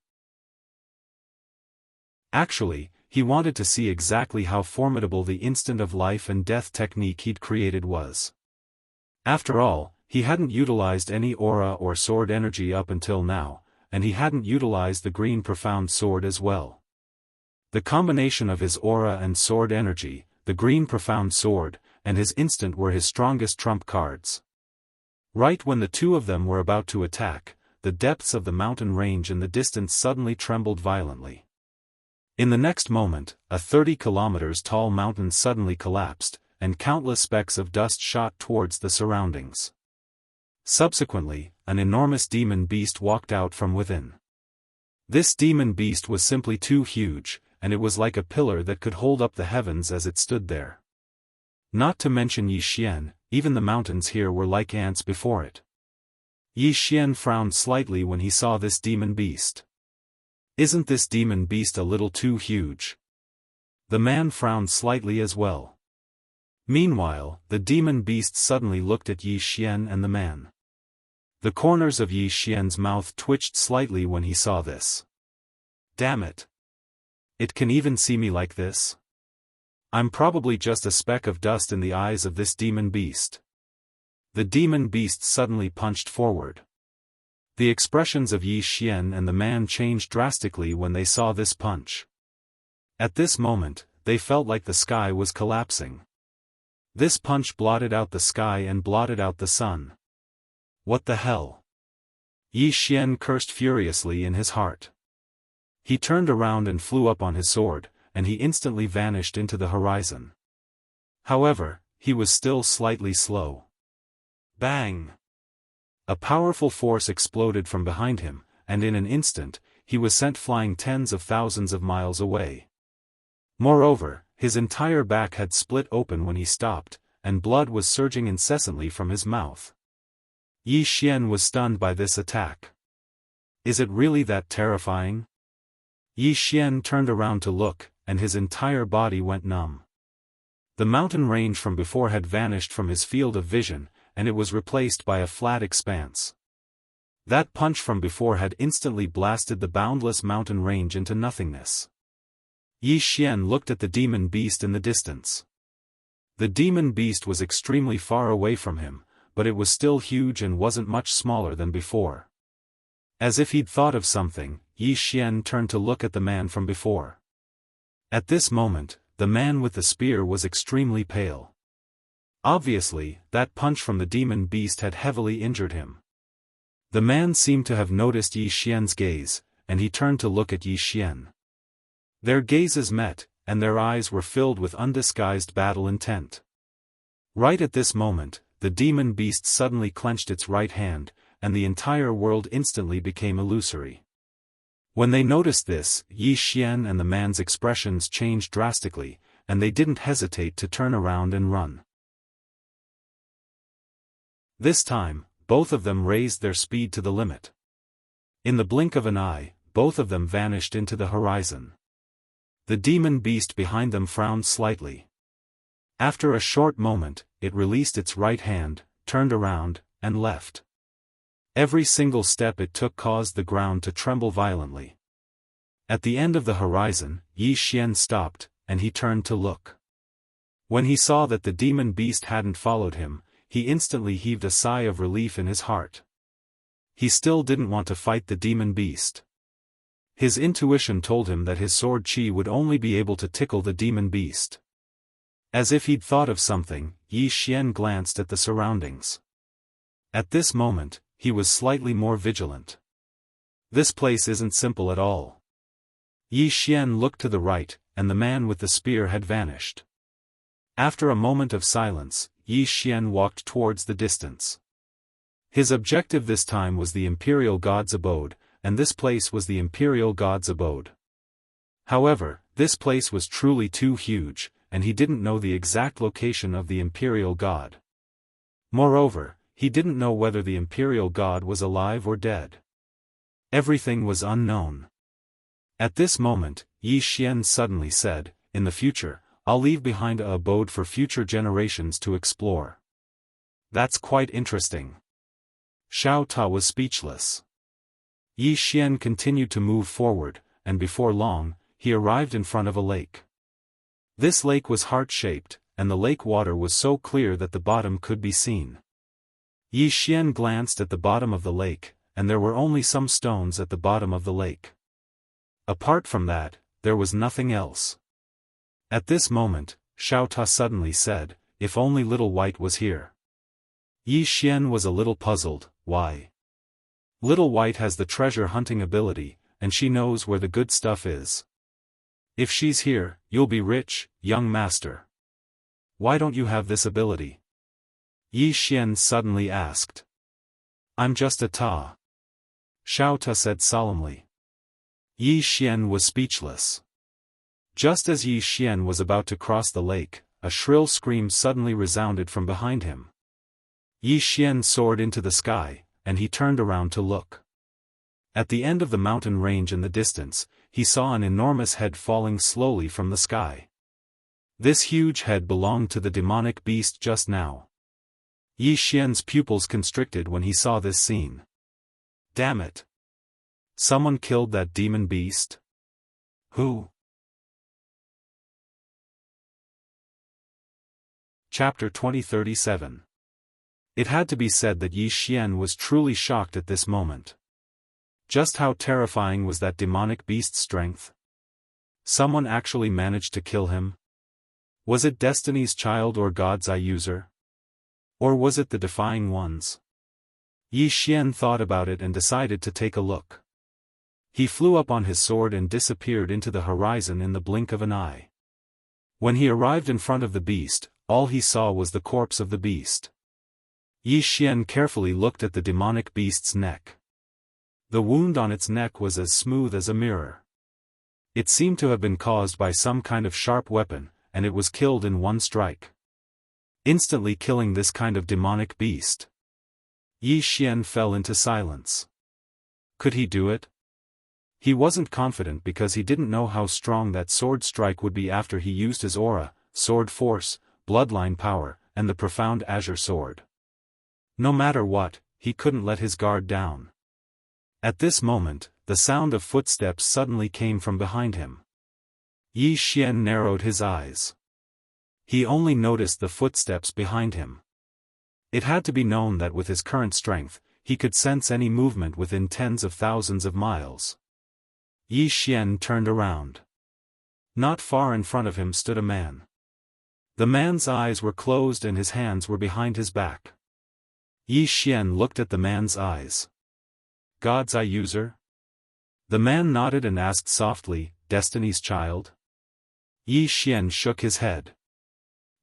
Actually, he wanted to see exactly how formidable the instant of life and death technique he'd created was. After all, he hadn't utilized any aura or sword energy up until now, and he hadn't utilized the green profound sword as well. The combination of his aura and sword energy, the green profound sword, and his instant were his strongest trump cards. Right when the two of them were about to attack, the depths of the mountain range in the distance suddenly trembled violently. In the next moment, a 30 kilometers tall mountain suddenly collapsed, and countless specks of dust shot towards the surroundings. Subsequently, an enormous demon beast walked out from within. This demon beast was simply too huge, and it was like a pillar that could hold up the heavens as it stood there. Not to mention Yi Xian, even the mountains here were like ants before it. Yi Xian frowned slightly when he saw this demon beast. Isn't this demon beast a little too huge? The man frowned slightly as well. Meanwhile, the demon beast suddenly looked at Yi Xian and the man. The corners of Yi Xian's mouth twitched slightly when he saw this. Damn it! It can even see me like this? I'm probably just a speck of dust in the eyes of this demon beast. The demon beast suddenly punched forward. The expressions of Yi Xian and the man changed drastically when they saw this punch. At this moment, they felt like the sky was collapsing. This punch blotted out the sky and blotted out the sun. What the hell? Yi Xian cursed furiously in his heart. He turned around and flew up on his sword, and he instantly vanished into the horizon. However, he was still slightly slow. Bang! A powerful force exploded from behind him, and in an instant, he was sent flying tens of thousands of miles away. Moreover, his entire back had split open when he stopped, and blood was surging incessantly from his mouth. Yi Xian was stunned by this attack. Is it really that terrifying? Yi Xian turned around to look, and his entire body went numb. The mountain range from before had vanished from his field of vision, and it was replaced by a flat expanse. That punch from before had instantly blasted the boundless mountain range into nothingness. Yi Xian looked at the demon beast in the distance. The demon beast was extremely far away from him, but it was still huge and wasn't much smaller than before. As if he'd thought of something, Yi Xian turned to look at the man from before. At this moment, the man with the spear was extremely pale. Obviously, that punch from the demon beast had heavily injured him. The man seemed to have noticed Yi Xian's gaze, and he turned to look at Yi Xian. Their gazes met, and their eyes were filled with undisguised battle intent. Right at this moment, the demon beast suddenly clenched its right hand, and the entire world instantly became illusory. When they noticed this, Yi Xian and the man's expressions changed drastically, and they didn't hesitate to turn around and run. This time, both of them raised their speed to the limit. In the blink of an eye, both of them vanished into the horizon. The demon beast behind them frowned slightly. After a short moment, it released its right hand, turned around, and left. Every single step it took caused the ground to tremble violently. At the end of the horizon, Yi Xian stopped, and he turned to look. When he saw that the demon beast hadn't followed him, he instantly heaved a sigh of relief in his heart. He still didn't want to fight the demon beast. His intuition told him that his sword chi would only be able to tickle the demon beast. As if he'd thought of something, Yi Xian glanced at the surroundings. At this moment, he was slightly more vigilant. This place isn't simple at all. Yi Xian looked to the right, and the man with the spear had vanished. After a moment of silence, Yi Xian walked towards the distance. His objective this time was the Imperial God's abode, and this place was the Imperial God's abode. However, this place was truly too huge, and he didn't know the exact location of the Imperial God. Moreover, he didn't know whether the Imperial God was alive or dead. Everything was unknown. At this moment, Yi Xian suddenly said, "In the future, I'll leave behind a abode for future generations to explore." That's quite interesting. Xiao Ta was speechless. Yi Xian continued to move forward, and before long, he arrived in front of a lake. This lake was heart-shaped, and the lake water was so clear that the bottom could be seen. Yi Xian glanced at the bottom of the lake, and there were only some stones at the bottom of the lake. Apart from that, there was nothing else. At this moment, Xiao Ta suddenly said, "If only Little White was here." Yi Xian was a little puzzled. Why? Little White has the treasure hunting ability, and she knows where the good stuff is. If she's here, you'll be rich, young master. Why don't you have this ability? Yi Xian suddenly asked. I'm just a Ta. Xiao Ta said solemnly. Yi Xian was speechless. Just as Yi Xian was about to cross the lake, a shrill scream suddenly resounded from behind him. Yi Xian soared into the sky, and he turned around to look. At the end of the mountain range in the distance, he saw an enormous head falling slowly from the sky. This huge head belonged to the demonic beast just now. Yi Xian's pupils constricted when he saw this scene. Damn it! Someone killed that demon beast? Who? Chapter 2037. It had to be said that Yi Xian was truly shocked at this moment. Just how terrifying was that demonic beast's strength? Someone actually managed to kill him? Was it Destiny's Child or God's Eye user? Or was it the Defying Ones? Yi Xian thought about it and decided to take a look. He flew up on his sword and disappeared into the horizon in the blink of an eye. When he arrived in front of the beast, all he saw was the corpse of the beast. Yi Xian carefully looked at the demonic beast's neck. The wound on its neck was as smooth as a mirror. It seemed to have been caused by some kind of sharp weapon, and it was killed in one strike. Instantly killing this kind of demonic beast. Yi Xian fell into silence. Could he do it? He wasn't confident because he didn't know how strong that sword strike would be after he used his aura, sword force, bloodline power, and the profound azure sword. No matter what, he couldn't let his guard down. At this moment, the sound of footsteps suddenly came from behind him. Yi Xian narrowed his eyes. He only noticed the footsteps behind him. It had to be known that with his current strength, he could sense any movement within tens of thousands of miles. Yi Xian turned around. Not far in front of him stood a man. The man's eyes were closed and his hands were behind his back. Yi Xian looked at the man's eyes. God's Eye user? The man nodded and asked softly, Destiny's Child? Yi Xian shook his head.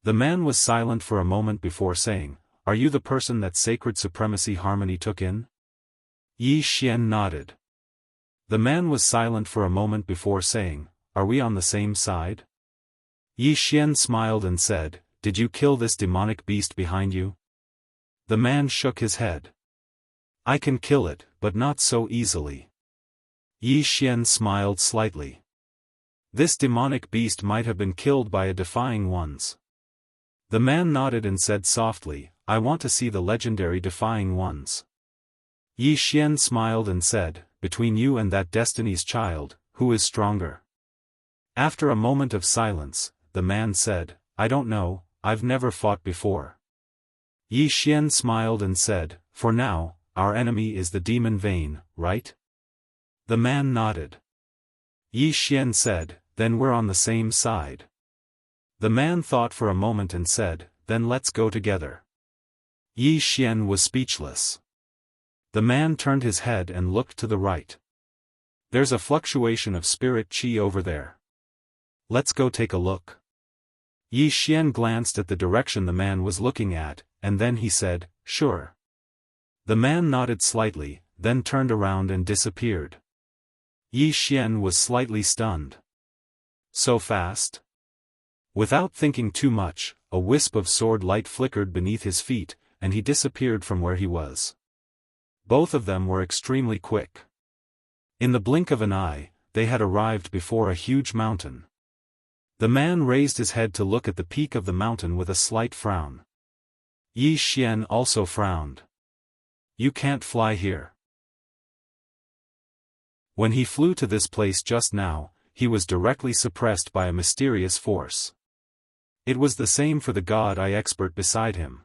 The man was silent for a moment before saying, Are you the person that Sacred Supremacy Harmony took in? Yi Xian nodded. The man was silent for a moment before saying, Are we on the same side? Yi Xian smiled and said, Did you kill this demonic beast behind you? The man shook his head. I can kill it, but not so easily. Yi Xian smiled slightly. This demonic beast might have been killed by a Defying Ones. The man nodded and said softly, I want to see the legendary Defying Ones. Yi Xian smiled and said, Between you and that Destiny's Child, who is stronger? After a moment of silence, the man said, I don't know, I've never fought before. Yi Xian smiled and said, For now, our enemy is the demon vein, right? The man nodded. Yi Xian said, Then we're on the same side. The man thought for a moment and said, Then let's go together. Yi Xian was speechless. The man turned his head and looked to the right. There's a fluctuation of spirit qi over there. Let's go take a look. Yi Xian glanced at the direction the man was looking at, and then he said, Sure. The man nodded slightly, then turned around and disappeared. Yi Xian was slightly stunned. So fast? Without thinking too much, a wisp of sword light flickered beneath his feet, and he disappeared from where he was. Both of them were extremely quick. In the blink of an eye, they had arrived before a huge mountain. The man raised his head to look at the peak of the mountain with a slight frown. Yi Xian also frowned. You can't fly here. When he flew to this place just now, he was directly suppressed by a mysterious force. It was the same for the God Eye expert beside him.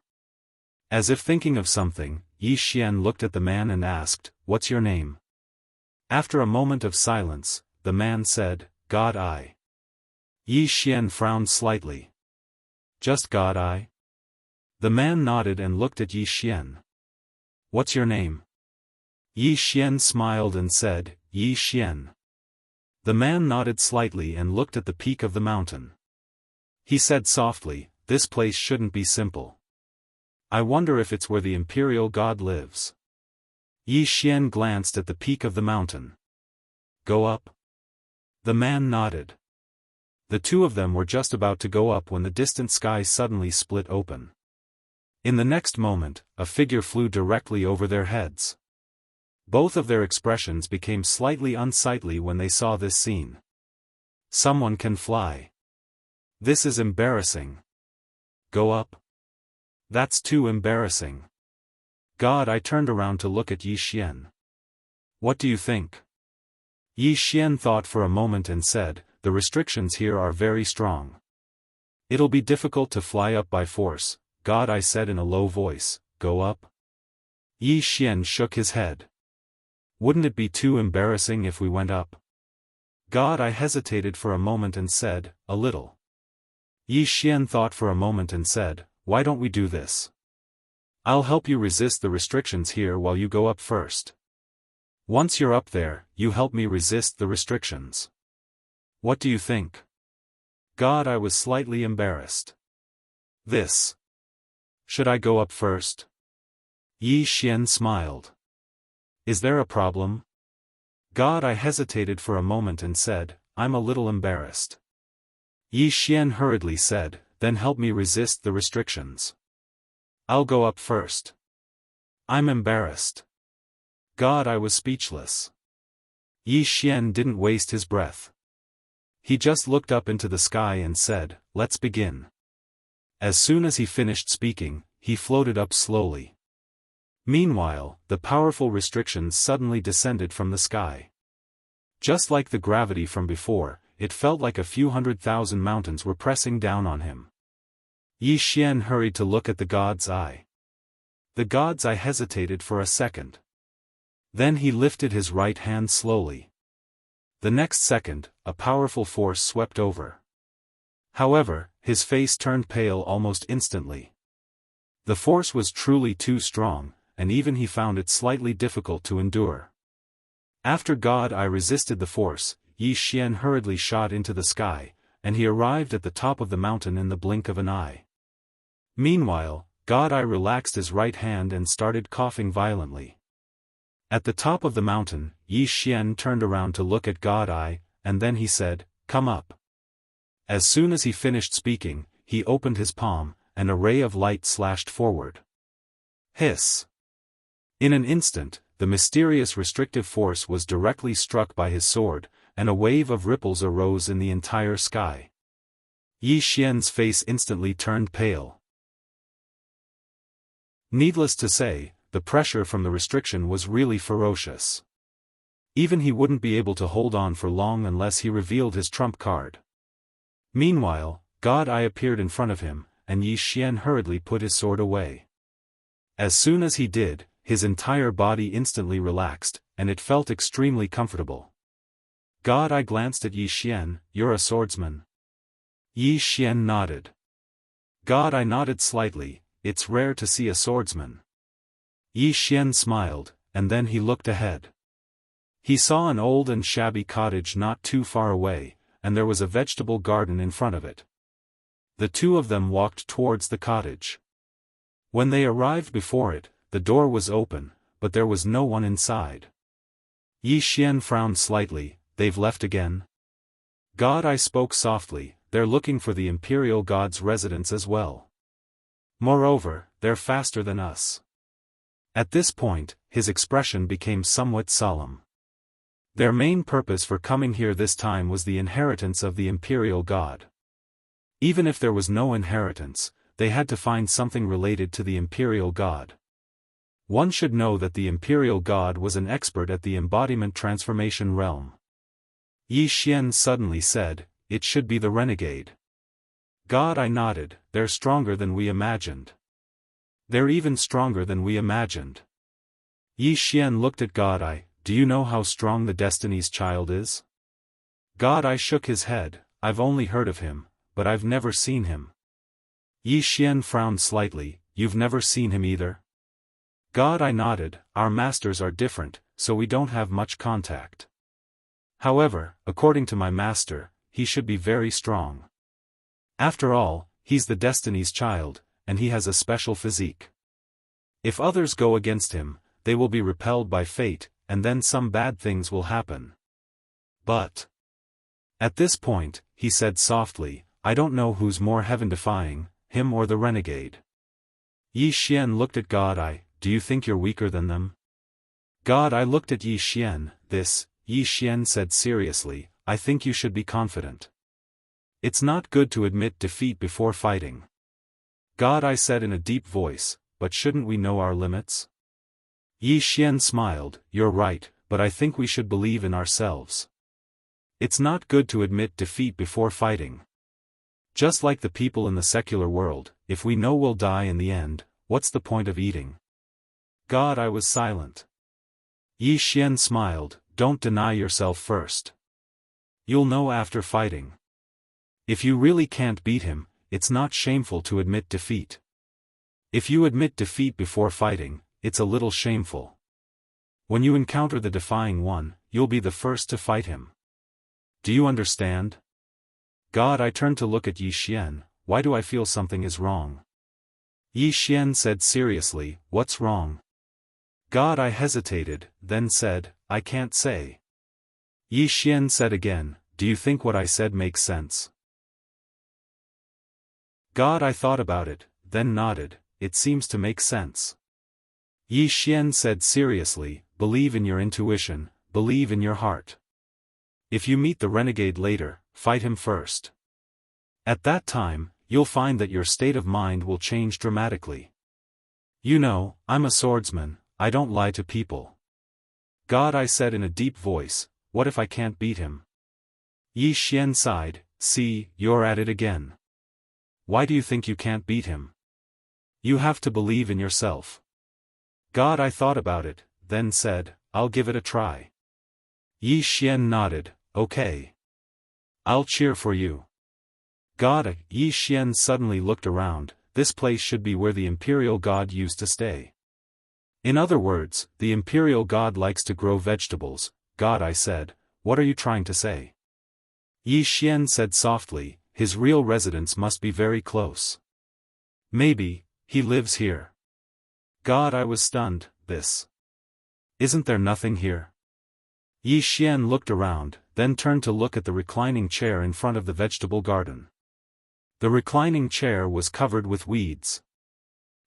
As if thinking of something, Yi Xian looked at the man and asked, What's your name? After a moment of silence, the man said, God Eye. Yi Xian frowned slightly. Just God Eye? The man nodded and looked at Yi Xian. What's your name? Yi Xian smiled and said, Yi Xian. The man nodded slightly and looked at the peak of the mountain. He said softly, This place shouldn't be simple. I wonder if it's where the Imperial God lives. Yi Xian glanced at the peak of the mountain. Go up? The man nodded. The two of them were just about to go up when the distant sky suddenly split open. In the next moment, a figure flew directly over their heads. Both of their expressions became slightly unsightly when they saw this scene. Someone can fly. This is embarrassing. Go up? That's too embarrassing. God, I turned around to look at Yi Xian. What do you think? Yi Xian thought for a moment and said, the restrictions here are very strong. It'll be difficult to fly up by force. God, I said in a low voice, go up? Yi Xian shook his head. Wouldn't it be too embarrassing if we went up? God, I hesitated for a moment and said, a little. Yi Xian thought for a moment and said, why don't we do this? I'll help you resist the restrictions here while you go up first. Once you're up there, you help me resist the restrictions. What do you think? God, I was slightly embarrassed. This. Should I go up first? Yi Xian smiled. Is there a problem? God, I hesitated for a moment and said, I'm a little embarrassed. Yi Xian hurriedly said, then help me resist the restrictions. I'll go up first. I'm embarrassed. God, I was speechless. Yi Xian didn't waste his breath. He just looked up into the sky and said, let's begin. As soon as he finished speaking, he floated up slowly. Meanwhile, the powerful restrictions suddenly descended from the sky. Just like the gravity from before, it felt like a few 100,000 mountains were pressing down on him. Yi Xian hurried to look at the god's eye. The god's eye hesitated for a second. Then he lifted his right hand slowly. The next second, a powerful force swept over. However, his face turned pale almost instantly. The force was truly too strong, and even he found it slightly difficult to endure. After God I resisted the force, Yi Xian hurriedly shot into the sky, and he arrived at the top of the mountain in the blink of an eye. Meanwhile, God I relaxed his right hand and started coughing violently. At the top of the mountain, Yi Xian turned around to look at God I, and then he said, come up. As soon as he finished speaking, he opened his palm, and a ray of light slashed forward. Hiss! In an instant, the mysterious restrictive force was directly struck by his sword, and a wave of ripples arose in the entire sky. Yi Xian's face instantly turned pale. Needless to say, the pressure from the restriction was really ferocious. Even he wouldn't be able to hold on for long unless he revealed his trump card. Meanwhile, God I appeared in front of him, and Yi Xian hurriedly put his sword away. As soon as he did, his entire body instantly relaxed, and it felt extremely comfortable. God I glanced at Yi Xian, you're a swordsman. Yi Xian nodded. God I nodded slightly, it's rare to see a swordsman. Yi Xian smiled, and then he looked ahead. He saw an old and shabby cottage not too far away, and there was a vegetable garden in front of it. The two of them walked towards the cottage. When they arrived before it, the door was open, but there was no one inside. Yi Xian frowned slightly, they've left again? God I spoke softly, they're looking for the imperial god's residence as well. Moreover, they're faster than us. At this point, his expression became somewhat solemn. Their main purpose for coming here this time was the inheritance of the imperial god. Even if there was no inheritance, they had to find something related to the imperial god. One should know that the imperial god was an expert at the embodiment transformation realm. Yi Xian suddenly said, it should be the renegade. God I nodded, they're stronger than we imagined. They're even stronger than we imagined. Yi Xian looked at God I, do you know how strong the Destiny's Child is? God I shook his head, I've only heard of him, but I've never seen him. Yi Xian frowned slightly, you've never seen him either? God I nodded, our masters are different, so we don't have much contact. However, according to my master, he should be very strong. After all, he's the Destiny's Child, and he has a special physique. If others go against him, they will be repelled by fate, and then some bad things will happen. But at this point, he said softly, I don't know who's more heaven-defying, him or the renegade. Yi Xian looked at God Eye, do you think you're weaker than them? God Eye looked at Yi Xian, Yi Xian said seriously, I think you should be confident. It's not good to admit defeat before fighting. God Eye said in a deep voice, but shouldn't we know our limits? Yi Xian smiled, you're right, but I think we should believe in ourselves. It's not good to admit defeat before fighting. Just like the people in the secular world, if we know we'll die in the end, what's the point of eating? God Eye was silent. Yi Xian smiled, don't deny yourself first. You'll know after fighting. If you really can't beat him, it's not shameful to admit defeat. If you admit defeat before fighting, it's a little shameful. When you encounter the defying one, you'll be the first to fight him. Do you understand? God Eye turned to look at Yi Xian, why do I feel something is wrong? Yi Xian said seriously, what's wrong? God Eye hesitated, then said, I can't say. Yi Xian said again, do you think what I said makes sense? God Eye thought about it, then nodded, it seems to make sense. Yi Xian said seriously, believe in your intuition, believe in your heart. If you meet the renegade later, fight him first. At that time, you'll find that your state of mind will change dramatically. You know, I'm a swordsman, I don't lie to people. God Eye said in a deep voice, what if I can't beat him? Yi Xian sighed, see, you're at it again. Why do you think you can't beat him? You have to believe in yourself. God Eye thought about it, then said, I'll give it a try. Yi Xian nodded, okay. I'll cheer for you. God Eye, Yi Xian suddenly looked around, this place should be where the imperial god used to stay. In other words, the imperial god likes to grow vegetables. God Eye said, what are you trying to say? Yi Xian said softly, his real residence must be very close. Maybe, he lives here. God Eye was stunned, Isn't there nothing here? Yi Xian looked around, then turned to look at the reclining chair in front of the vegetable garden. The reclining chair was covered with weeds.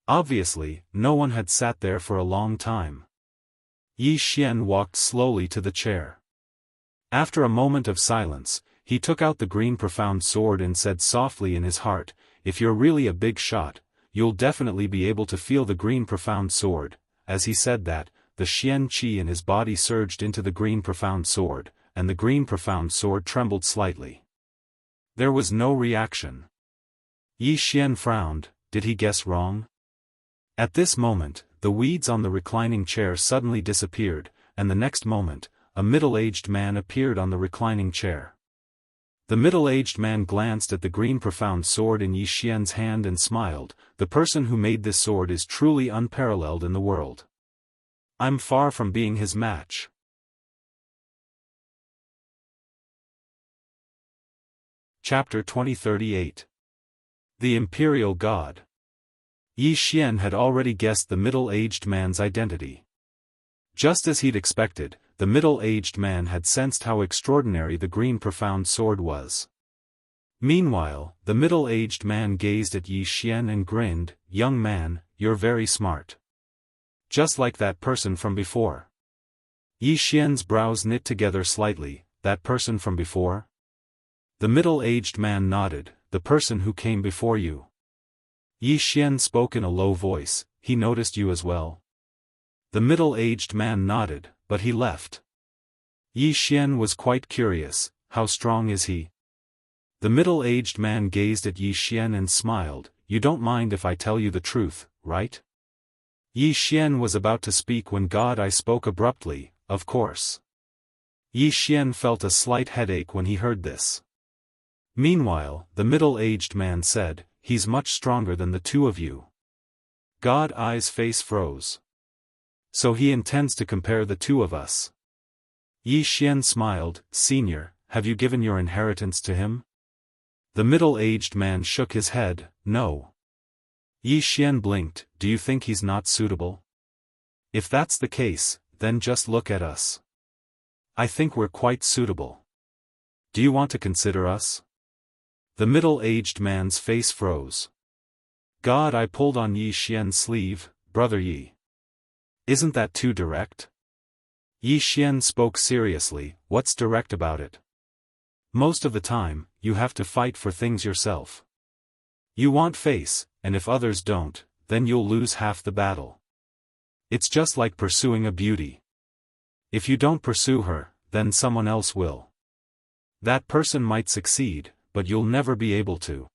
Obviously, no one had sat there for a long time. Yi Xian walked slowly to the chair. After a moment of silence, he took out the green profound sword and said softly in his heart, if you're really a big shot, you'll definitely be able to feel the green profound sword. As he said that, the Xian Qi in his body surged into the green profound sword, and the green profound sword trembled slightly. There was no reaction. Yi Xian frowned, did he guess wrong? At this moment, the weeds on the reclining chair suddenly disappeared, and the next moment, a middle-aged man appeared on the reclining chair. The middle-aged man glanced at the green profound sword in Yi Xian's hand and smiled, the person who made this sword is truly unparalleled in the world. I'm far from being his match. Chapter 2038. The Imperial God. Yi Xian had already guessed the middle-aged man's identity. Just as he'd expected, the middle-aged man had sensed how extraordinary the green profound sword was. Meanwhile, the middle-aged man gazed at Yi Xian and grinned, young man, you're very smart. Just like that person from before. Yi Xian's brows knit together slightly, that person from before? The middle-aged man nodded, the person who came before you. Yi Xian spoke in a low voice, he noticed you as well. The middle-aged man nodded, but he left. Yi Xian was quite curious, how strong is he? The middle-aged man gazed at Yi Xian and smiled, you don't mind if I tell you the truth, right? Yi Xian was about to speak when God Eye spoke abruptly, of course. Yi Xian felt a slight headache when he heard this. Meanwhile, the middle-aged man said, he's much stronger than the two of you. God Eye's face froze. So he intends to compare the two of us. Yi Xian smiled, Senior, have you given your inheritance to him? The middle-aged man shook his head, no. Yi Xian blinked, do you think he's not suitable? If that's the case, then just look at us. I think we're quite suitable. Do you want to consider us? The middle-aged man's face froze. God, I pulled on Yi Xian's sleeve, brother Yi. Isn't that too direct? Yi Xian spoke seriously, what's direct about it? Most of the time, you have to fight for things yourself. You want face, and if others don't, then you'll lose half the battle. It's just like pursuing a beauty. If you don't pursue her, then someone else will. That person might succeed, but you'll never be able to.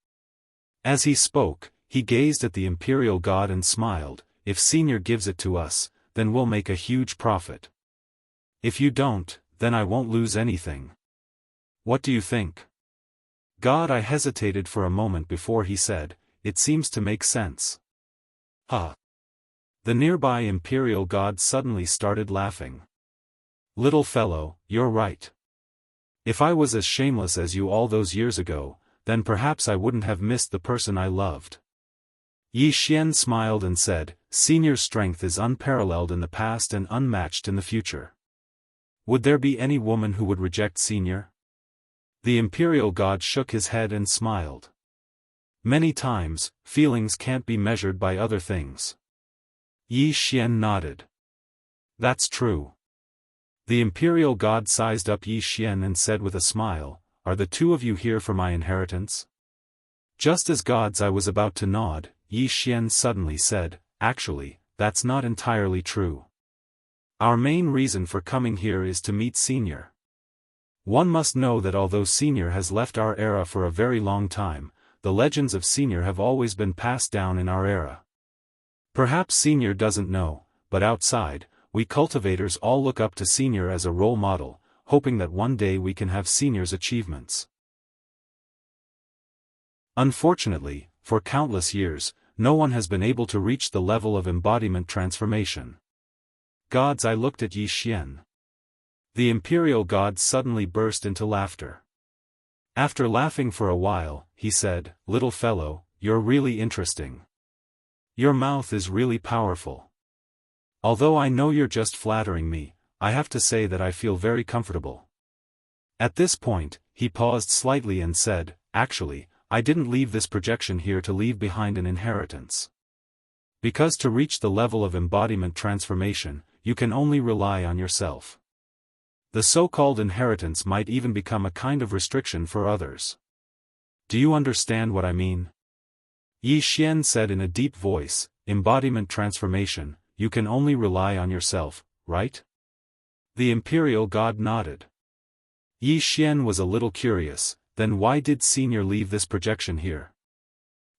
As he spoke, he gazed at the imperial god and smiled. If Senior gives it to us, then we'll make a huge profit. If you don't, then I won't lose anything. What do you think? God, I hesitated for a moment before he said, it seems to make sense. Huh. The nearby imperial god suddenly started laughing. Little fellow, you're right. If I was as shameless as you all those years ago, then perhaps I wouldn't have missed the person I loved. Yi Xian smiled and said, Senior's strength is unparalleled in the past and unmatched in the future. Would there be any woman who would reject Senior? The imperial god shook his head and smiled. Many times, feelings can't be measured by other things. Yi Xian nodded. That's true. The imperial god sized up Yi Xian and said with a smile, are the two of you here for my inheritance? Just as gods I was about to nod, Yi Xian suddenly said, actually, that's not entirely true. Our main reason for coming here is to meet Senior. One must know that although Senior has left our era for a very long time, the legends of Senior have always been passed down in our era. Perhaps Senior doesn't know, but outside, we cultivators all look up to Senior as a role model, hoping that one day we can have Senior's achievements. Unfortunately, for countless years, no one has been able to reach the level of embodiment transformation. Gods, I looked at Yi Xian. The imperial god suddenly burst into laughter. After laughing for a while, he said, little fellow, you're really interesting. Your mouth is really powerful. Although I know you're just flattering me, I have to say that I feel very comfortable. At this point, he paused slightly and said, actually, I didn't leave this projection here to leave behind an inheritance. Because to reach the level of embodiment transformation, you can only rely on yourself. The so-called inheritance might even become a kind of restriction for others. Do you understand what I mean? Yi Xian said in a deep voice, embodiment transformation, you can only rely on yourself, right? The imperial god nodded. Yi Xian was a little curious, then why did Senior leave this projection here?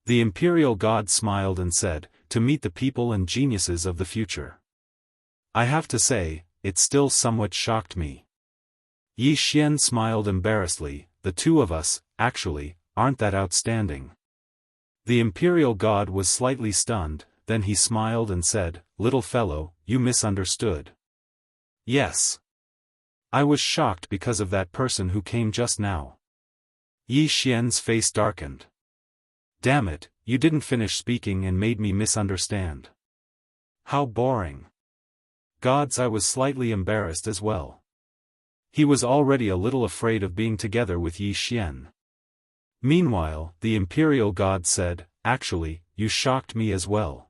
The imperial god smiled and said, to meet the people and geniuses of the future. I have to say, it still somewhat shocked me. Yi Xian smiled embarrassedly, the two of us, actually, aren't that outstanding. The imperial god was slightly stunned, then he smiled and said, little fellow, you misunderstood. Yes. I was shocked because of that person who came just now. Yi Xian's face darkened. Damn it, you didn't finish speaking and made me misunderstand. How boring. Gods, I was slightly embarrassed as well. He was already a little afraid of being together with Yi Xian. Meanwhile, the imperial god said, actually, you shocked me as well.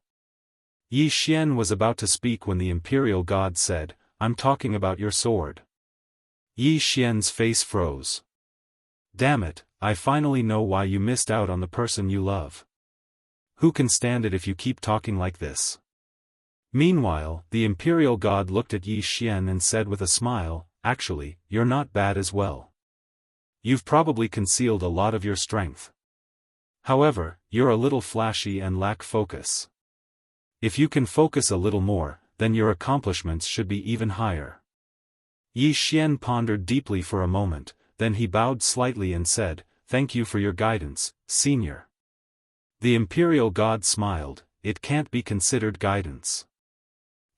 Yi Xian was about to speak when the imperial god said, I'm talking about your sword. Yi Xian's face froze. Damn it, I finally know why you missed out on the person you love. Who can stand it if you keep talking like this? Meanwhile, the imperial god looked at Yi Xian and said with a smile, actually, you're not bad as well. You've probably concealed a lot of your strength. However, you're a little flashy and lack focus. If you can focus a little more, then your accomplishments should be even higher. Yi Xian pondered deeply for a moment, then he bowed slightly and said, thank you for your guidance, Senior. The imperial god smiled, it can't be considered guidance.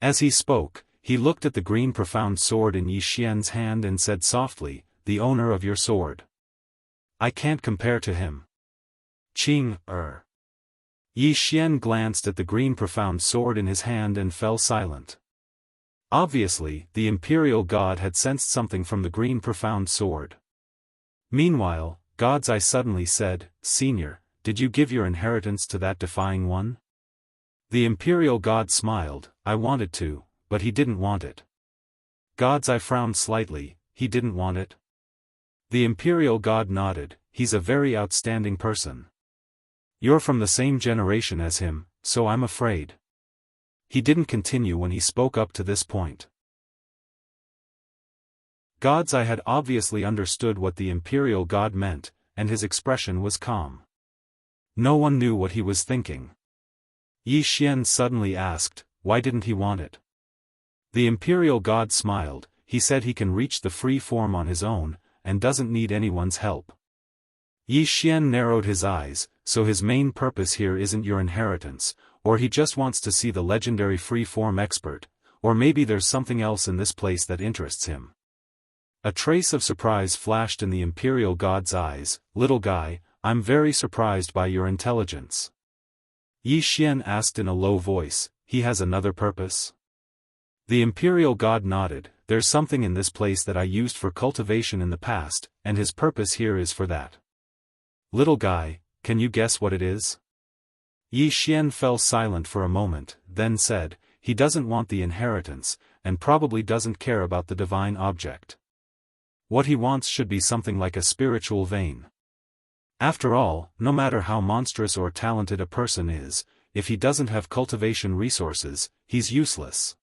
As he spoke, he looked at the green profound sword in Yi Xian's hand and said softly, the owner of your sword. I can't compare to him. Yi Xian glanced at the green profound sword in his hand and fell silent. Obviously, the imperial god had sensed something from the green profound sword. Meanwhile, God's Eye suddenly said, "Senior, did you give your inheritance to that defying one?" The imperial god smiled, "I wanted to, but he didn't want it." God's Eye frowned slightly, "He didn't want it?" The imperial god nodded, "He's a very outstanding person. You're from the same generation as him, so I'm afraid." He didn't continue when he spoke up to this point. God's Eye had obviously understood what the imperial god meant, and his expression was calm. No one knew what he was thinking. Yi Xian suddenly asked, "Why didn't he want it?" The imperial god smiled, "He said he can reach the free form on his own, and doesn't need anyone's help." Yi Xian narrowed his eyes, "So his main purpose here isn't your inheritance, or he just wants to see the legendary free form expert, or maybe there's something else in this place that interests him." A trace of surprise flashed in the imperial god's eyes, "Little guy, I'm very surprised by your intelligence." Yi Xian asked in a low voice, "He has another purpose?" The imperial god nodded, "There's something in this place that I used for cultivation in the past, and his purpose here is for that." "Little guy, can you guess what it is?" Yi Xian fell silent for a moment, then said, "He doesn't want the inheritance, and probably doesn't care about the divine object. What he wants should be something like a spiritual vein. After all, no matter how monstrous or talented a person is, if he doesn't have cultivation resources, he's useless."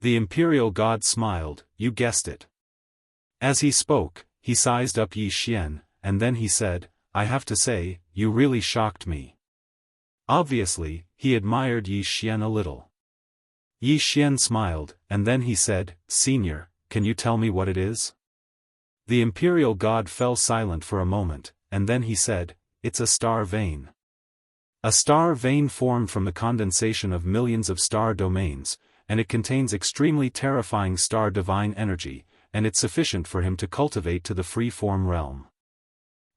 The imperial god smiled, "You guessed it." As he spoke, he sized up Yi Xian, and then he said, "I have to say, you really shocked me." Obviously, he admired Yi Xian a little. Yi Xian smiled, and then he said, "Senior, can you tell me what it is?" The imperial god fell silent for a moment, and then he said, "It's a star vein." A star vein formed from the condensation of millions of star domains, and it contains extremely terrifying star divine energy, and it's sufficient for him to cultivate to the free-form realm.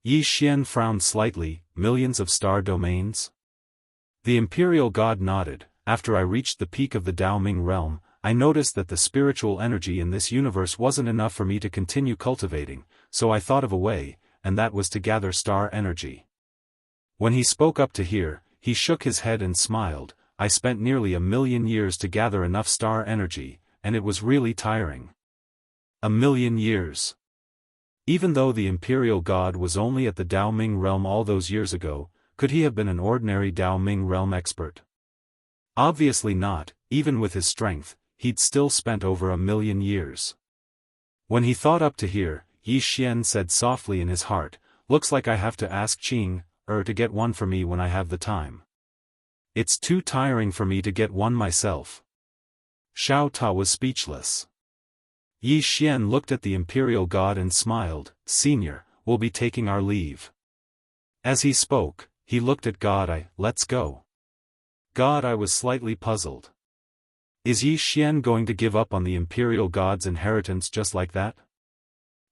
Yi Xian frowned slightly, "Millions of star domains?" The imperial god nodded, "After I reached the peak of the Daoming realm, I noticed that the spiritual energy in this universe wasn't enough for me to continue cultivating, so I thought of a way, and that was to gather star energy." When he spoke up to here, he shook his head and smiled, "I spent nearly 1,000,000 years to gather enough star energy, and it was really tiring." 1,000,000 years. Even though the imperial god was only at the Daoming realm all those years ago, could he have been an ordinary Daoming realm expert? Obviously not, even with his strength, he'd still spent over 1,000,000 years. When he thought up to here, Yi Xian said softly in his heart, "Looks like I have to ask Qing, to get one for me when I have the time. It's too tiring for me to get one myself." Xiao Ta was speechless. Yi Xian looked at the imperial god and smiled, "Senior, we'll be taking our leave." As he spoke, he looked at God Eye, "Let's go." God Eye was slightly puzzled. Is Yi Xian going to give up on the imperial god's inheritance just like that?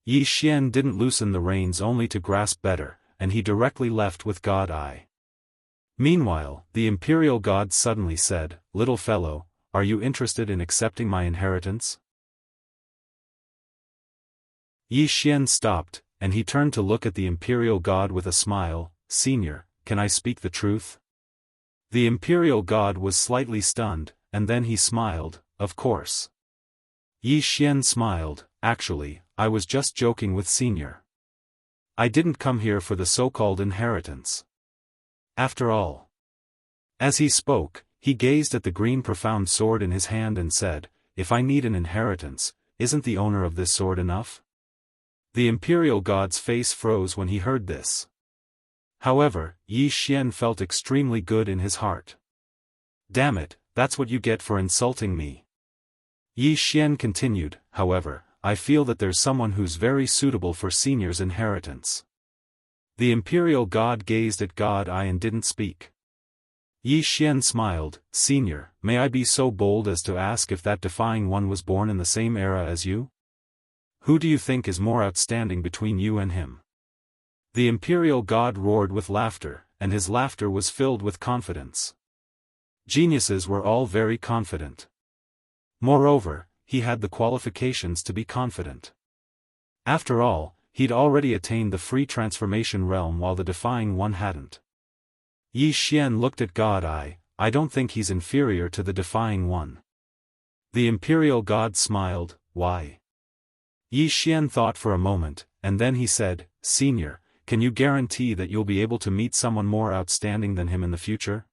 Yi Xian didn't loosen the reins only to grasp better, and he directly left with God Eye. Meanwhile, the imperial god suddenly said, "Little fellow, are you interested in accepting my inheritance?" Yi Xian stopped, and he turned to look at the imperial god with a smile, "Senior, can I speak the truth?" The imperial god was slightly stunned, and then he smiled, "Of course." Yi Xian smiled, "Actually, I was just joking with Senior. I didn't come here for the so-called inheritance. After all." As he spoke, he gazed at the green profound sword in his hand and said, "If I need an inheritance, isn't the owner of this sword enough?" The imperial god's face froze when he heard this. However, Yi Xian felt extremely good in his heart. "Damn it, that's what you get for insulting me." Yi Xian continued, "However, I feel that there's someone who's very suitable for Senior's inheritance." The imperial god gazed at God Eye and didn't speak. Yi Xian smiled, "Senior, may I be so bold as to ask if that defying one was born in the same era as you? Who do you think is more outstanding between you and him?" The imperial god roared with laughter, and his laughter was filled with confidence. Geniuses were all very confident. Moreover, he had the qualifications to be confident. After all, he'd already attained the free transformation realm while the Defying One hadn't. Yi Xian looked at God Eye. I don't think he's inferior to the Defying One. The Imperial God smiled. Why? Yi Xian thought for a moment, and then he said, Senior, can you guarantee that you'll be able to meet someone more outstanding than him in the future?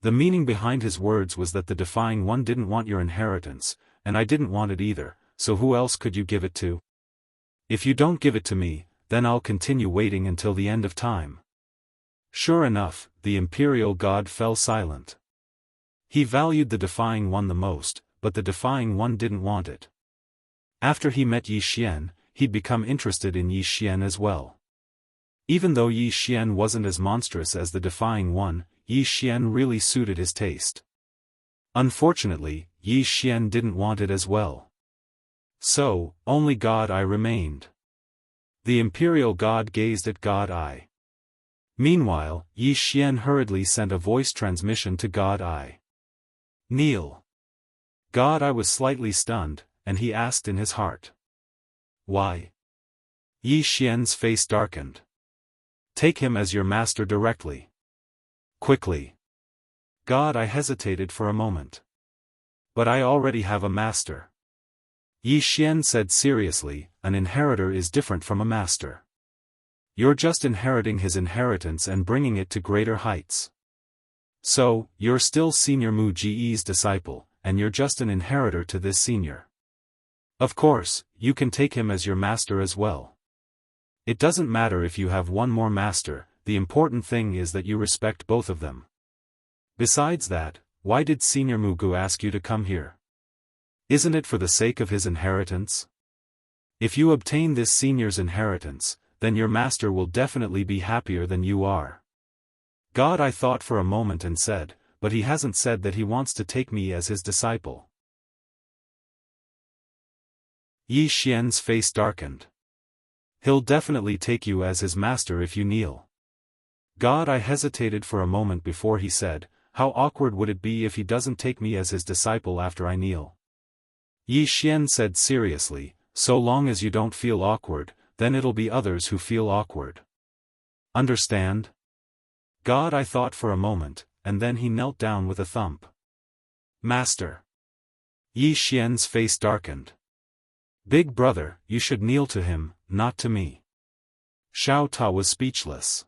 The meaning behind his words was that the Defying One didn't want your inheritance, and I didn't want it either, so who else could you give it to? If you don't give it to me, then I'll continue waiting until the end of time. Sure enough, the Imperial God fell silent. He valued the Defying One the most, but the Defying One didn't want it. After he met Yi Xian, he'd become interested in Yi Xian as well. Even though Yi Xian wasn't as monstrous as the Defying One, Yi Xian really suited his taste. Unfortunately, Yi Xian didn't want it as well. So, only God Eye remained. The Imperial God gazed at God Eye. Meanwhile, Yi Xian hurriedly sent a voice transmission to God Eye. Kneel. God Eye was slightly stunned, and he asked in his heart. Why? Yi Xian's face darkened. Take him as your master directly. Quickly. God Eye hesitated for a moment. But I already have a master. Yi Xian said seriously, an inheritor is different from a master. You're just inheriting his inheritance and bringing it to greater heights. So, you're still Senior Mu Ji's disciple, and you're just an inheritor to this senior. Of course, you can take him as your master as well. It doesn't matter if you have one more master, the important thing is that you respect both of them. Besides that, why did Senior Mugu ask you to come here? Isn't it for the sake of his inheritance? If you obtain this senior's inheritance, then your master will definitely be happier than you are. God Eye thought for a moment and said, but he hasn't said that he wants to take me as his disciple. Yi Xian's face darkened. He'll definitely take you as his master if you kneel. God Eye hesitated for a moment before he said, how awkward would it be if he doesn't take me as his disciple after I kneel? Yi Xian said seriously, so long as you don't feel awkward, then it'll be others who feel awkward. Understand? God Eye thought for a moment, and then he knelt down with a thump. Master. Yi Xian's face darkened. Big brother, you should kneel to him, not to me. Xiao Ta was speechless.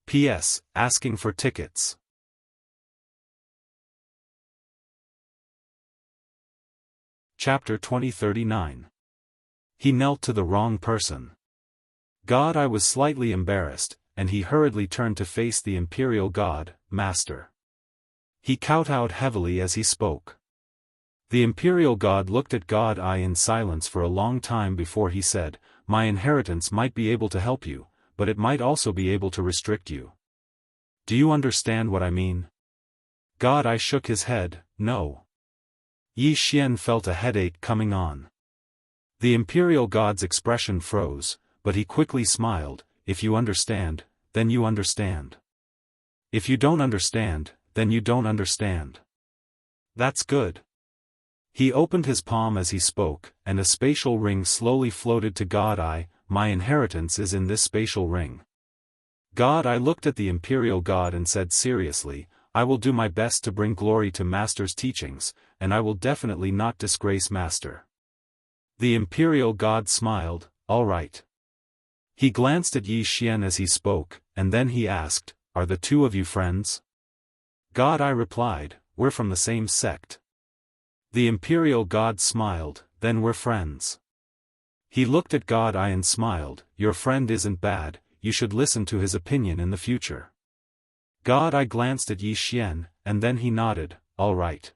P.S. Asking for tickets. Chapter 2039. He knelt to the wrong person. God Eye was slightly embarrassed, and he hurriedly turned to face the Imperial God, Master. He kowtowed heavily as he spoke. The Imperial God looked at God Eye in silence for a long time before he said, my inheritance might be able to help you, but it might also be able to restrict you. Do you understand what I mean? God Eye shook his head, no. Yi Xian felt a headache coming on. The Imperial God's expression froze, but he quickly smiled, if you understand, then you understand. If you don't understand, then you don't understand. That's good. He opened his palm as he spoke, and a spatial ring slowly floated to God Eye. My inheritance is in this spatial ring. God Eye looked at the Imperial God and said seriously, I will do my best to bring glory to Master's teachings, and I will definitely not disgrace Master. The Imperial God smiled, all right. He glanced at Yi Xian as he spoke, and then he asked, are the two of you friends? God Eye replied, we're from the same sect. The Imperial God smiled, then we're friends. He looked at God Eye and smiled, your friend isn't bad, you should listen to his opinion in the future. God Eye glanced at Yi Xian, and then he nodded, all right.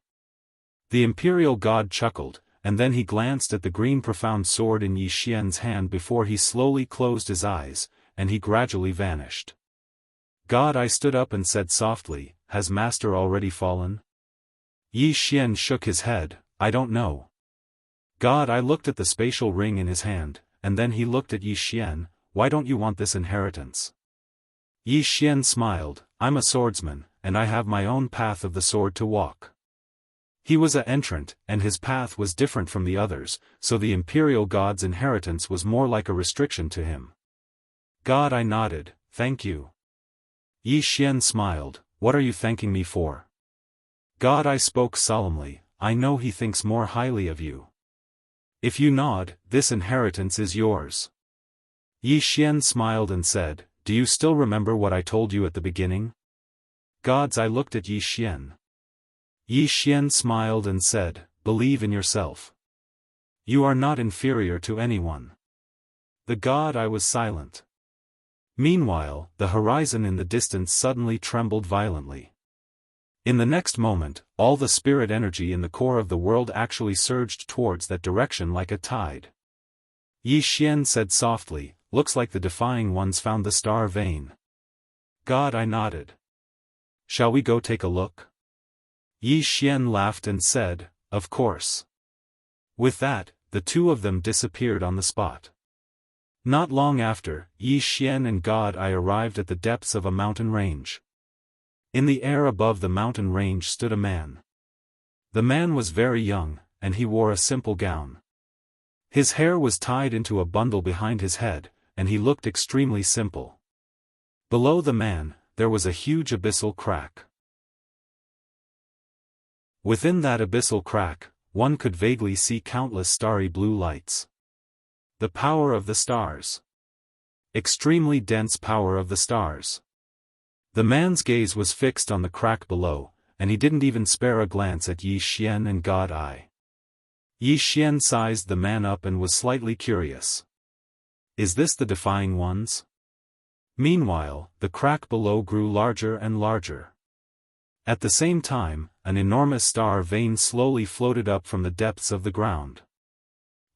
The Imperial God chuckled, and then he glanced at the green profound sword in Yi Xian's hand before he slowly closed his eyes, and he gradually vanished. God Eye stood up and said softly, has Master already fallen? Yi Xian shook his head, I don't know. God Eye looked at the spatial ring in his hand, and then he looked at Yi Xian, why don't you want this inheritance? Yi Xian smiled, I'm a swordsman, and I have my own path of the sword to walk. He was an entrant, and his path was different from the others, so the imperial god's inheritance was more like a restriction to him. God, I nodded, thank you. Yi Xian smiled, what are you thanking me for? God, I spoke solemnly, I know he thinks more highly of you. If you nod, this inheritance is yours. Yi Xian smiled and said, do you still remember what I told you at the beginning? Gods, I looked at Yi Xian. Yi Xian smiled and said, believe in yourself. You are not inferior to anyone. The god, I was silent. Meanwhile, the horizon in the distance suddenly trembled violently. In the next moment, all the spirit energy in the core of the world actually surged towards that direction like a tide. Yi Xian said softly, looks like the defying ones found the star vein. God, I nodded. Shall we go take a look? Yi Xian laughed and said, of course. With that, the two of them disappeared on the spot. Not long after, Yi Xian and God I arrived at the depths of a mountain range. In the air above the mountain range stood a man. The man was very young, and he wore a simple gown. His hair was tied into a bundle behind his head, and he looked extremely simple. Below the man, there was a huge abyssal crack. Within that abyssal crack, one could vaguely see countless starry blue lights. The power of the stars. Extremely dense power of the stars. The man's gaze was fixed on the crack below, and he didn't even spare a glance at Yi Xian and God Eye. Yi Xian sized the man up and was slightly curious. Is this the defying ones? Meanwhile, the crack below grew larger and larger. At the same time, an enormous star vein slowly floated up from the depths of the ground.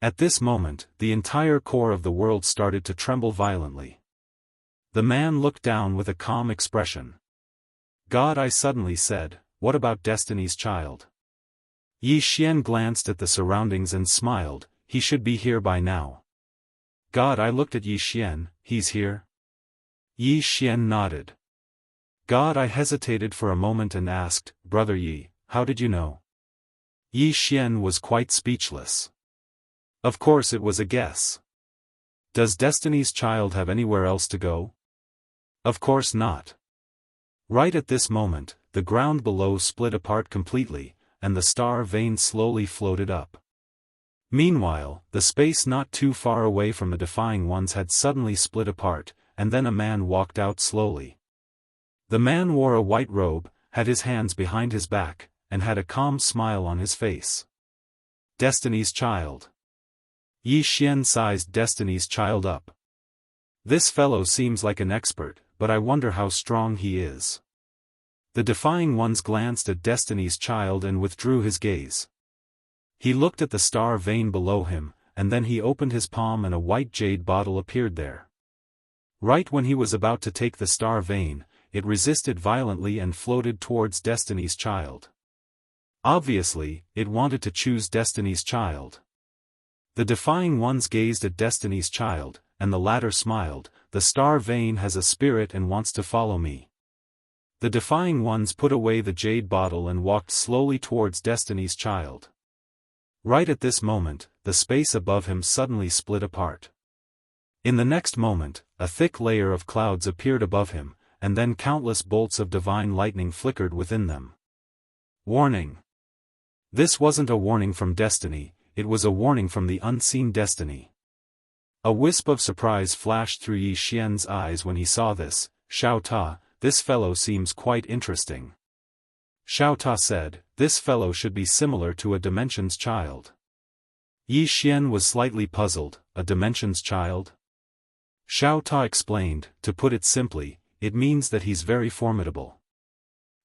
At this moment, the entire core of the world started to tremble violently. The man looked down with a calm expression. God, I suddenly said, what about Destiny's Child? Yi Xian glanced at the surroundings and smiled, he should be here by now. God, I looked at Yi Xian, he's here? Yi Xian nodded. God, I hesitated for a moment and asked, Brother Yi, how did you know? Yi Xian was quite speechless. Of course it was a guess. Does Destiny's Child have anywhere else to go? Of course not. Right at this moment, the ground below split apart completely, and the star vein slowly floated up. Meanwhile, the space not too far away from the defying ones had suddenly split apart, and then a man walked out slowly. The man wore a white robe, had his hands behind his back, and had a calm smile on his face. Destiny's Child. Yi Xian sized Destiny's Child up. This fellow seems like an expert, but I wonder how strong he is. The defying ones glanced at Destiny's Child and withdrew his gaze. He looked at the star vein below him, and then he opened his palm and a white jade bottle appeared there. Right when he was about to take the star vein, it resisted violently and floated towards Destiny's Child. Obviously, it wanted to choose Destiny's Child. The defying ones gazed at Destiny's Child, and the latter smiled, the star vein has a spirit and wants to follow me. The defying ones put away the jade bottle and walked slowly towards Destiny's Child. Right at this moment, the space above him suddenly split apart. In the next moment, a thick layer of clouds appeared above him, and then countless bolts of divine lightning flickered within them. Warning! This wasn't a warning from Destiny, it was a warning from the unseen Destiny. A wisp of surprise flashed through Yi Xian's eyes when he saw this. Xiao Ta, this fellow seems quite interesting. Xiao Ta said, this fellow should be similar to a Dimension's Child. Yi Xian was slightly puzzled, a Dimension's Child? Xiao Ta explained, to put it simply, it means that he's very formidable.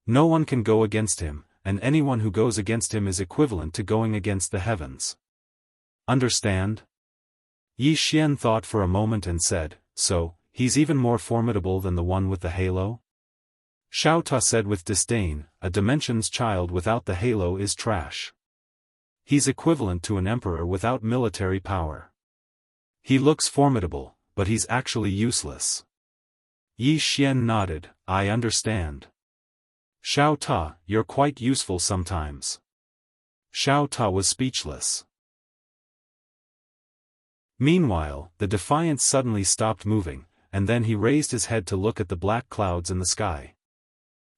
No one can go against him, and anyone who goes against him is equivalent to going against the heavens. Understand? Yi Xian thought for a moment and said, so, he's even more formidable than the one with the halo? Xiao Ta said with disdain, a Dimension's Child without the halo is trash. He's equivalent to an emperor without military power. He looks formidable, but he's actually useless. Yi Xian nodded, I understand. Xiao Ta, you're quite useful sometimes. Xiao Ta was speechless. Meanwhile, the Defiant suddenly stopped moving, and then he raised his head to look at the black clouds in the sky.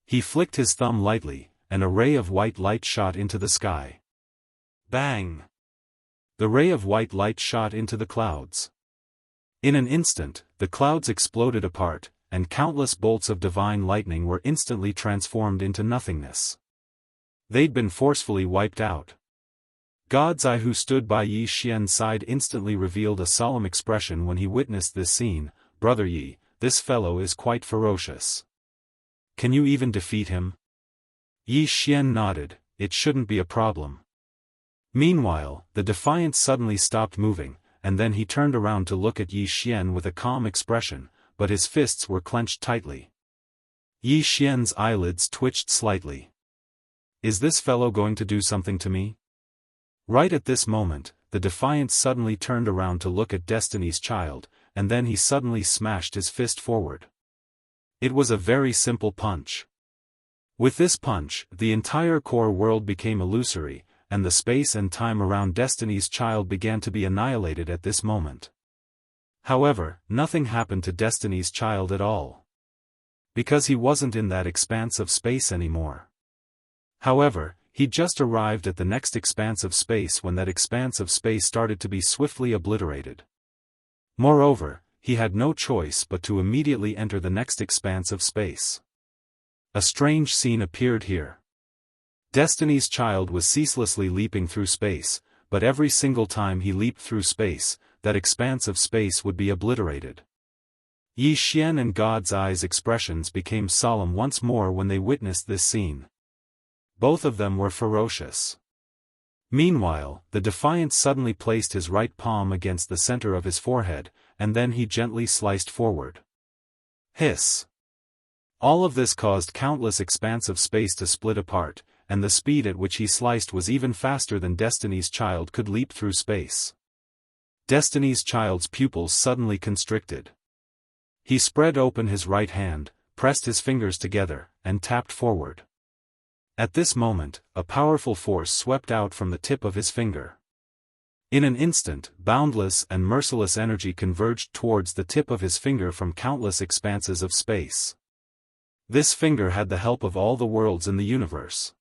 He flicked his thumb lightly, and a ray of white light shot into the sky. Bang! The ray of white light shot into the clouds. In an instant, the clouds exploded apart, and countless bolts of divine lightning were instantly transformed into nothingness. They'd been forcefully wiped out. God's Eye, who stood by Yi Xian's side, instantly revealed a solemn expression when he witnessed this scene. "Brother Yi, this fellow is quite ferocious. Can you even defeat him?" Yi Xian nodded. "It shouldn't be a problem." Meanwhile, the Defiant suddenly stopped moving, and then he turned around to look at Yi Xian with a calm expression, but his fists were clenched tightly. Yi Xian's eyelids twitched slightly. "Is this fellow going to do something to me?" Right at this moment, the Defiant suddenly turned around to look at Destiny's Child, and then he suddenly smashed his fist forward. It was a very simple punch. With this punch, the entire core world became illusory, and the space and time around Destiny's Child began to be annihilated at this moment. However, nothing happened to Destiny's Child at all. Because he wasn't in that expanse of space anymore. However, he just arrived at the next expanse of space when that expanse of space started to be swiftly obliterated. Moreover, he had no choice but to immediately enter the next expanse of space. A strange scene appeared here. Destiny's Child was ceaselessly leaping through space, but every single time he leaped through space, that expanse of space would be obliterated. Yi Xian and God's Eye's expressions became solemn once more when they witnessed this scene. Both of them were ferocious. Meanwhile, the Defiant suddenly placed his right palm against the center of his forehead, and then he gently sliced forward. Hiss! All of this caused countless expanse of space to split apart, and the speed at which he sliced was even faster than Destiny's Child could leap through space. Destiny's Child's pupils suddenly constricted. He spread open his right hand, pressed his fingers together, and tapped forward. At this moment, a powerful force swept out from the tip of his finger. In an instant, boundless and merciless energy converged towards the tip of his finger from countless expanses of space. This finger had the help of all the worlds in the universe.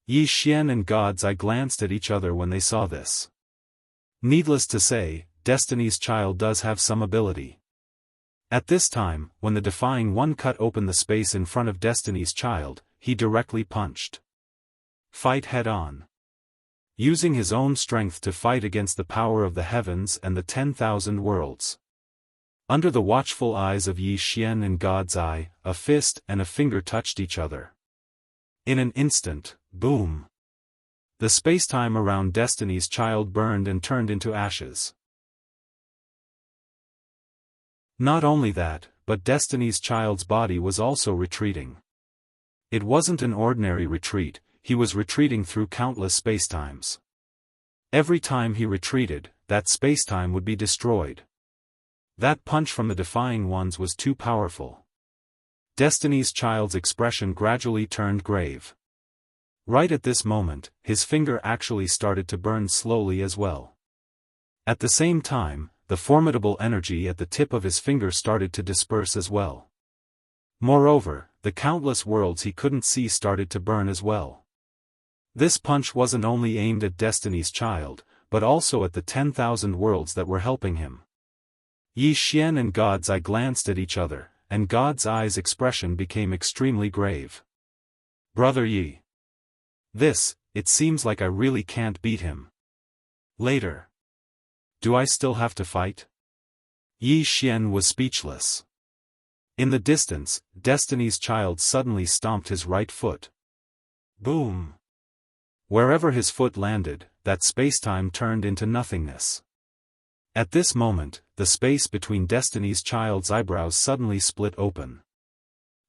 Yi Xian and God's Eye glanced at each other when they saw this. Needless to say, Destiny's Child does have some ability. At this time, when the Defying One cut open the space in front of Destiny's Child, he directly punched. Fight head-on. Using his own strength to fight against the power of the heavens and the 10,000 worlds. Under the watchful eyes of Yi Xian and God's Eye, a fist and a finger touched each other. In an instant, boom! The spacetime around Destiny's Child burned and turned into ashes. Not only that, but Destiny's Child's body was also retreating. It wasn't an ordinary retreat, he was retreating through countless spacetimes. Every time he retreated, that spacetime would be destroyed. That punch from the Defying Ones was too powerful. Destiny's Child's expression gradually turned grave. Right at this moment, his finger actually started to burn slowly as well. At the same time, the formidable energy at the tip of his finger started to disperse as well. Moreover, the countless worlds he couldn't see started to burn as well. This punch wasn't only aimed at Destiny's Child, but also at the 10,000 worlds that were helping him. Yi Xian and God's Eye glanced at each other, and God's Eye's expression became extremely grave. "Brother Yi. It seems like I really can't beat him. Later. Do I still have to fight?" Yi Xian was speechless. In the distance, Destiny's Child suddenly stomped his right foot. Boom! Wherever his foot landed, that spacetime turned into nothingness. At this moment, the space between Destiny's Child's eyebrows suddenly split open.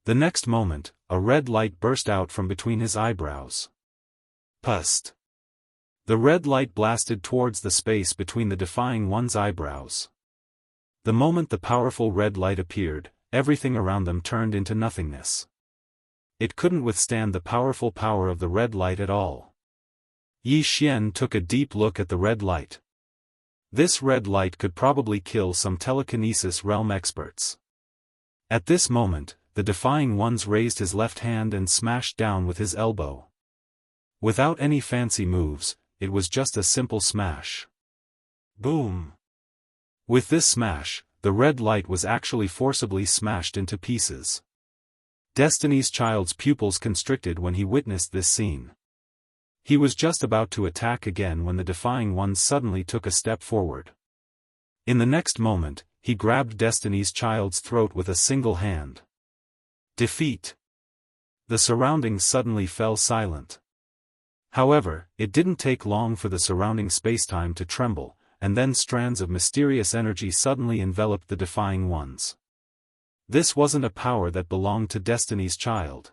The next moment, a red light burst out from between his eyebrows. Pust! The red light blasted towards the space between the Defying One's eyebrows. The moment the powerful red light appeared, everything around them turned into nothingness. It couldn't withstand the powerful power of the red light at all. Yi Xian took a deep look at the red light. This red light could probably kill some telekinesis realm experts. At this moment, the Defying Ones raised his left hand and smashed down with his elbow. Without any fancy moves, it was just a simple smash. Boom! With this smash, the red light was actually forcibly smashed into pieces. Destiny's Child's pupils constricted when he witnessed this scene. He was just about to attack again when the Defying Ones suddenly took a step forward. In the next moment, he grabbed Destiny's Child's throat with a single hand. Defeat! The surroundings suddenly fell silent. However, it didn't take long for the surrounding spacetime to tremble, and then strands of mysterious energy suddenly enveloped the Defying Ones. This wasn't a power that belonged to Destiny's Child.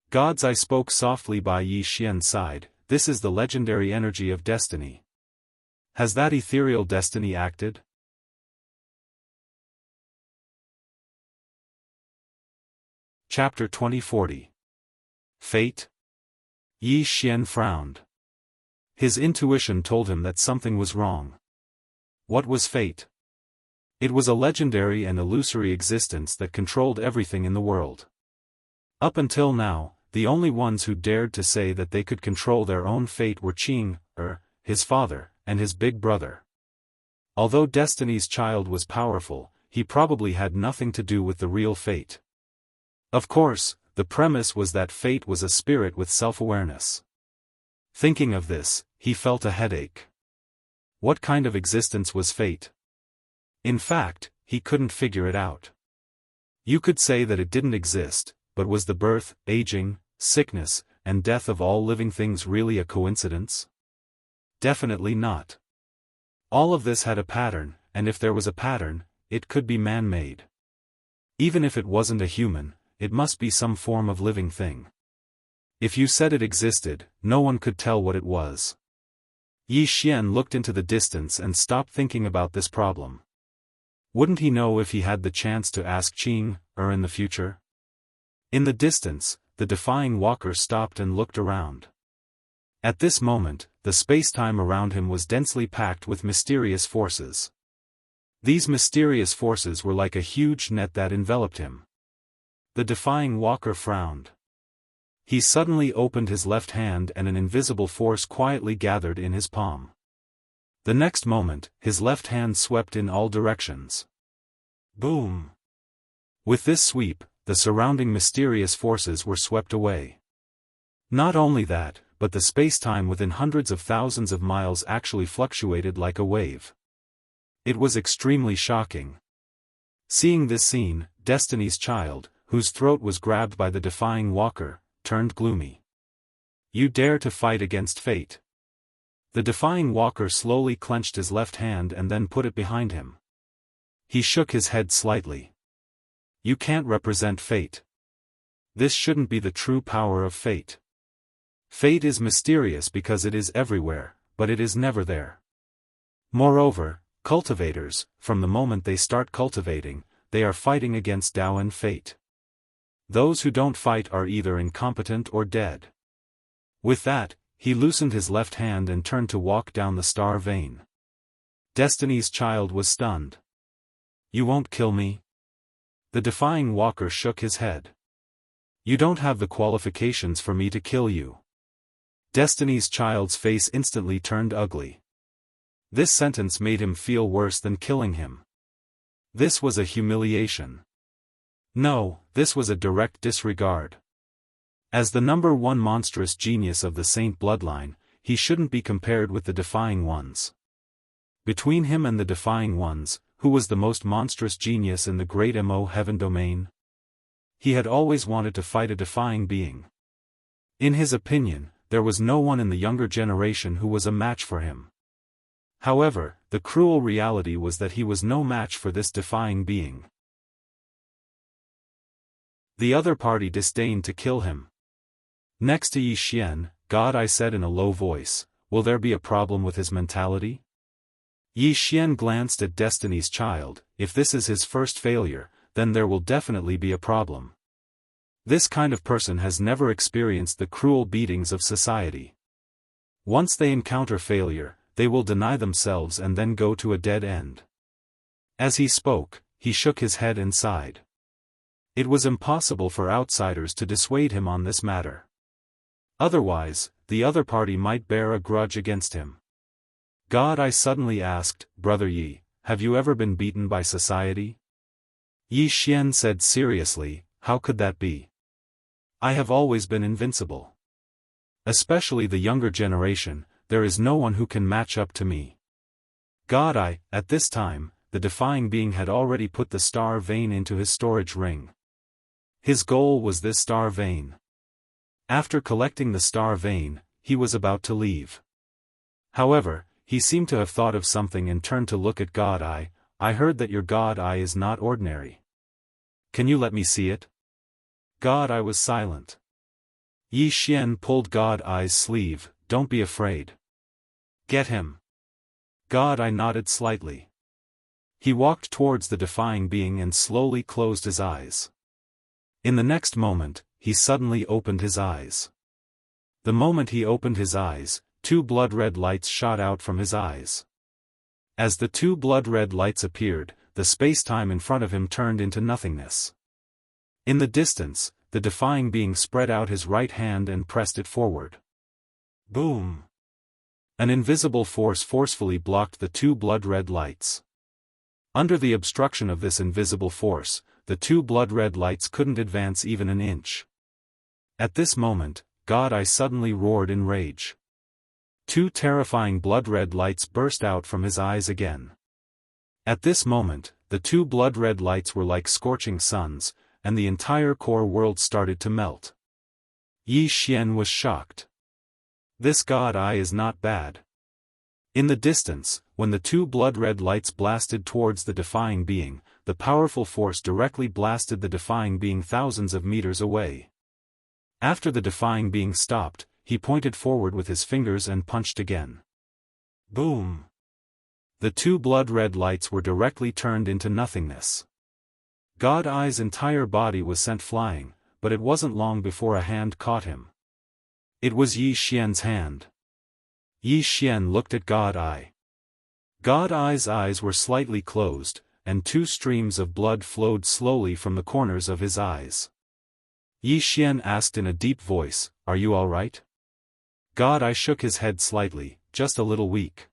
Gods, I spoke softly by Yi Xian's side, this is the legendary energy of destiny. Has that ethereal destiny acted? Chapter 2040. Fate? Yi Xian frowned. His intuition told him that something was wrong. What was fate? It was a legendary and illusory existence that controlled everything in the world. Up until now, the only ones who dared to say that they could control their own fate were Qing, his father, and his big brother. Although Destiny's Child was powerful, he probably had nothing to do with the real fate. Of course, the premise was that fate was a spirit with self-awareness. Thinking of this, he felt a headache. What kind of existence was fate? In fact, he couldn't figure it out. You could say that it didn't exist, but was the birth, aging, sickness, and death of all living things really a coincidence? Definitely not. All of this had a pattern, and if there was a pattern, it could be man-made. Even if it wasn't a human, it must be some form of living thing. If you said it existed, no one could tell what it was. Yi Xian looked into the distance and stopped thinking about this problem. Wouldn't he know if he had the chance to ask Qing, in the future? In the distance, the Defying Walker stopped and looked around. At this moment, the spacetime around him was densely packed with mysterious forces. These mysterious forces were like a huge net that enveloped him. The Defying Walker frowned. He suddenly opened his left hand and an invisible force quietly gathered in his palm. The next moment, his left hand swept in all directions. Boom! With this sweep, the surrounding mysterious forces were swept away. Not only that, but the spacetime within hundreds of thousands of miles actually fluctuated like a wave. It was extremely shocking. Seeing this scene, Destiny's Child, whose throat was grabbed by the Defying Walker, turned gloomy. You dare to fight against fate? The Defying Walker slowly clenched his left hand and then put it behind him. He shook his head slightly. You can't represent fate. This shouldn't be the true power of fate. Fate is mysterious because it is everywhere, but it is never there. Moreover, cultivators, from the moment they start cultivating, they are fighting against Tao and fate. Those who don't fight are either incompetent or dead. With that, he loosened his left hand and turned to walk down the star vein. Destiny's Child was stunned. You won't kill me? The Defying Walker shook his head. You don't have the qualifications for me to kill you. Destiny's Child's face instantly turned ugly. This sentence made him feel worse than killing him. This was a humiliation. No, this was a direct disregard. As the number one monstrous genius of the Saint bloodline, he shouldn't be compared with the Defying Ones. Between him and the Defying Ones, who was the most monstrous genius in the great Mo Heaven domain? He had always wanted to fight a defying being. In his opinion, there was no one in the younger generation who was a match for him. However, the cruel reality was that he was no match for this defying being. The other party disdained to kill him. Next to Yi Xian, God, I said in a low voice, will there be a problem with his mentality? Yi Xian glanced at Destiny's Child. If this is his first failure, then there will definitely be a problem. This kind of person has never experienced the cruel beatings of society. Once they encounter failure, they will deny themselves and then go to a dead end. As he spoke, he shook his head and sighed. It was impossible for outsiders to dissuade him on this matter. Otherwise, the other party might bear a grudge against him. God I suddenly asked, Brother Yi, have you ever been beaten by society? Yi Xian said seriously, how could that be? I have always been invincible. Especially the younger generation, there is no one who can match up to me. God at this time, the defying being had already put the star vein into his storage ring. His goal was this star vein. After collecting the star vein, he was about to leave. However, he seemed to have thought of something and turned to look at God I heard that your God is not ordinary. Can you let me see it? God was silent. Yi Xian pulled God I's sleeve, don't be afraid. Get him. God nodded slightly. He walked towards the defying being and slowly closed his eyes. In the next moment, he suddenly opened his eyes. The moment he opened his eyes, 2 blood-red lights shot out from his eyes. As the 2 blood-red lights appeared, the space-time in front of him turned into nothingness. In the distance, the defying being spread out his right hand and pressed it forward. Boom! An invisible force forcefully blocked the 2 blood-red lights. Under the obstruction of this invisible force, the 2 blood-red lights couldn't advance even an inch. At this moment, God suddenly roared in rage. 2 terrifying blood-red lights burst out from his eyes again. At this moment, the 2 blood-red lights were like scorching suns, and the entire core world started to melt. Yi Xian was shocked. This God is not bad. In the distance, when the 2 blood-red lights blasted towards the defying being, the powerful force directly blasted the defying being thousands of meters away. After the defying being stopped, he pointed forward with his fingers and punched again. Boom! The 2 blood-red lights were directly turned into nothingness. God I's entire body was sent flying, but it wasn't long before a hand caught him. It was Yi Xian's hand. Yi Xian looked at God I. God I's eyes were slightly closed, and 2 streams of blood flowed slowly from the corners of his eyes. Yi Xian asked in a deep voice, "Are you all right?" God I shook his head slightly, just a little weak.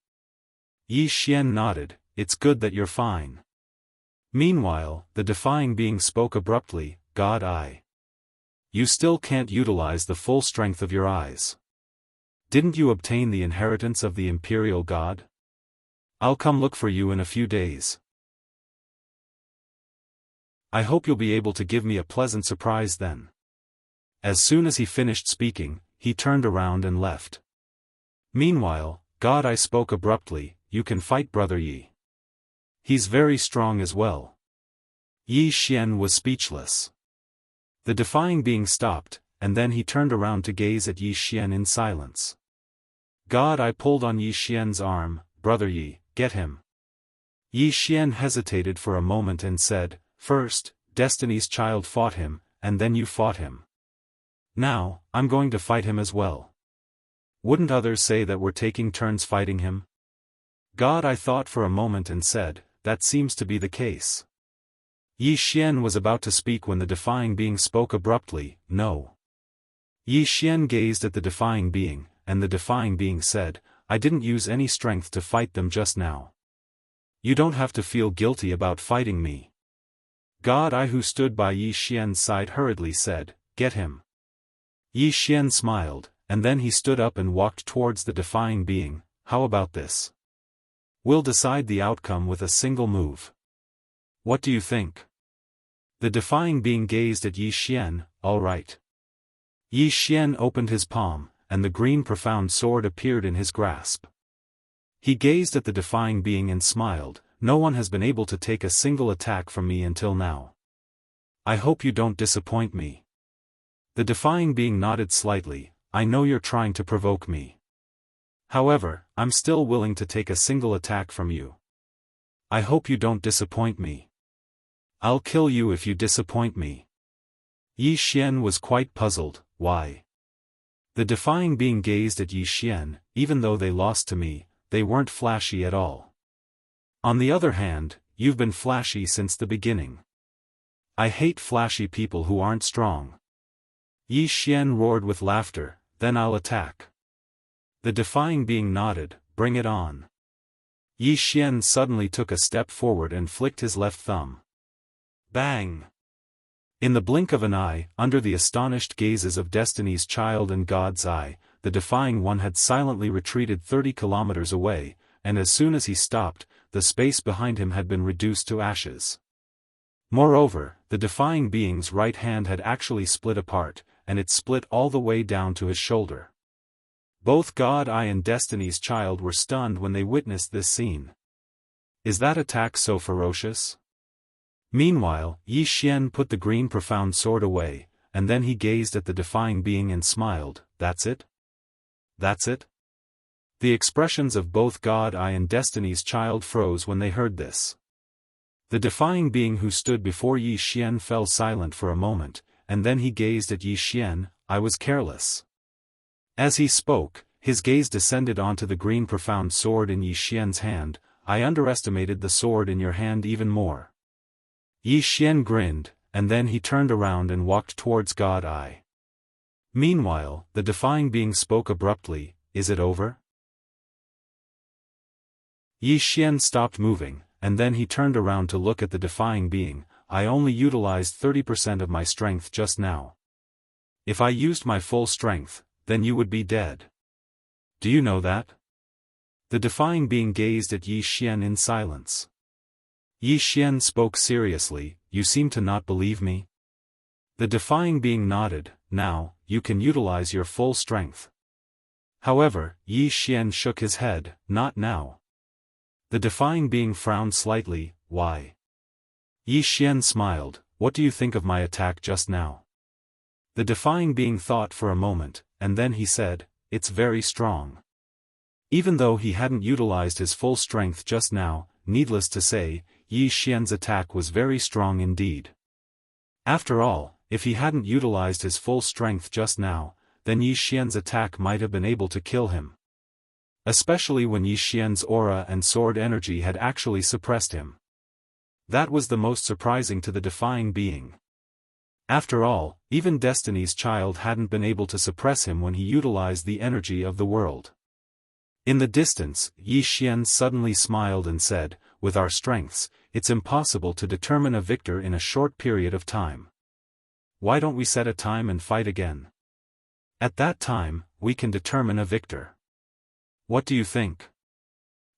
Yi Xian nodded, "It's good that you're fine." Meanwhile, the defying being spoke abruptly, God I. You still can't utilize the full strength of your eyes. Didn't you obtain the inheritance of the Imperial God? I'll come look for you in a few days. I hope you'll be able to give me a pleasant surprise then. As soon as he finished speaking, he turned around and left. Meanwhile, God I spoke abruptly, "You can fight Brother Yi. He's very strong as well." Yi Xian was speechless. The defying being stopped, and then he turned around to gaze at Yi Xian in silence. God I pulled on Yi Xian's arm, "Brother Yi, get him." Yi Xian hesitated for a moment and said, "First, Destiny's Child fought him, and then you fought him. Now, I'm going to fight him as well. Wouldn't others say that we're taking turns fighting him?" God I thought for a moment and said, "That seems to be the case." Yi Xian was about to speak when the defying being spoke abruptly, "No." Yi Xian gazed at the defying being, and the defying being said, "I didn't use any strength to fight them just now. You don't have to feel guilty about fighting me." God I who stood by Yi Xian's side hurriedly said, "Get him." Yi Xian smiled, and then he stood up and walked towards the defying being. "How about this? We'll decide the outcome with a single move. What do you think?" The defying being gazed at Yi Xian. "All right." Yi Xian opened his palm, and the green profound sword appeared in his grasp. He gazed at the defying being and smiled, "No one has been able to take a single attack from me until now. I hope you don't disappoint me." The defying being nodded slightly, "I know you're trying to provoke me. However, I'm still willing to take a single attack from you. I hope you don't disappoint me. I'll kill you if you disappoint me." Yi Xian was quite puzzled. Why? The defying being gazed at Yi Xian. Even though they lost to me, they weren't flashy at all. On the other hand, you've been flashy since the beginning. I hate flashy people who aren't strong. Yi Xian roared with laughter, then I'll attack. The defying being nodded, bring it on. Yi Xian suddenly took a step forward and flicked his left thumb. Bang! In the blink of an eye, under the astonished gazes of Destiny's Child and God's Eye, the defying one had silently retreated 30 kilometers away, and as soon as he stopped, the space behind him had been reduced to ashes. Moreover, the defying being's right hand had actually split apart, and it split all the way down to his shoulder. Both God Eye and Destiny's Child were stunned when they witnessed this scene. Is that attack so ferocious? Meanwhile, Yi Xian put the green profound sword away, and then he gazed at the defying being and smiled. That's it? That's it? The expressions of both God Eye and Destiny's Child froze when they heard this. The defying being who stood before Yi Xian fell silent for a moment, and then he gazed at Yi Xian. I was careless. As he spoke, his gaze descended onto the green profound sword in Yi Xian's hand. I underestimated the sword in your hand even more. Yi Xian grinned, and then he turned around and walked towards God Eye. Meanwhile, the defying being spoke abruptly, is it over? Yi Xian stopped moving, and then he turned around to look at the defying being. I only utilized 30% of my strength just now. If I used my full strength, then you would be dead. Do you know that? The defying being gazed at Yi Xian in silence. Yi Xian spoke seriously, you seem to not believe me? The defying being nodded, now, you can utilize your full strength. However, Yi Xian shook his head, not now. The defying being frowned slightly, why? Yi Xian smiled, what do you think of my attack just now? The defying being thought for a moment, and then he said, it's very strong. Even though he hadn't utilized his full strength just now, needless to say, Yi Xian's attack was very strong indeed. After all, if he hadn't utilized his full strength just now, then Yi Xian's attack might have been able to kill him. Especially when Yi Xian's aura and sword energy had actually suppressed him. That was the most surprising to the defying being. After all, even Destiny's Child hadn't been able to suppress him when he utilized the energy of the world. In the distance, Yi Xian suddenly smiled and said, with our strengths, it's impossible to determine a victor in a short period of time. Why don't we set a time and fight again? At that time, we can determine a victor. What do you think?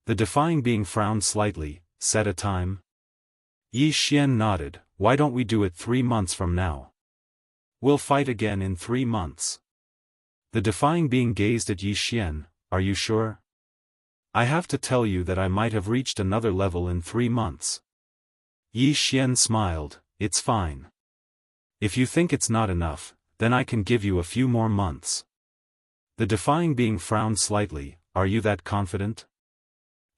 The defying being frowned slightly. Set a time? Yi Xian nodded, why don't we do it 3 months from now? We'll fight again in 3 months. The defying being gazed at Yi Xian, are you sure? I have to tell you that I might have reached another level in 3 months. Yi Xian smiled, it's fine. If you think it's not enough, then I can give you a few more months. The defying being frowned slightly, are you that confident?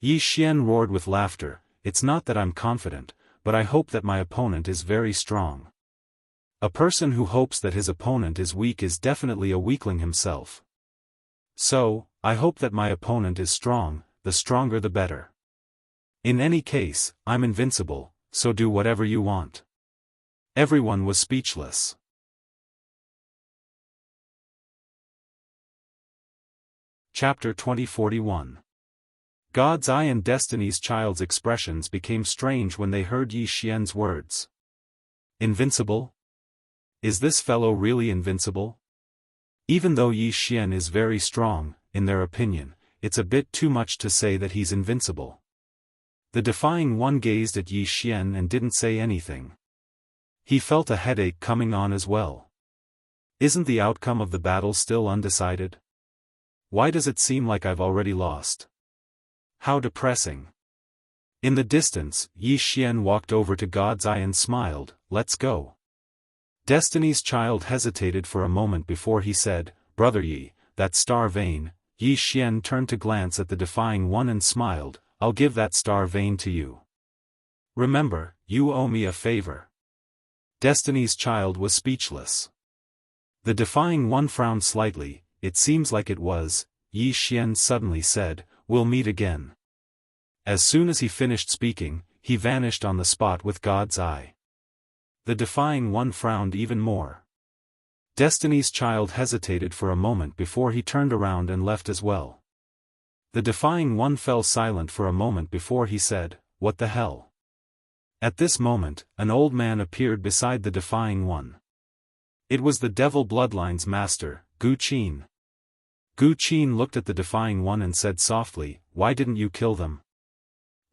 Yi Xian roared with laughter, it's not that I'm confident, but I hope that my opponent is very strong. A person who hopes that his opponent is weak is definitely a weakling himself. So, I hope that my opponent is strong, the stronger the better. In any case, I'm invincible, so do whatever you want. Everyone was speechless. Chapter 2041. God's Eye and Destiny's Child's expressions became strange when they heard Yi Xian's words. Invincible? Is this fellow really invincible? Even though Yi Xian is very strong, in their opinion, it's a bit too much to say that he's invincible. The defying one gazed at Yi Xian and didn't say anything. He felt a headache coming on as well. Isn't the outcome of the battle still undecided? Why does it seem like I've already lost? How depressing. In the distance, Yi Xian walked over to God's Eye and smiled, let's go. Destiny's Child hesitated for a moment before he said, Brother Yi, that star vein. Yi Xian turned to glance at the defying one and smiled, I'll give that star vein to you. Remember, you owe me a favor. Destiny's Child was speechless. The defying one frowned slightly, it seems like it was, Yi Xian suddenly said, we'll meet again. As soon as he finished speaking, he vanished on the spot with God's eye. The Defying One frowned even more. Destiny's Child hesitated for a moment before he turned around and left as well. The Defying One fell silent for a moment before he said, what the hell? At this moment, an old man appeared beside the Defying One. It was the Devil Bloodline's master, Gu Qin. Gu Qin looked at the Defying One and said softly, why didn't you kill them?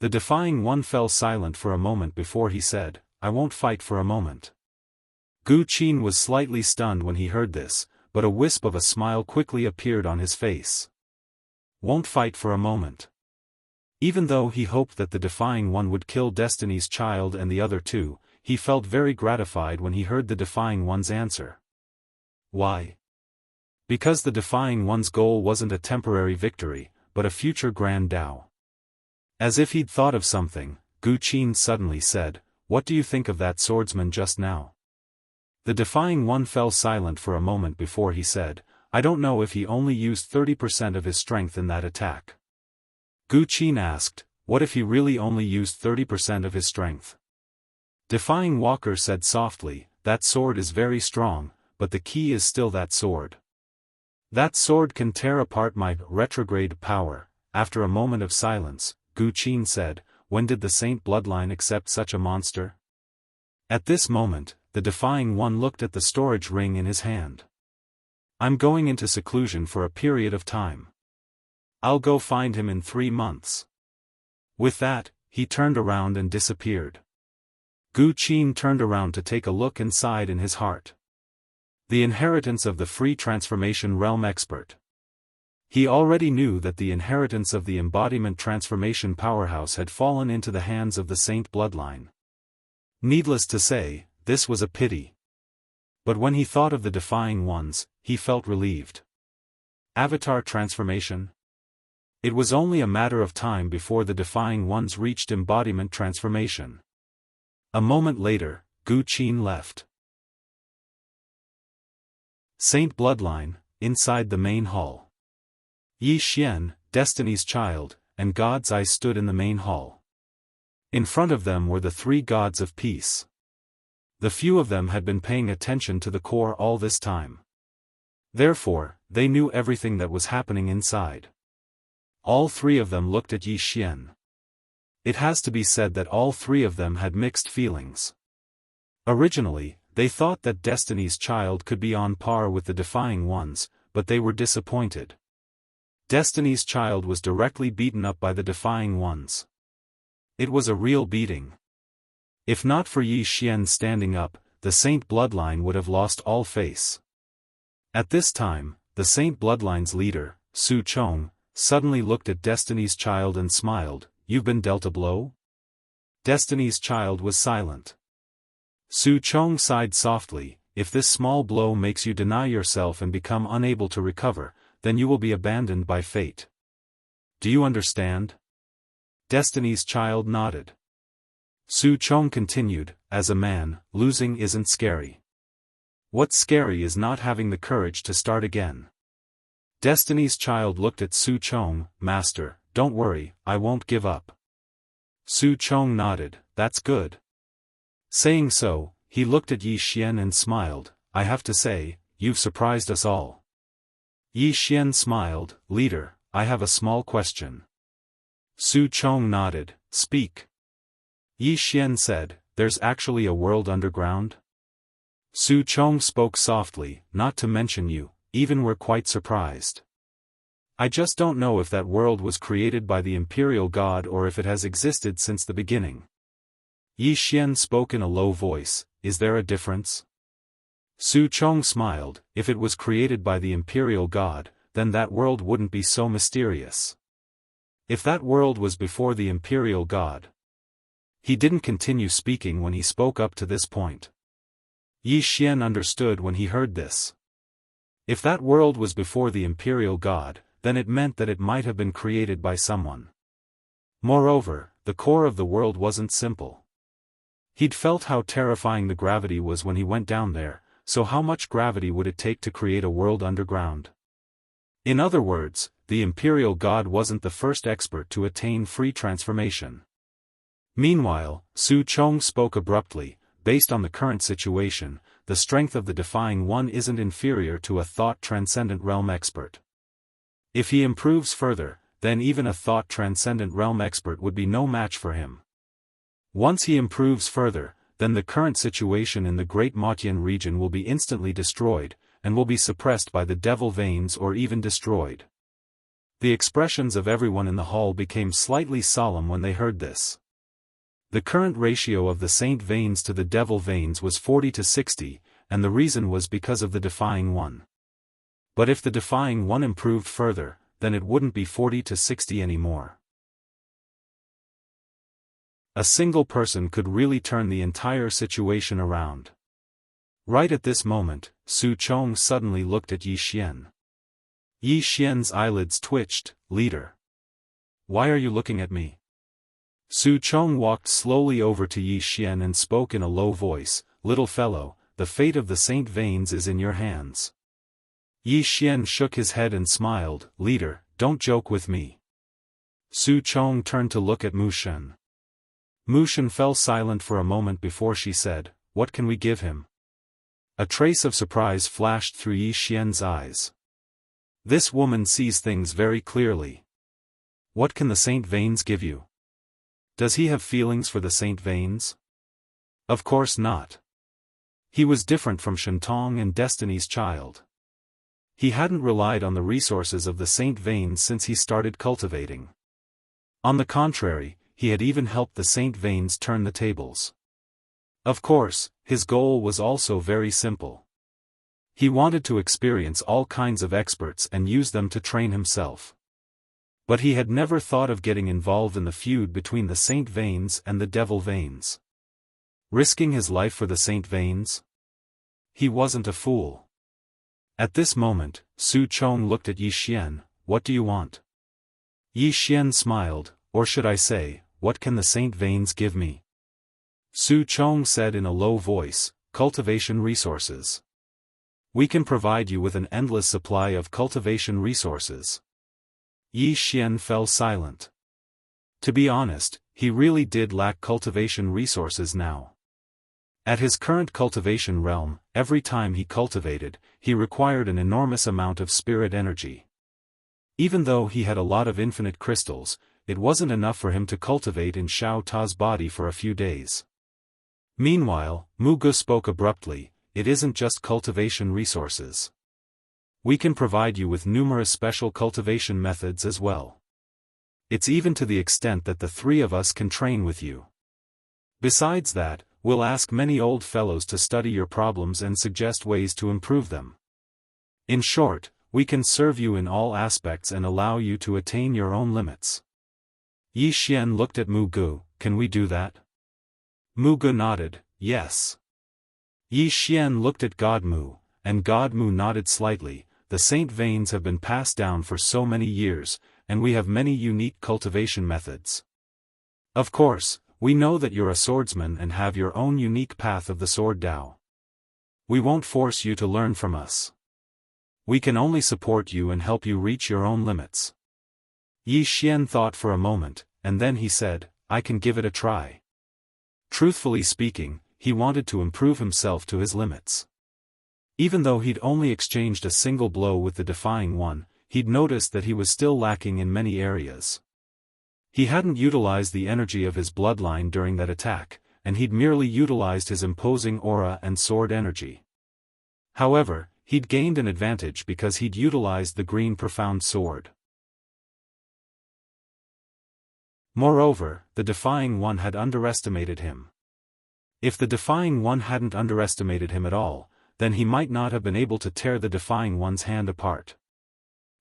The Defying One fell silent for a moment before he said, I won't fight for a moment. Gu Qin was slightly stunned when he heard this, but a wisp of a smile quickly appeared on his face. Won't fight for a moment. Even though he hoped that the Defying One would kill Destiny's Child and the other two, he felt very gratified when he heard the Defying One's answer. Why? Because the Defying One's goal wasn't a temporary victory, but a future grand Tao. As if he'd thought of something, Gu Qin suddenly said, what do you think of that swordsman just now? The Defying One fell silent for a moment before he said, I don't know if he only used 30% of his strength in that attack. Gu Qin asked, what if he really only used 30% of his strength? Defying Walker said softly, that sword is very strong, but the key is still that sword. That sword can tear apart my retrograde power. After a moment of silence, Gu Qin said, when did the Saint Bloodline accept such a monster? At this moment, the Defying One looked at the storage ring in his hand. I'm going into seclusion for a period of time. I'll go find him in 3 months. With that, he turned around and disappeared. Gu Qin turned around to take a look inside in his heart. The inheritance of the free transformation realm expert. He already knew that the inheritance of the embodiment transformation powerhouse had fallen into the hands of the Saint Bloodline. Needless to say, this was a pity. But when he thought of the Defying Ones, he felt relieved. Avatar transformation? It was only a matter of time before the Defying Ones reached embodiment transformation. A moment later, Gu Qin left. Saint Bloodline, inside the main hall. Yi Xian, Destiny's Child, and God's Eye stood in the main hall. In front of them were the 3 gods of peace. The few of them had been paying attention to the core all this time. Therefore, they knew everything that was happening inside. All 3 of them looked at Yi Xian. It has to be said that all 3 of them had mixed feelings. Originally, they thought that Destiny's Child could be on par with the Defying Ones, but they were disappointed. Destiny's Child was directly beaten up by the Defying Ones. It was a real beating. If not for Yi Xian standing up, the Saint Bloodline would have lost all face. At this time, the Saint Bloodline's leader, Su Chong, suddenly looked at Destiny's Child and smiled, you've been dealt a blow? Destiny's Child was silent. Su Chong sighed softly, if this small blow makes you deny yourself and become unable to recover, then you will be abandoned by fate. Do you understand? Destiny's Child nodded. Su Chong continued, as a man, losing isn't scary. What's scary is not having the courage to start again. Destiny's Child looked at Su Chong, Master, don't worry, I won't give up. Su Chong nodded, that's good. Saying so, he looked at Yi Xian and smiled, I have to say, you've surprised us all. Yi Xian smiled, Leader, I have a small question. Su Chong nodded, speak. Yi Xian said, there's actually a world underground? Su Chong spoke softly, not to mention you, even we're quite surprised. I just don't know if that world was created by the Imperial God or if it has existed since the beginning. Yi Xian spoke in a low voice, is there a difference? Su Chong smiled, if it was created by the Imperial God, then that world wouldn't be so mysterious. If that world was before the Imperial God. He didn't continue speaking when he spoke up to this point. Yi Xian understood when he heard this. If that world was before the Imperial God, then it meant that it might have been created by someone. Moreover, the core of the world wasn't simple. He'd felt how terrifying the gravity was when he went down there, so how much gravity would it take to create a world underground? In other words, the imperial god wasn't the first expert to attain free transformation. Meanwhile, Su Chong spoke abruptly. Based on the current situation, the strength of the Defying One isn't inferior to a thought-transcendent realm expert. If he improves further, then even a thought-transcendent realm expert would be no match for him. Once he improves further, then the current situation in the Great Motian region will be instantly destroyed, and will be suppressed by the devil veins or even destroyed. The expressions of everyone in the hall became slightly solemn when they heard this. The current ratio of the saint veins to the devil veins was 40 to 60, and the reason was because of the Defying One. But if the Defying One improved further, then it wouldn't be 40 to 60 anymore. A single person could really turn the entire situation around. Right at this moment, Su Chong suddenly looked at Yi Xian. Yi Xian's eyelids twitched. "Leader. Why are you looking at me?" Su Chong walked slowly over to Yi Xian and spoke in a low voice, "Little fellow, the fate of the Saint Veins is in your hands." Yi Xian shook his head and smiled. "Leader, don't joke with me." Su Chong turned to look at Mu Shen. Mu Shen fell silent for a moment before she said, "What can we give him?" A trace of surprise flashed through Yi Xian's eyes. This woman sees things very clearly. What can the Saint Veins give you? Does he have feelings for the Saint Veins? Of course not. He was different from Shentong and Destiny's Child. He hadn't relied on the resources of the Saint Veins since he started cultivating. On the contrary, he had even helped the Saint Veins turn the tables. Of course, his goal was also very simple. He wanted to experience all kinds of experts and use them to train himself. But he had never thought of getting involved in the feud between the Saint Veins and the Devil Veins. Risking his life for the Saint Veins? He wasn't a fool. At this moment, Su Chong looked at Yi Xian. "What do you want?" Yi Xian smiled, "Or should I say, what can the Saint Veins give me?" Su Chong said in a low voice, "Cultivation resources. We can provide you with an endless supply of cultivation resources." Yi Xian fell silent. To be honest, he really did lack cultivation resources now. At his current cultivation realm, every time he cultivated, he required an enormous amount of spirit energy. Even though he had a lot of infinite crystals, it wasn't enough for him to cultivate in Xiao Ta's body for a few days. Meanwhile, Mu Ge spoke abruptly, "It isn't just cultivation resources. We can provide you with numerous special cultivation methods as well. It's even to the extent that the three of us can train with you. Besides that, we'll ask many old fellows to study your problems and suggest ways to improve them. In short, we can serve you in all aspects and allow you to attain your own limits." Yi Xian looked at Mu Ge. "Can we do that?" Mu Ge nodded, "Yes." Yi Xian looked at God Mu, and God Mu nodded slightly. "The Saint Veins have been passed down for so many years, and we have many unique cultivation methods. Of course, we know that you're a swordsman and have your own unique path of the sword Dao. We won't force you to learn from us. We can only support you and help you reach your own limits." Yi Xian thought for a moment, and then he said, "I can give it a try." Truthfully speaking, he wanted to improve himself to his limits. Even though he'd only exchanged a single blow with the Defying One, he'd noticed that he was still lacking in many areas. He hadn't utilized the energy of his bloodline during that attack, and he'd merely utilized his imposing aura and sword energy. However, he'd gained an advantage because he'd utilized the green profound sword. Moreover, the Defying One had underestimated him. If the Defying One hadn't underestimated him at all, then he might not have been able to tear the Defying One's hand apart.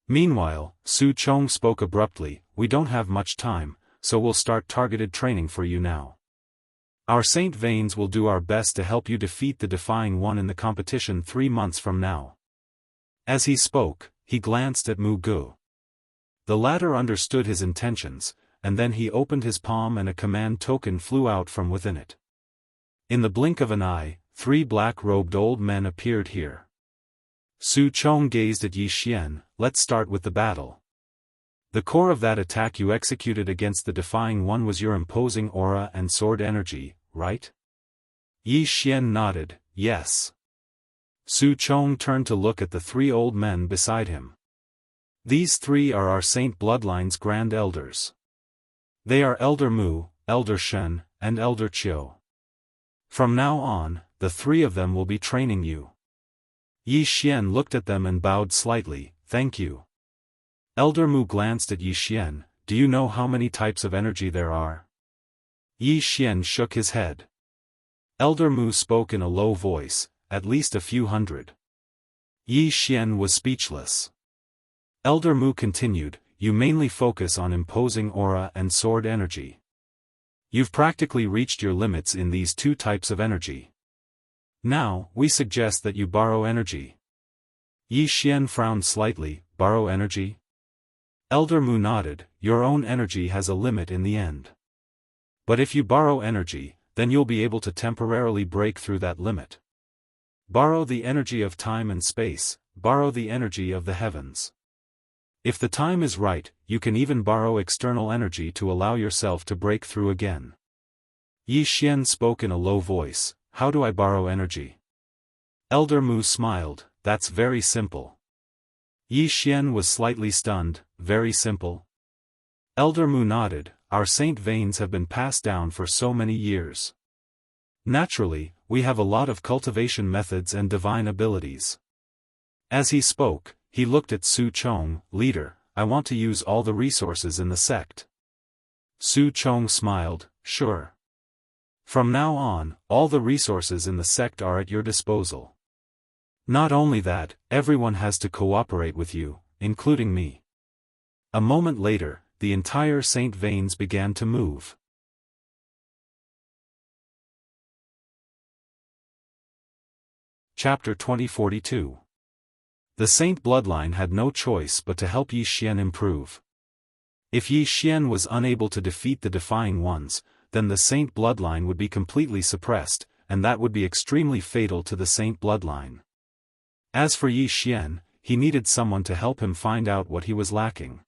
Meanwhile, Su Chong spoke abruptly, "We don't have much time, so we'll start targeted training for you now. Our Saint Veins will do our best to help you defeat the Defying One in the competition 3 months from now." As he spoke, he glanced at Mu Ge. The latter understood his intentions, and then he opened his palm and a command token flew out from within it. In the blink of an eye, 3 black-robed old men appeared here. Su Chong gazed at Yi Xian. Let's start with the battle. The core of that attack you executed against the Defying One was your imposing aura and sword energy, right? Yi Xian nodded, yes. Su Chong turned to look at the three old men beside him. These three are our Saint Bloodline's Grand Elders. They are Elder Mu, Elder Shen, and Elder Qiu. From now on, the three of them will be training you. Yi Xian looked at them and bowed slightly, thank you. Elder Mu glanced at Yi Xian, do you know how many types of energy there are? Yi Xian shook his head. Elder Mu spoke in a low voice, at least a few hundred. Yi Xian was speechless. Elder Mu continued, you mainly focus on imposing aura and sword energy. You've practically reached your limits in these two types of energy. Now, we suggest that you borrow energy. Yi Xian frowned slightly, borrow energy? Elder Mu nodded, your own energy has a limit in the end. But if you borrow energy, then you'll be able to temporarily break through that limit. Borrow the energy of time and space, borrow the energy of the heavens. If the time is right, you can even borrow external energy to allow yourself to break through again. Yi Xian spoke in a low voice, how do I borrow energy? Elder Mu smiled, that's very simple. Yi Xian was slightly stunned, very simple. Elder Mu nodded, our saint veins have been passed down for so many years. Naturally, we have a lot of cultivation methods and divine abilities. As he spoke, he looked at Su Chong, leader, I want to use all the resources in the sect. Su Chong smiled, sure. From now on, all the resources in the sect are at your disposal. Not only that, everyone has to cooperate with you, including me. A moment later, the entire Saint Veins began to move. Chapter 2042. The Saint Bloodline had no choice but to help Yi Xian improve. If Yi Xian was unable to defeat the Defying Ones, then the Saint Bloodline would be completely suppressed, and that would be extremely fatal to the Saint Bloodline. As for Yi Xian, he needed someone to help him find out what he was lacking.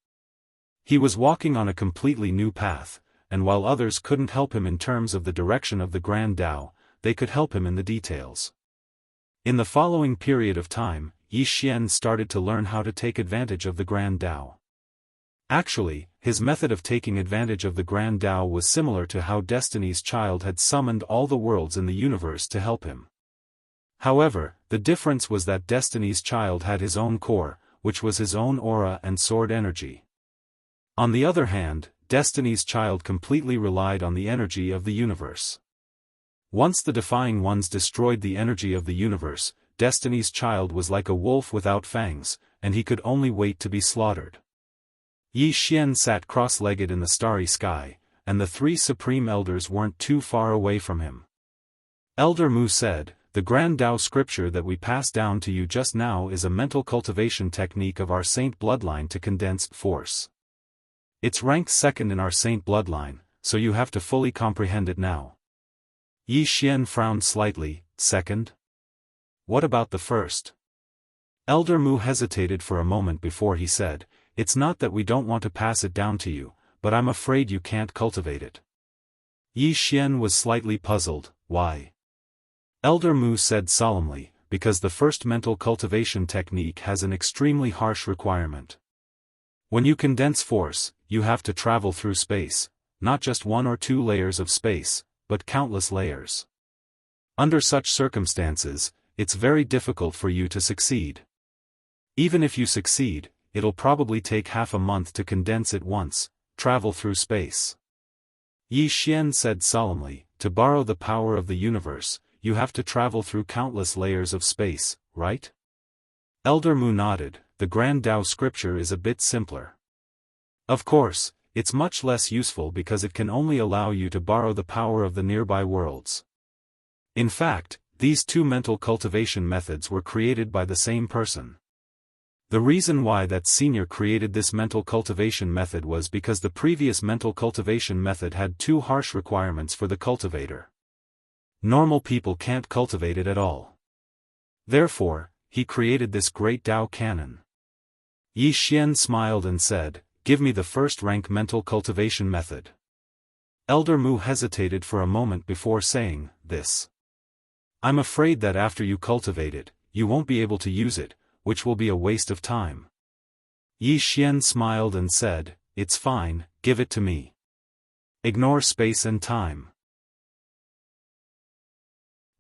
He was walking on a completely new path, and while others couldn't help him in terms of the direction of the Grand Tao, they could help him in the details. In the following period of time, Yi Xian started to learn how to take advantage of the Grand Tao. Actually, his method of taking advantage of the Grand Tao was similar to how Destiny's Child had summoned all the worlds in the universe to help him. However, the difference was that Destiny's Child had his own core, which was his own aura and sword energy. On the other hand, Destiny's Child completely relied on the energy of the universe. Once the Defying Ones destroyed the energy of the universe, Destiny's Child was like a wolf without fangs, and he could only wait to be slaughtered. Yi Xian sat cross-legged in the starry sky, and the three Supreme Elders weren't too far away from him. Elder Mu said, the Grand Tao scripture that we passed down to you just now is a mental cultivation technique of our Saint Bloodline to condense force. It's ranked second in our Saint Bloodline, so you have to fully comprehend it now. Yi Xian frowned slightly, second? What about the first? Elder Mu hesitated for a moment before he said, it's not that we don't want to pass it down to you, but I'm afraid you can't cultivate it. Yi Xian was slightly puzzled, why? Elder Mu said solemnly, because the first mental cultivation technique has an extremely harsh requirement. When you condense force, you have to travel through space, not just one or two layers of space, but countless layers. Under such circumstances, it's very difficult for you to succeed. Even if you succeed, it'll probably take half a month to condense it once, travel through space. Yi Xian said solemnly, to borrow the power of the universe, you have to travel through countless layers of space, right? Elder Mu nodded, the Grand Tao scripture is a bit simpler. Of course, it's much less useful because it can only allow you to borrow the power of the nearby worlds. In fact, these two mental cultivation methods were created by the same person. The reason why that senior created this mental cultivation method was because the previous mental cultivation method had too harsh requirements for the cultivator. Normal people can't cultivate it at all. Therefore, he created this great Tao cannon. Yi Xian smiled and said, "Give me the first-rank mental cultivation method." Elder Mu hesitated for a moment before saying, "This. I'm afraid that after you cultivate it, you won't be able to use it, which will be a waste of time." Yi Xian smiled and said, "It's fine, give it to me. Ignore space and time."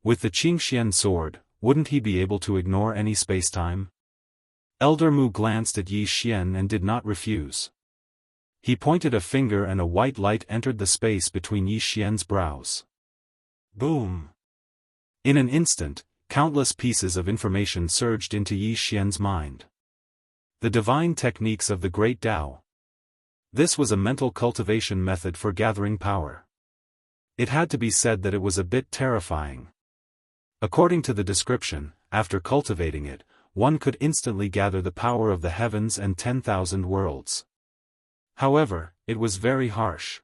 With the Qingxian sword, wouldn't he be able to ignore any spacetime? Elder Mu glanced at Yi Xian and did not refuse. He pointed a finger and a white light entered the space between Yi Xian's brows. Boom! In an instant, countless pieces of information surged into Yi Xian's mind. The divine techniques of the Great Tao. This was a mental cultivation method for gathering power. It had to be said that it was a bit terrifying. According to the description, after cultivating it, one could instantly gather the power of the heavens and 10,000 worlds. However, it was very harsh.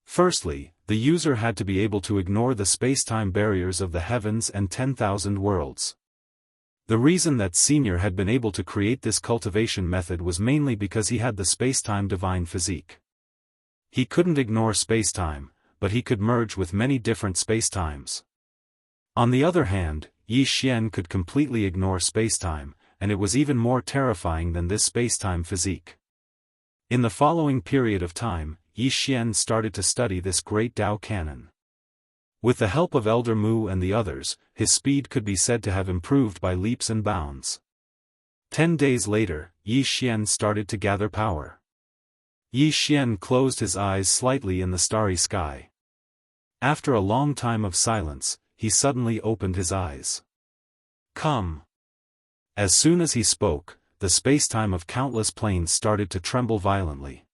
Firstly, the user had to be able to ignore the spacetime barriers of the heavens and 10,000 worlds. The reason that Senior had been able to create this cultivation method was mainly because he had the spacetime divine physique. He couldn't ignore spacetime, but he could merge with many different spacetimes. On the other hand, Yi Xian could completely ignore spacetime, and it was even more terrifying than this spacetime physique. In the following period of time, Yi Xian started to study this great Tao cannon. With the help of Elder Mu and the others, his speed could be said to have improved by leaps and bounds. 10 days later, Yi Xian started to gather power. Yi Xian closed his eyes slightly in the starry sky. After a long time of silence, he suddenly opened his eyes. "Come." As soon as he spoke, the spacetime of countless planes started to tremble violently.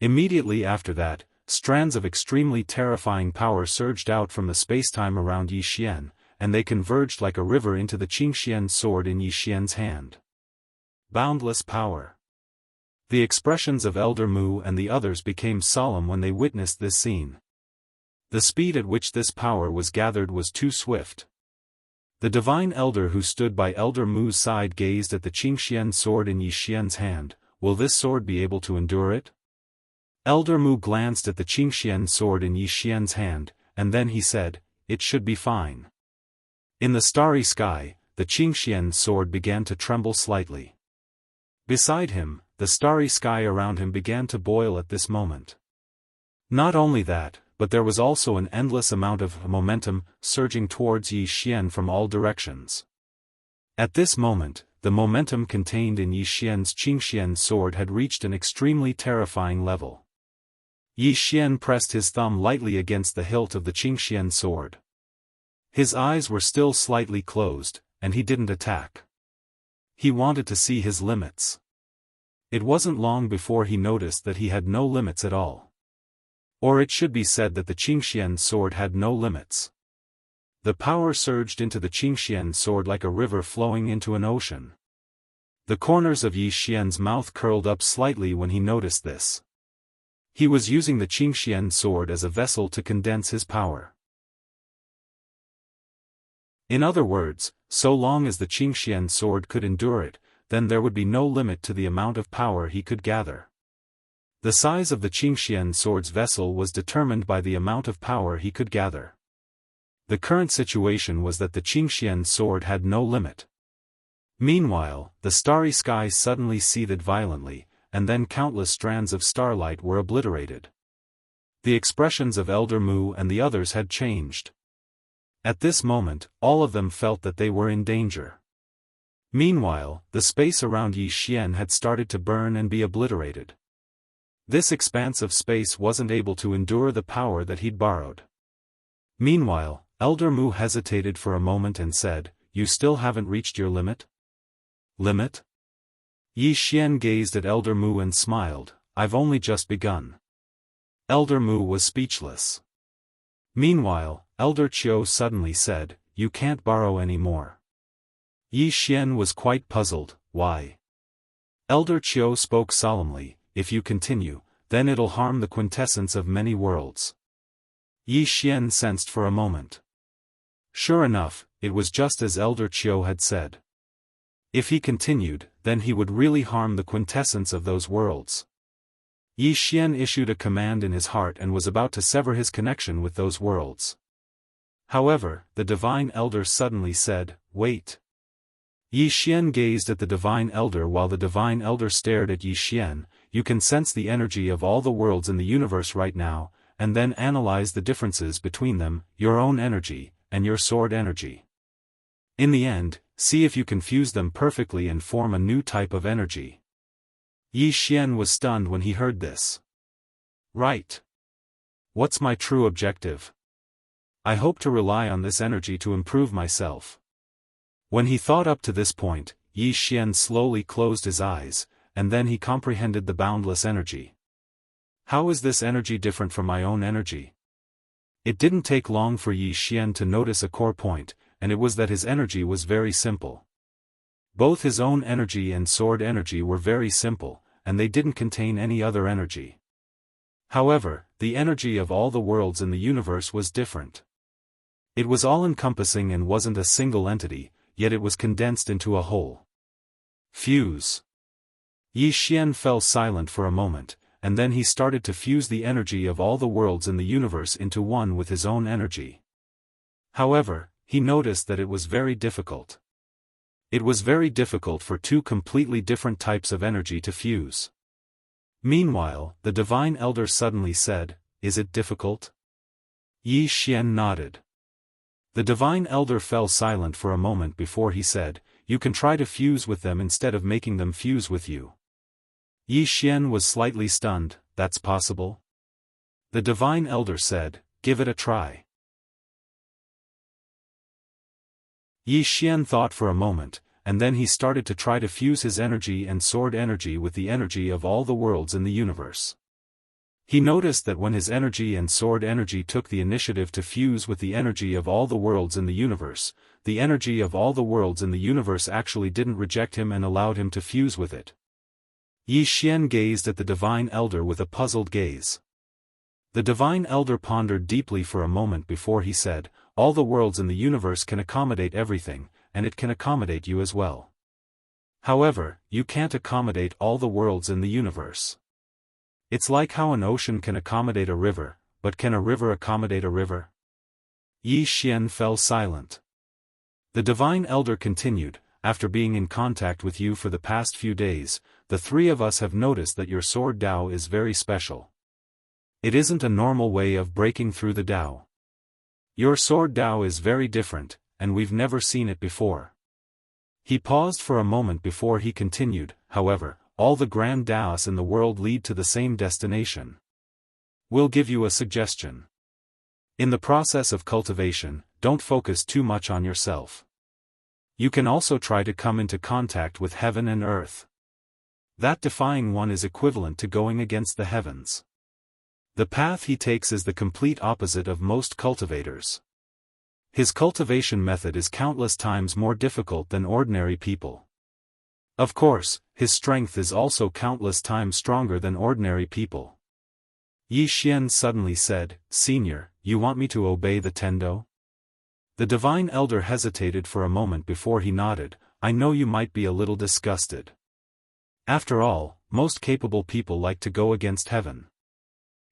Immediately after that, strands of extremely terrifying power surged out from the spacetime around Yi Xian, and they converged like a river into the Qingxian sword in Yi Xian's hand. Boundless power. The expressions of Elder Mu and the others became solemn when they witnessed this scene. The speed at which this power was gathered was too swift. The divine elder who stood by Elder Mu's side gazed at the Qingxian sword in Yi Xian's hand. Will this sword be able to endure it? Elder Mu glanced at the Qingxian sword in Yi Xian's hand, and then he said, "It should be fine." In the starry sky, the Qingxian sword began to tremble slightly. Beside him, the starry sky around him began to boil at this moment. Not only that, but there was also an endless amount of momentum surging towards Yi Xian from all directions. At this moment, the momentum contained in Yi Xian's Qingxian sword had reached an extremely terrifying level. Yi Xian pressed his thumb lightly against the hilt of the Qingxian sword. His eyes were still slightly closed, and he didn't attack. He wanted to see his limits. It wasn't long before he noticed that he had no limits at all. Or it should be said that the Qingxian sword had no limits. The power surged into the Qingxian sword like a river flowing into an ocean. The corners of Yi Xian's mouth curled up slightly when he noticed this. He was using the Qingxian sword as a vessel to condense his power. In other words, so long as the Qingxian sword could endure it, then there would be no limit to the amount of power he could gather. The size of the Qingxian sword's vessel was determined by the amount of power he could gather. The current situation was that the Qingxian sword had no limit. Meanwhile, the starry sky suddenly seethed violently, and then countless strands of starlight were obliterated. The expressions of Elder Mu and the others had changed. At this moment, all of them felt that they were in danger. Meanwhile, the space around Yi Xian had started to burn and be obliterated. This expanse of space wasn't able to endure the power that he'd borrowed. Meanwhile, Elder Mu hesitated for a moment and said, "You still haven't reached your limit?" "Limit?" Yi Xian gazed at Elder Mu and smiled, "I've only just begun." Elder Mu was speechless. Meanwhile, Elder Qiu suddenly said, "You can't borrow any more." Yi Xian was quite puzzled, "Why?" Elder Qiu spoke solemnly, "If you continue, then it'll harm the quintessence of many worlds." Yi Xian sensed for a moment. Sure enough, it was just as Elder Qiu had said. If he continued, then he would really harm the quintessence of those worlds. Yi Xian issued a command in his heart and was about to sever his connection with those worlds. However, the Divine Elder suddenly said, "Wait." Yi Xian gazed at the Divine Elder while the Divine Elder stared at Yi Xian. "You can sense the energy of all the worlds in the universe right now, and then analyze the differences between them, your own energy, and your sword energy. In the end, see if you can fuse them perfectly and form a new type of energy." Yi Xian was stunned when he heard this. "Right. What's my true objective? I hope to rely on this energy to improve myself." When he thought up to this point, Yi Xian slowly closed his eyes, and then he comprehended the boundless energy. How is this energy different from my own energy? It didn't take long for Yi Xian to notice a core point, and it was that his energy was very simple. Both his own energy and sword energy were very simple, and they didn't contain any other energy. However, the energy of all the worlds in the universe was different. It was all-encompassing and wasn't a single entity, yet it was condensed into a whole. Fuse. Yi Xian fell silent for a moment, and then he started to fuse the energy of all the worlds in the universe into one with his own energy. However, he noticed that it was very difficult. It was very difficult for two completely different types of energy to fuse. Meanwhile, the Divine Elder suddenly said, "Is it difficult?" Yi Xian nodded. The Divine Elder fell silent for a moment before he said, "You can try to fuse with them instead of making them fuse with you." Yi Xian was slightly stunned. "That's possible?" The Divine Elder said, "Give it a try." Yi Xian thought for a moment, and then he started to try to fuse his energy and sword energy with the energy of all the worlds in the universe. He noticed that when his energy and sword energy took the initiative to fuse with the energy of all the worlds in the universe, the energy of all the worlds in the universe actually didn't reject him and allowed him to fuse with it. Yi Xian gazed at the Divine Elder with a puzzled gaze. The Divine Elder pondered deeply for a moment before he said, "All the worlds in the universe can accommodate everything, and it can accommodate you as well. However, you can't accommodate all the worlds in the universe. It's like how an ocean can accommodate a river, but can a river accommodate a river?" Yi Xian fell silent. The Divine Elder continued, "After being in contact with you for the past few days, the three of us have noticed that your sword Dao is very special. It isn't a normal way of breaking through the Dao. Your sword Dao is very different, and we've never seen it before." He paused for a moment before he continued, "However, all the grand Daos in the world lead to the same destination. We'll give you a suggestion. In the process of cultivation, don't focus too much on yourself. You can also try to come into contact with heaven and earth. That defying one is equivalent to going against the heavens. The path he takes is the complete opposite of most cultivators. His cultivation method is countless times more difficult than ordinary people. Of course, his strength is also countless times stronger than ordinary people." Yi Xian suddenly said, "Senior, you want me to obey the Tendo?" The Divine Elder hesitated for a moment before he nodded. "I know you might be a little disgusted. After all, most capable people like to go against heaven.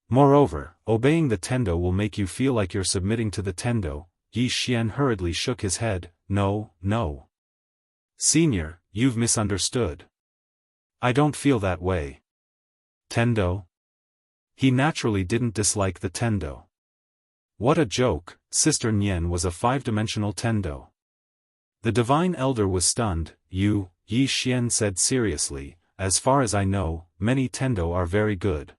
Moreover, obeying the Tendo will make you feel like you're submitting to the Tendo." Yi Xian hurriedly shook his head. No. "Senior, you've misunderstood. I don't feel that way. Tendo?" He naturally didn't dislike the Tendo. What a joke, Sister Nian was a five-dimensional Tendo. The Divine Elder was stunned. Yi Xian said seriously, "As far as I know, many Tendo are very good.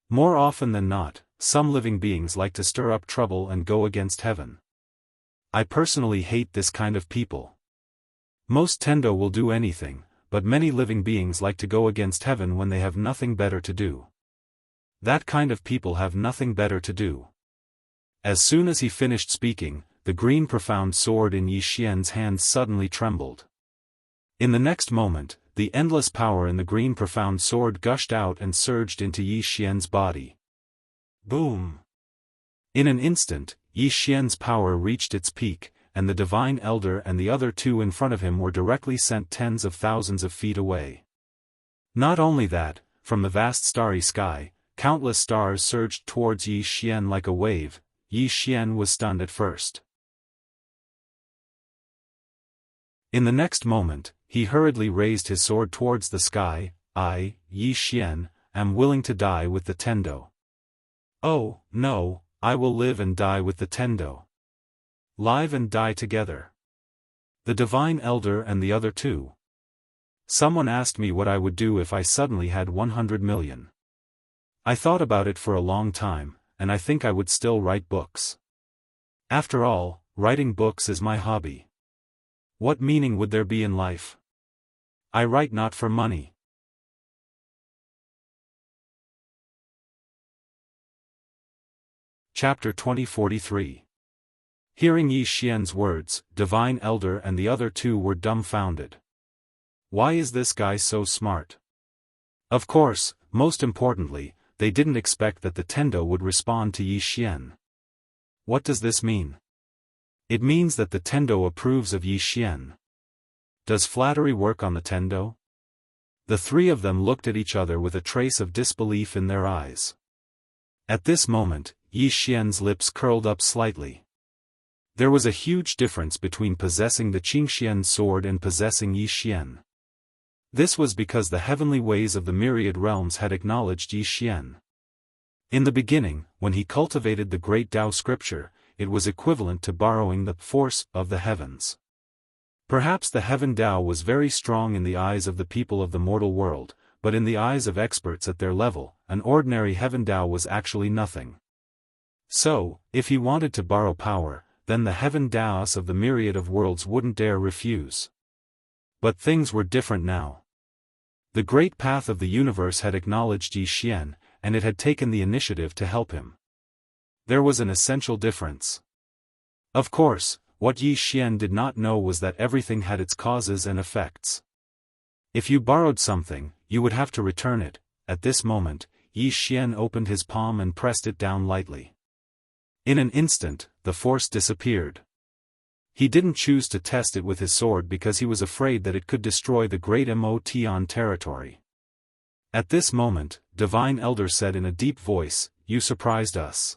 More often than not, some living beings like to stir up trouble and go against heaven. I personally hate this kind of people. Most Tendo will do anything, but many living beings like to go against heaven when they have nothing better to do. That kind of people have nothing better to do." As soon as he finished speaking, the green profound sword in Yi Xian's hands suddenly trembled. In the next moment, the endless power in the green profound sword gushed out and surged into Yi Xian's body. Boom! In an instant, Yi Xian's power reached its peak, and the Divine Elder and the other two in front of him were directly sent tens of thousands of feet away. Not only that, from the vast starry sky, countless stars surged towards Yi Xian like a wave. Yi Xian was stunned at first. In the next moment, he hurriedly raised his sword towards the sky. I, Yi Xian, am willing to die with the Tendo. Oh, no, I will live and die with the Tendo. Live and die together. The Divine Elder and the other two. Someone asked me what I would do if I suddenly had 100 million. I thought about it for a long time, and I think I would still write books. After all, writing books is my hobby. What meaning would there be in life? I write not for money. Chapter 2043. Hearing Yi Xian's words, Divine Elder and the other two were dumbfounded. Why is this guy so smart? Of course, most importantly, they didn't expect that the Tendo would respond to Yi Xian. What does this mean? It means that the Tendo approves of Yi Xian. Does flattery work on the Tendo? The three of them looked at each other with a trace of disbelief in their eyes. At this moment, Yi Xian's lips curled up slightly. There was a huge difference between possessing the Qingxian sword and possessing Yi Xian. This was because the heavenly ways of the myriad realms had acknowledged Yi Xian. In the beginning, when he cultivated the great Tao scripture, it was equivalent to borrowing the force of the heavens. Perhaps the heaven Tao was very strong in the eyes of the people of the mortal world, but in the eyes of experts at their level, an ordinary heaven Tao was actually nothing. So, if he wanted to borrow power, then the heaven Taos of the myriad of worlds wouldn't dare refuse. But things were different now. The great path of the universe had acknowledged Yi Xian, and it had taken the initiative to help him. There was an essential difference. Of course, what Yi Xian did not know was that everything had its causes and effects. If you borrowed something, you would have to return it. At this moment, Yi Xian opened his palm and pressed it down lightly. In an instant, the force disappeared. He didn't choose to test it with his sword because he was afraid that it could destroy the great Motion territory. At this moment, Divine Elder said in a deep voice, "You surprised us."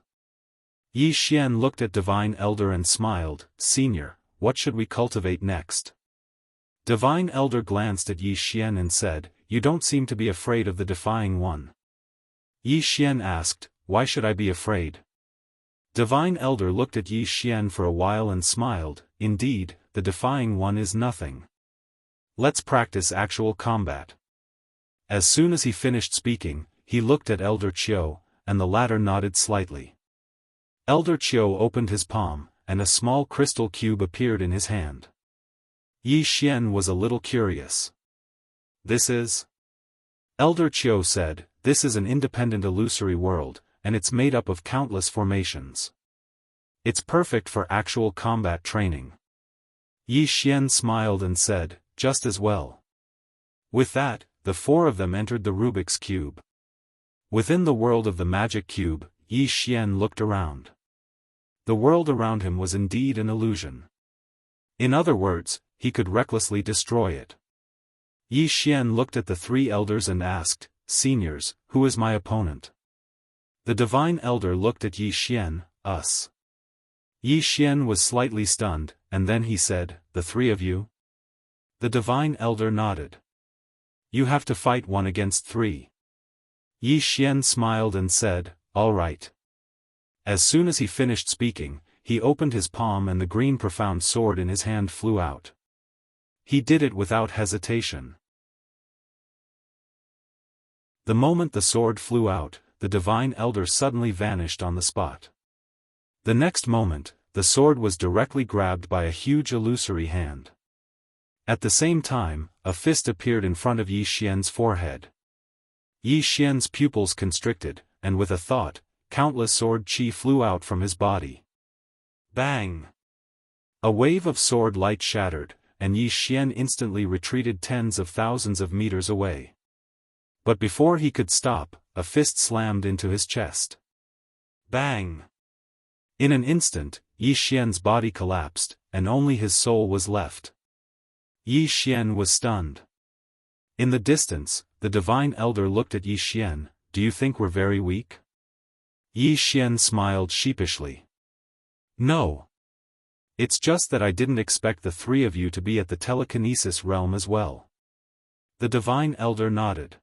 Yi Xian looked at Divine Elder and smiled. "Senior, what should we cultivate next?" Divine Elder glanced at Yi Xian and said, "You don't seem to be afraid of the Defying One." Yi Xian asked, "Why should I be afraid?" Divine Elder looked at Yi Xian for a while and smiled. "Indeed, the Defying One is nothing. Let's practice actual combat." As soon as he finished speaking, he looked at Elder Qiu, and the latter nodded slightly. Elder Qiu opened his palm, and a small crystal cube appeared in his hand. Yi Xian was a little curious. "This is?" Elder Qiu said, "This is an independent illusory world, and it's made up of countless formations. It's perfect for actual combat training." Yi Xian smiled and said, "Just as well." With that, the four of them entered the Rubik's Cube. Within the world of the magic cube, Yi Xian looked around. The world around him was indeed an illusion. In other words, he could recklessly destroy it. Yi Xian looked at the three elders and asked, "Seniors, who is my opponent?" The Divine Elder looked at Yi Xian, "Us." Yi Xian was slightly stunned, and then he said, "The three of you?" The Divine Elder nodded. "You have to fight 1 against 3. Yi Xian smiled and said, "All right." As soon as he finished speaking, he opened his palm and the green profound sword in his hand flew out. He did it without hesitation. The moment the sword flew out, the Divine Elder suddenly vanished on the spot. The next moment, the sword was directly grabbed by a huge illusory hand. At the same time, a fist appeared in front of Yi Xian's forehead. Yi Xian's pupils constricted, and with a thought, countless sword chi flew out from his body. Bang! A wave of sword light shattered, and Yi Xian instantly retreated tens of thousands of meters away. But before he could stop, a fist slammed into his chest. Bang! In an instant, Yi Xian's body collapsed, and only his soul was left. Yi Xian was stunned. In the distance, the divine elder looked at Yi Xian. Do you think we're very weak? Yi Xian smiled sheepishly. No. It's just that I didn't expect the three of you to be at the telekinesis realm as well. The divine elder nodded.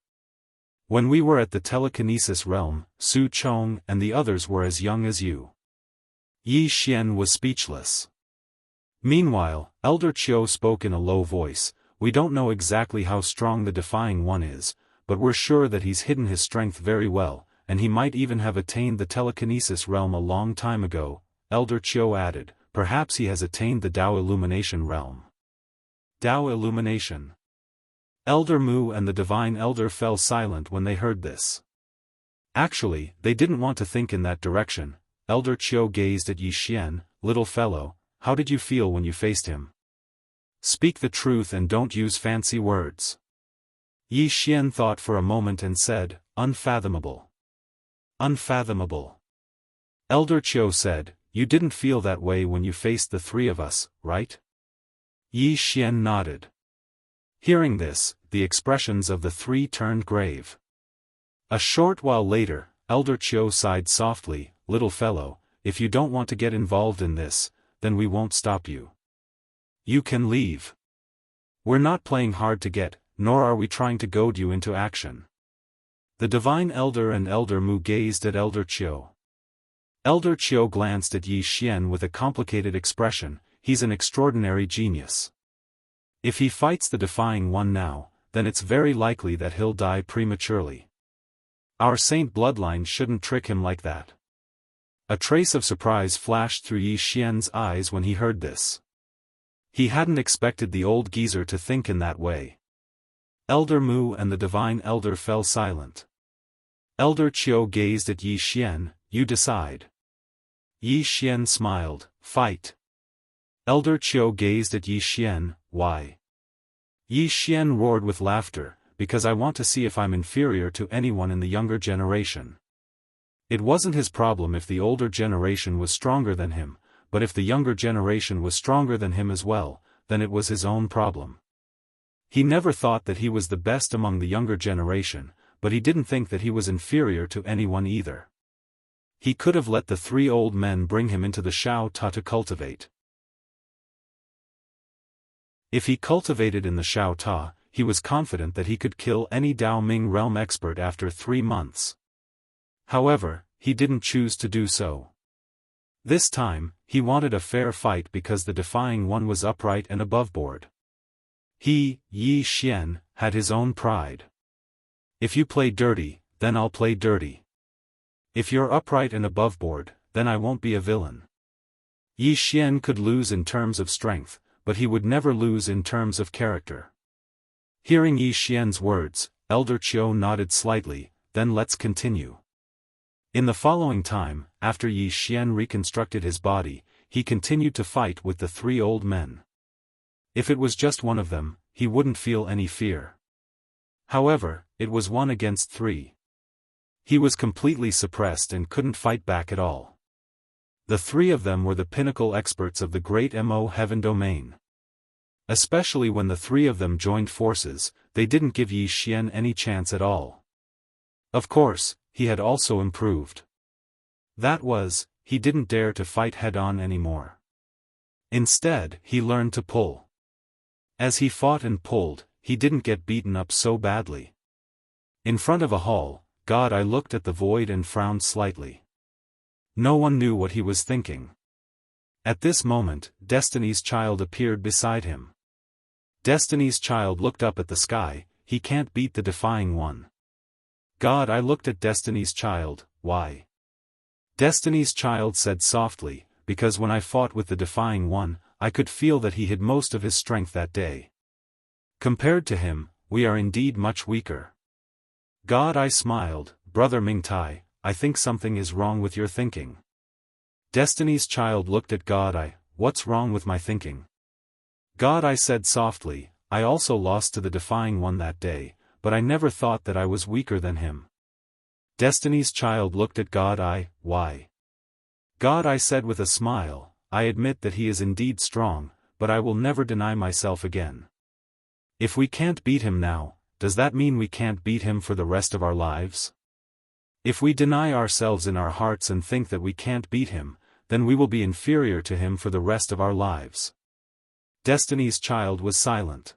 When we were at the telekinesis realm, Su Chong and the others were as young as you. Yi Xian was speechless. Meanwhile, Elder Qiu spoke in a low voice. We don't know exactly how strong the Defying One is, but we're sure that he's hidden his strength very well, and he might even have attained the telekinesis realm a long time ago. Elder Qiu added, perhaps he has attained the Dao Illumination realm. Dao Illumination. Elder Mu and the Divine Elder fell silent when they heard this. Actually, they didn't want to think in that direction. Elder Qiu gazed at Yi Xian. Little fellow, how did you feel when you faced him? Speak the truth and don't use fancy words. Yi Xian thought for a moment and said, unfathomable. Unfathomable. Elder Qiu said, you didn't feel that way when you faced the three of us, right? Yi Xian nodded. Hearing this, the expressions of the three turned grave. A short while later, Elder Qiu sighed softly, little fellow, if you don't want to get involved in this, then we won't stop you. You can leave. We're not playing hard to get, nor are we trying to goad you into action. The Divine Elder and Elder Mu gazed at Elder Qiu. Elder Qiu glanced at Yi Xian with a complicated expression. He's an extraordinary genius. If he fights the Defying One now, then it's very likely that he'll die prematurely. Our saint bloodline shouldn't trick him like that. A trace of surprise flashed through Yi Xian's eyes when he heard this. He hadn't expected the old geezer to think in that way. Elder Mu and the Divine Elder fell silent. Elder Qiu gazed at Yi Xian. You decide. Yi Xian smiled. Fight. Elder Qiu gazed at Yi Xian. Why? Yi Xian roared with laughter, because I want to see if I'm inferior to anyone in the younger generation. It wasn't his problem if the older generation was stronger than him, but if the younger generation was stronger than him as well, then it was his own problem. He never thought that he was the best among the younger generation, but he didn't think that he was inferior to anyone either. He could have let the three old men bring him into the Shao Ta to cultivate. If he cultivated in the Shao Ta, he was confident that he could kill any Dao Ming realm expert after 3 months. However, he didn't choose to do so. This time, he wanted a fair fight because the Defying One was upright and aboveboard. He, Yi Xian, had his own pride. If you play dirty, then I'll play dirty. If you're upright and aboveboard, then I won't be a villain. Yi Xian could lose in terms of strength, but he would never lose in terms of character. Hearing Yi Xian's words, Elder Qiu nodded slightly. Then let's continue. In the following time, after Yi Xian reconstructed his body, he continued to fight with the three old men. If it was just one of them, he wouldn't feel any fear. However, it was 1 against 3. He was completely suppressed and couldn't fight back at all. The three of them were the pinnacle experts of the Great Mo Heaven Domain. Especially when the three of them joined forces, they didn't give Yi Xian any chance at all. Of course, he had also improved. That was, he didn't dare to fight head-on anymore. Instead, he learned to pull. As he fought and pulled, he didn't get beaten up so badly. In front of a hall, God I looked at the void and frowned slightly. No one knew what he was thinking. At this moment, Destiny's Child appeared beside him. Destiny's Child looked up at the sky. He can't beat the Defying One. God I looked at Destiny's Child. Why? Destiny's Child said softly, because when I fought with the Defying One, I could feel that he hid most of his strength that day. Compared to him, we are indeed much weaker. God I smiled. Brother Mingtai, I think something is wrong with your thinking. Destiny's Child looked at God I. What's wrong with my thinking? God I said softly, I also lost to the Defying One that day, but I never thought that I was weaker than him. Destiny's Child looked at God I. Why? God I said with a smile, I admit that he is indeed strong, but I will never deny myself again. If we can't beat him now, does that mean we can't beat him for the rest of our lives? If we deny ourselves in our hearts and think that we can't beat him, then we will be inferior to him for the rest of our lives. Destiny's Child was silent.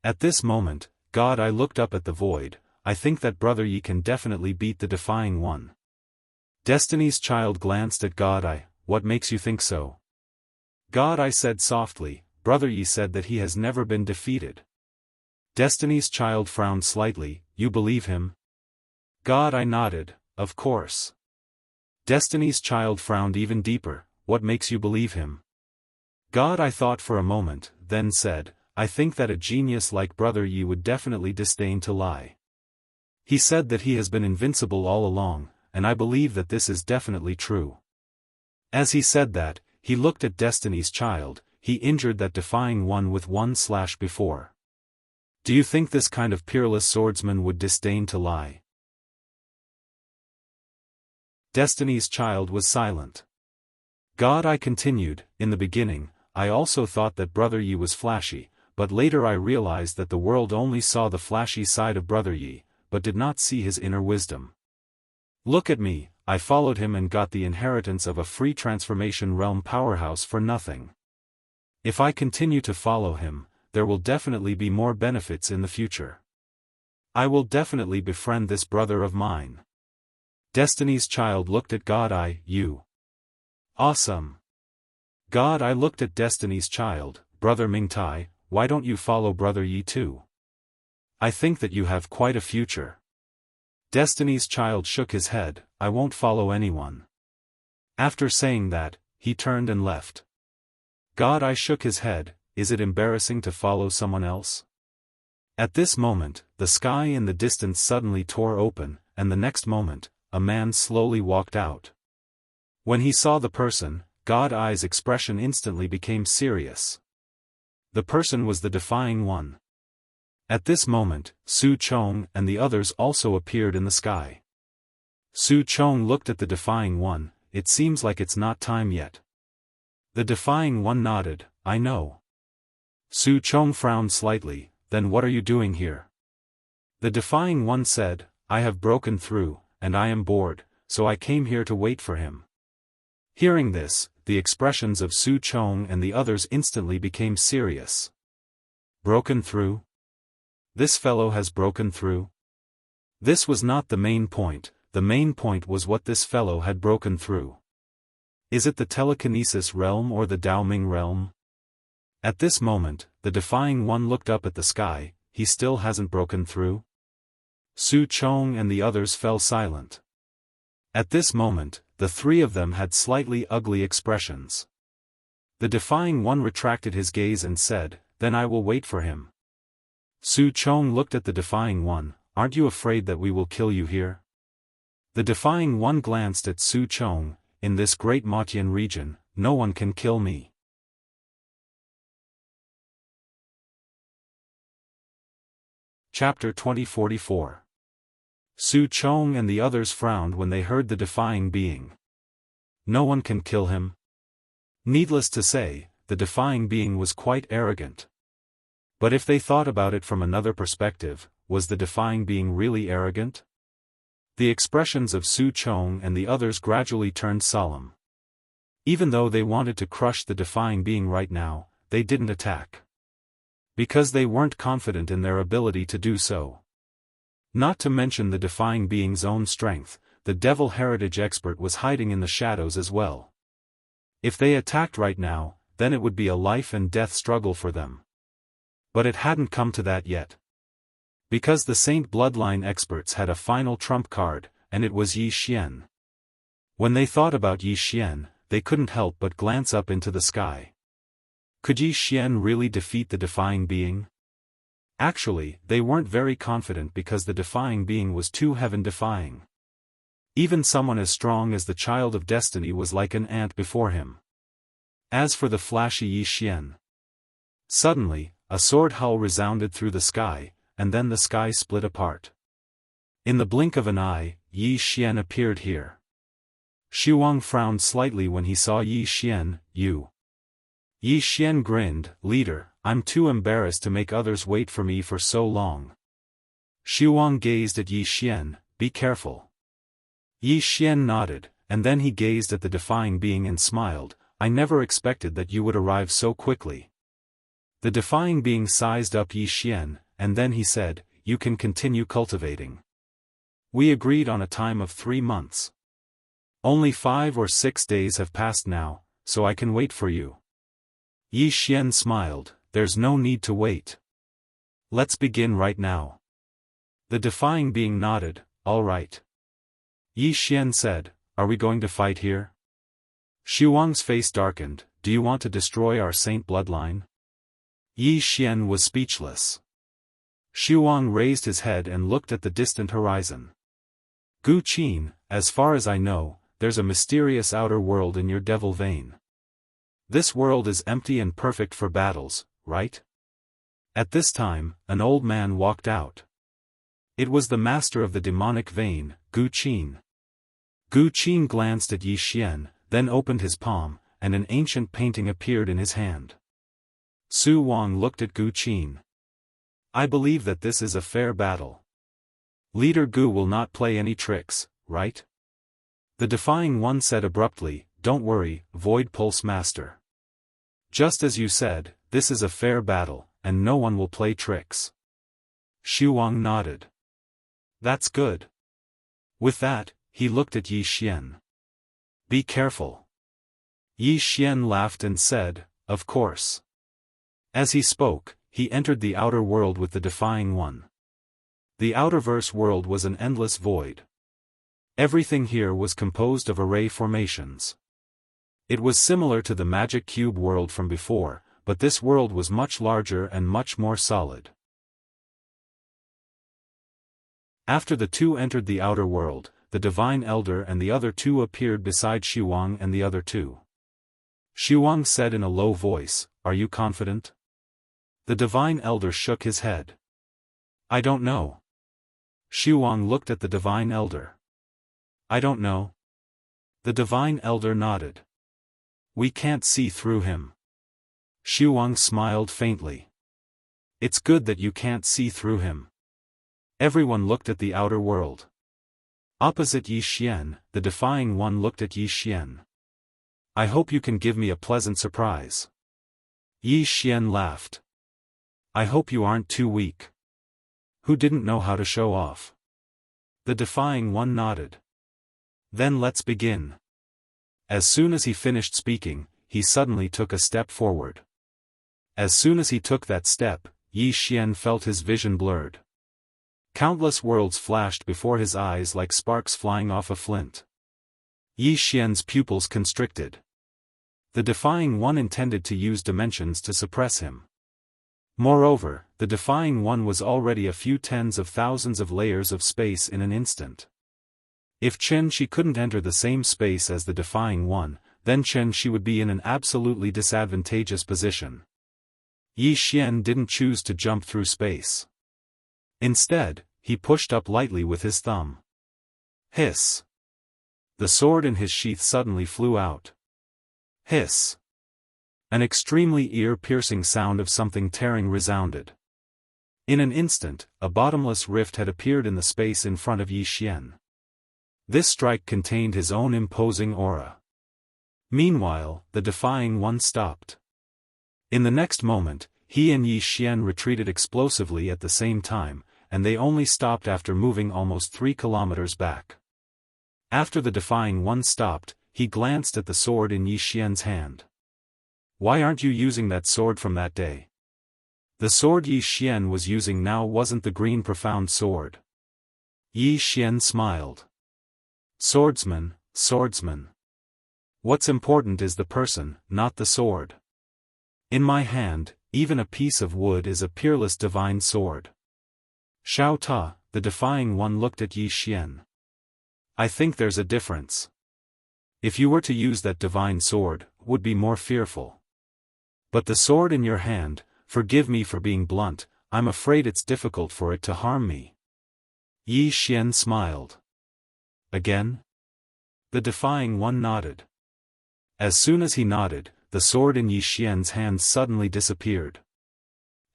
At this moment, God, I looked up at the void. I think that Brother Yi can definitely beat the Defying One. Destiny's Child glanced at God. What makes you think so? God, I said softly, Brother Yi said that he has never been defeated. Destiny's Child frowned slightly. You believe him? God, I nodded, of course. Destiny's Child frowned even deeper. What makes you believe him? God, I thought for a moment, then said, I think that a genius like Brother Yi would definitely disdain to lie. He said that he has been invincible all along, and I believe that this is definitely true. As he said that, he looked at Destiny's Child. He injured that Defying One with one slash before. Do you think this kind of peerless swordsman would disdain to lie? Destiny's Child was silent. God, I continued, in the beginning, I also thought that Brother Yi was flashy, but later I realized that the world only saw the flashy side of Brother Yi, but did not see his inner wisdom. Look at me, I followed him and got the inheritance of a free transformation realm powerhouse for nothing. If I continue to follow him, there will definitely be more benefits in the future. I will definitely befriend this brother of mine. Destiny's Child looked at God. You. Awesome. God, I looked at Destiny's Child. Brother Mingtai, why don't you follow Brother Yi too? I think that you have quite a future. Destiny's Child shook his head. I won't follow anyone. After saying that, he turned and left. God, I shook his head. Is it embarrassing to follow someone else? At this moment, the sky in the distance suddenly tore open, and the next moment, a man slowly walked out. When he saw the person, God's expression instantly became serious. The person was the Defying One. At this moment, Su Chong and the others also appeared in the sky. Su Chong looked at the Defying One. It seems like it's not time yet. The Defying One nodded. I know. Su Chong frowned slightly. Then what are you doing here? The Defying One said, I have broken through, and I am bored, so I came here to wait for him. Hearing this, the expressions of Su Chong and the others instantly became serious. Broken through? This fellow has broken through? This was not the main point. The main point was what this fellow had broken through. Is it the telekinesis realm or the Daoming realm? At this moment, the Defying One looked up at the sky. He still hasn't broken through? Su Chong and the others fell silent. At this moment, the three of them had slightly ugly expressions. The Defying One retracted his gaze and said, Then I will wait for him. Su Chong looked at the Defying One. Aren't you afraid that we will kill you here? The Defying One glanced at Su Chong. In this great Motian region, no one can kill me. Chapter 2044. Su Chong and the others frowned when they heard the Defying Being. No one can kill him? Needless to say, the Defying Being was quite arrogant. But if they thought about it from another perspective, was the Defying Being really arrogant? The expressions of Su Chong and the others gradually turned solemn. Even though they wanted to crush the Defying Being right now, they didn't attack. Because they weren't confident in their ability to do so. Not to mention the Defying Being's own strength, the Devil Heritage expert was hiding in the shadows as well. If they attacked right now, then it would be a life and death struggle for them. But it hadn't come to that yet. Because the Saint Bloodline experts had a final trump card, and it was Yi Xian. When they thought about Yi Xian, they couldn't help but glance up into the sky. Could Yi Xian really defeat the Defying Being? Actually, they weren't very confident because the Defying Being was too heaven-defying. Even someone as strong as the Child of Destiny was like an ant before him. As for the flashy Yi Xian. Suddenly, a sword howl resounded through the sky, and then the sky split apart. In the blink of an eye, Yi Xian appeared here. Shuang frowned slightly when he saw Yi Xian. you. Yi Xian grinned, leader, I'm too embarrassed to make others wait for me for so long. Xiuwang gazed at Yi Xian, be careful. Yi Xian nodded, and then he gazed at the defying being and smiled, I never expected that you would arrive so quickly. The defying being sized up Yi Xian, and then he said, you can continue cultivating. We agreed on a time of 3 months. Only 5 or 6 days have passed now, so I can wait for you. Yi Xian smiled, there's no need to wait. Let's begin right now. The defying being nodded, all right. Yi Xian said, are we going to fight here? Xiuwang's face darkened, do you want to destroy our saint bloodline? Yi Xian was speechless. Xiuwang raised his head and looked at the distant horizon. Gu Qin, as far as I know, there's a mysterious outer world in your devil vein. This world is empty and perfect for battles, right? At this time, an old man walked out. It was the master of the demonic vein, Gu Qin. Gu Qin glanced at Yi Xian, then opened his palm, and an ancient painting appeared in his hand. Su Wang looked at Gu Qin. I believe that this is a fair battle. Leader Gu will not play any tricks, right? The defying one said abruptly, don't worry, Void Pulse Master. Just as you said, this is a fair battle, and no one will play tricks. Xiuwang nodded. That's good. With that, he looked at Yi Xian. Be careful. Yi Xian laughed and said, of course. As he spoke, he entered the outer world with the defying one. The outerverse world was an endless void. Everything here was composed of array formations. It was similar to the magic cube world from before, but this world was much larger and much more solid. After the two entered the outer world, the Divine Elder and the other two appeared beside Xiuwang and the other two. Xiuwang said in a low voice, are you confident? The Divine Elder shook his head. I don't know. Xiuwang looked at the Divine Elder. I don't know. The Divine Elder nodded. We can't see through him. Xiuwang smiled faintly. It's good that you can't see through him. Everyone looked at the outer world. Opposite Yi Xian, the defying one looked at Yi Xian. I hope you can give me a pleasant surprise. Yi Xian laughed. I hope you aren't too weak. Who didn't know how to show off? The defying one nodded. Then let's begin. As soon as he finished speaking, he suddenly took a step forward. As soon as he took that step, Yi Xian felt his vision blurred. Countless worlds flashed before his eyes like sparks flying off a flint. Yi Xian's pupils constricted. The defying one intended to use dimensions to suppress him. Moreover, the defying one was already a few tens of thousands of layers of space in an instant. If Chen Shi couldn't enter the same space as the defying one, then Chen Shi would be in an absolutely disadvantageous position. Yi Xian didn't choose to jump through space. Instead, he pushed up lightly with his thumb. Hiss! The sword in his sheath suddenly flew out. Hiss! An extremely ear-piercing sound of something tearing resounded. In an instant, a bottomless rift had appeared in the space in front of Yi Xian. This strike contained his own imposing aura. Meanwhile, the defying one stopped. In the next moment, he and Yi Xian retreated explosively at the same time, and they only stopped after moving almost 3 kilometers back. After the defying one stopped, he glanced at the sword in Yi Xian's hand. Why aren't you using that sword from that day? The sword Yi Xian was using now wasn't the green profound sword. Yi Xian smiled. Swordsman, swordsman. What's important is the person, not the sword. In my hand, even a piece of wood is a peerless divine sword. Xiao Ta, the defying one looked at Yi Xian. I think there's a difference. If you were to use that divine sword, would be more fearful. But the sword in your hand, forgive me for being blunt, I'm afraid it's difficult for it to harm me. Yi Xian smiled. Again? The defying one nodded. As soon as he nodded, the the sword in Yi Xian's hand suddenly disappeared.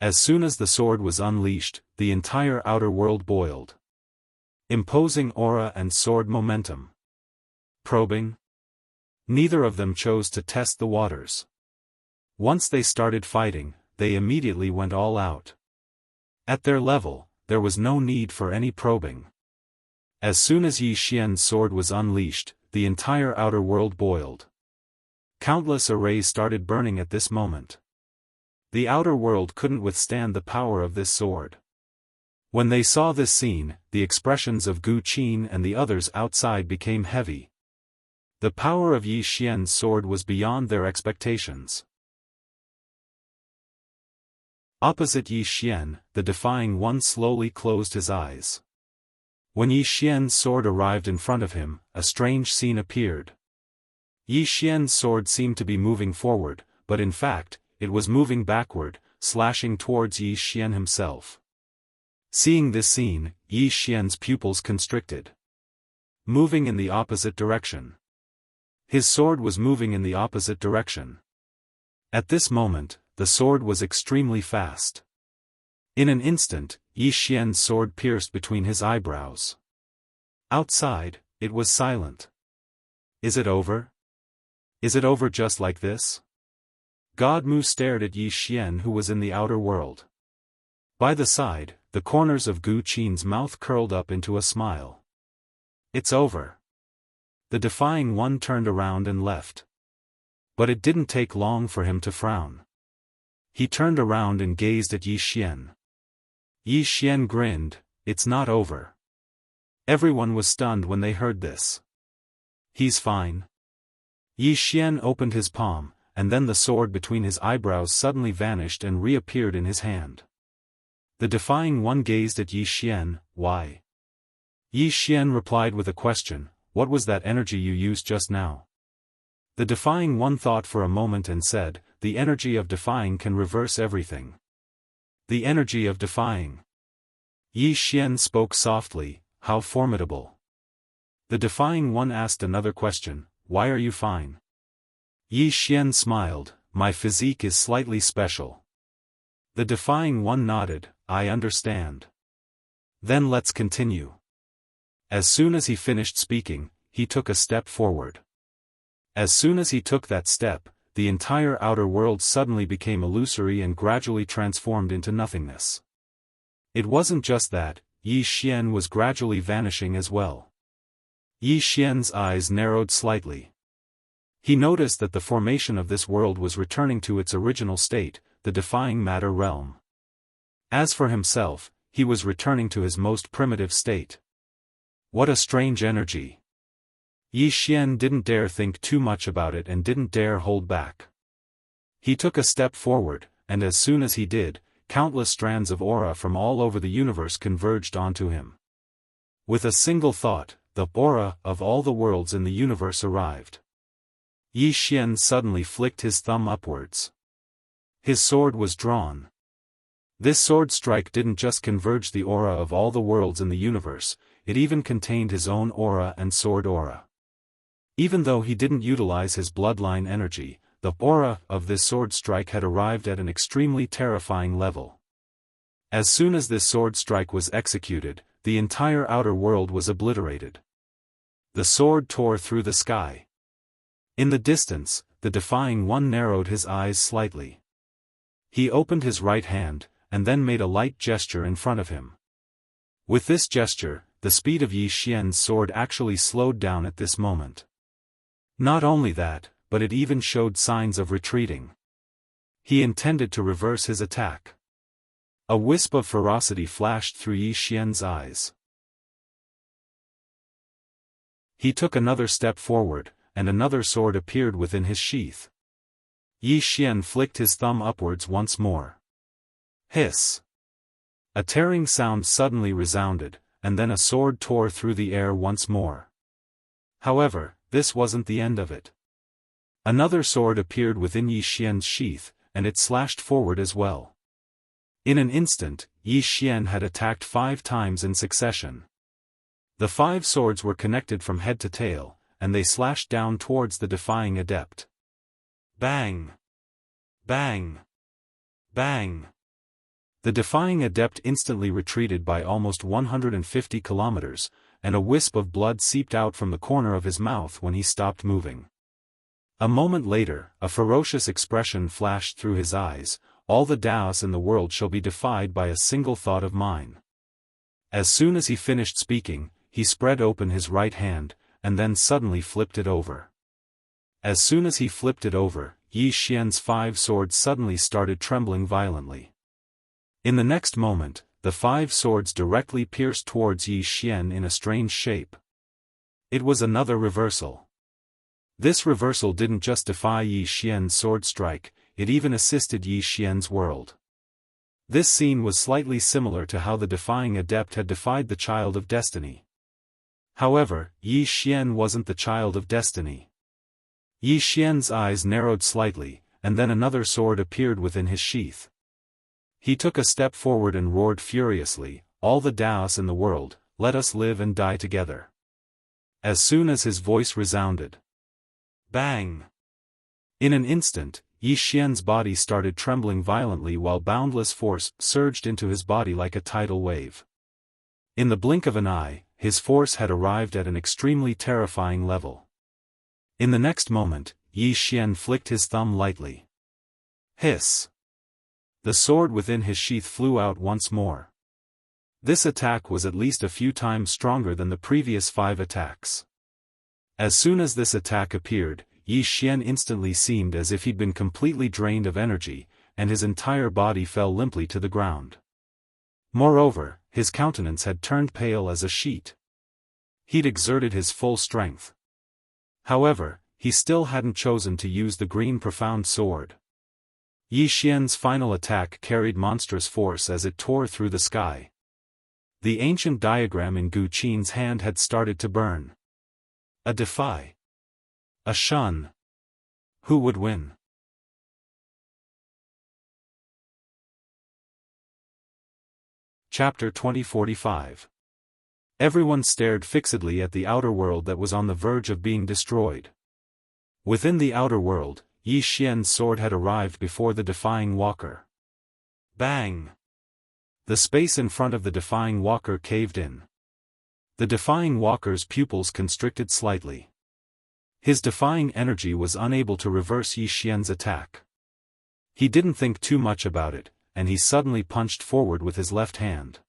As soon as the sword was unleashed, the entire outer world boiled. Imposing aura and sword momentum. Probing? Neither of them chose to test the waters. Once they started fighting, they immediately went all out. At their level, there was no need for any probing. As soon as Yi Xian's sword was unleashed, the entire outer world boiled. Countless arrays started burning at this moment. The outer world couldn't withstand the power of this sword. When they saw this scene, the expressions of Gu Qin and the others outside became heavy. The power of Yi Xian's sword was beyond their expectations. Opposite Yi Xian, the defying one slowly closed his eyes. When Yi Xian's sword arrived in front of him, a strange scene appeared. Yi Xian's sword seemed to be moving forward, but in fact, it was moving backward, slashing towards Yi Xian himself. Seeing this scene, Yi Xian's pupils constricted. Moving in the opposite direction. His sword was moving in the opposite direction. At this moment, the sword was extremely fast. In an instant, Yi Xian's sword pierced between his eyebrows. Outside, it was silent. Is it over? Is it over just like this? God Mu stared at Yi Xian, who was in the outer world. By the side, the corners of Gu Qin's mouth curled up into a smile. It's over. The defying one turned around and left. But it didn't take long for him to frown. He turned around and gazed at Yi Xian. Yi Xian grinned, it's not over. Everyone was stunned when they heard this. He's fine. Yi Xian opened his palm, and then the sword between his eyebrows suddenly vanished and reappeared in his hand. The defying one gazed at Yi Xian, why? Yi Xian replied with a question, what was that energy you used just now? The defying one thought for a moment and said, the energy of defying can reverse everything. The energy of defying. Yi Xian spoke softly, how formidable. The defying one asked another question, why are you fine? Yi Xian smiled, my physique is slightly special. The defying one nodded, I understand. Then let's continue. As soon as he finished speaking, he took a step forward. As soon as he took that step, the entire outer world suddenly became illusory and gradually transformed into nothingness. It wasn't just that, Yi Xian was gradually vanishing as well. Yi Xian's eyes narrowed slightly. He noticed that the formation of this world was returning to its original state, the defying matter realm. As for himself, he was returning to his most primitive state. What a strange energy. Yi Xian didn't dare think too much about it and didn't dare hold back. He took a step forward, and as soon as he did, countless strands of aura from all over the universe converged onto him. With a single thought, the aura of all the worlds in the universe arrived. Yi Xian suddenly flicked his thumb upwards. His sword was drawn. This sword strike didn't just converge the aura of all the worlds in the universe, it even contained his own aura and sword aura. Even though he didn't utilize his bloodline energy, the aura of this sword strike had arrived at an extremely terrifying level. As soon as this sword strike was executed, the entire outer world was obliterated. The sword tore through the sky. In the distance, the defying one narrowed his eyes slightly. He opened his right hand, and then made a light gesture in front of him. With this gesture, the speed of Yi Xian's sword actually slowed down at this moment. Not only that, but it even showed signs of retreating. He intended to reverse his attack. A wisp of ferocity flashed through Yi Xian's eyes. He took another step forward, and another sword appeared within his sheath. Yi Xian flicked his thumb upwards once more. Hiss! A tearing sound suddenly resounded, and then a sword tore through the air once more. However, this wasn't the end of it. Another sword appeared within Yi Xian's sheath, and it slashed forward as well. In an instant, Yi Xian had attacked 5 times in succession. The 5 swords were connected from head to tail, and they slashed down towards the defying adept. Bang! Bang! Bang! The defying adept instantly retreated by almost 150 kilometers, and a wisp of blood seeped out from the corner of his mouth when he stopped moving. A moment later, a ferocious expression flashed through his eyes: all the Taoists in the world shall be defied by a single thought of mine. As soon as he finished speaking, he spread open his right hand, and then suddenly flipped it over. As soon as he flipped it over, Yi Xian's 5 swords suddenly started trembling violently. In the next moment, the 5 swords directly pierced towards Yi Xian in a strange shape. It was another reversal. This reversal didn't just defy Yi Xian's sword strike, it even assisted Yi Xian's world. This scene was slightly similar to how the defying adept had defied the Child of Destiny. However, Yi Xian wasn't the Child of Destiny. Yi Xian's eyes narrowed slightly, and then another sword appeared within his sheath. He took a step forward and roared furiously, "All the Taoists in the world, let us live and die together." As soon as his voice resounded, bang! In an instant, Yi Xian's body started trembling violently while boundless force surged into his body like a tidal wave. In the blink of an eye, his force had arrived at an extremely terrifying level. In the next moment, Yi Xian flicked his thumb lightly. Hiss! The sword within his sheath flew out once more. This attack was at least a few times stronger than the previous 5 attacks. As soon as this attack appeared, Yi Xian instantly seemed as if he'd been completely drained of energy, and his entire body fell limply to the ground. Moreover, his countenance had turned pale as a sheet. He'd exerted his full strength. However, he still hadn't chosen to use the green profound sword. Yi Xian's final attack carried monstrous force as it tore through the sky. The ancient diagram in Gu Qin's hand had started to burn. A defy. A shun. Who would win? Chapter 2045. Everyone stared fixedly at the outer world that was on the verge of being destroyed. Within the outer world, Yi Xian's sword had arrived before the defying walker. Bang! The space in front of the defying walker caved in. The defying walker's pupils constricted slightly. His defying energy was unable to reverse Yi Xian's attack. He didn't think too much about it, and he suddenly punched forward with his left hand.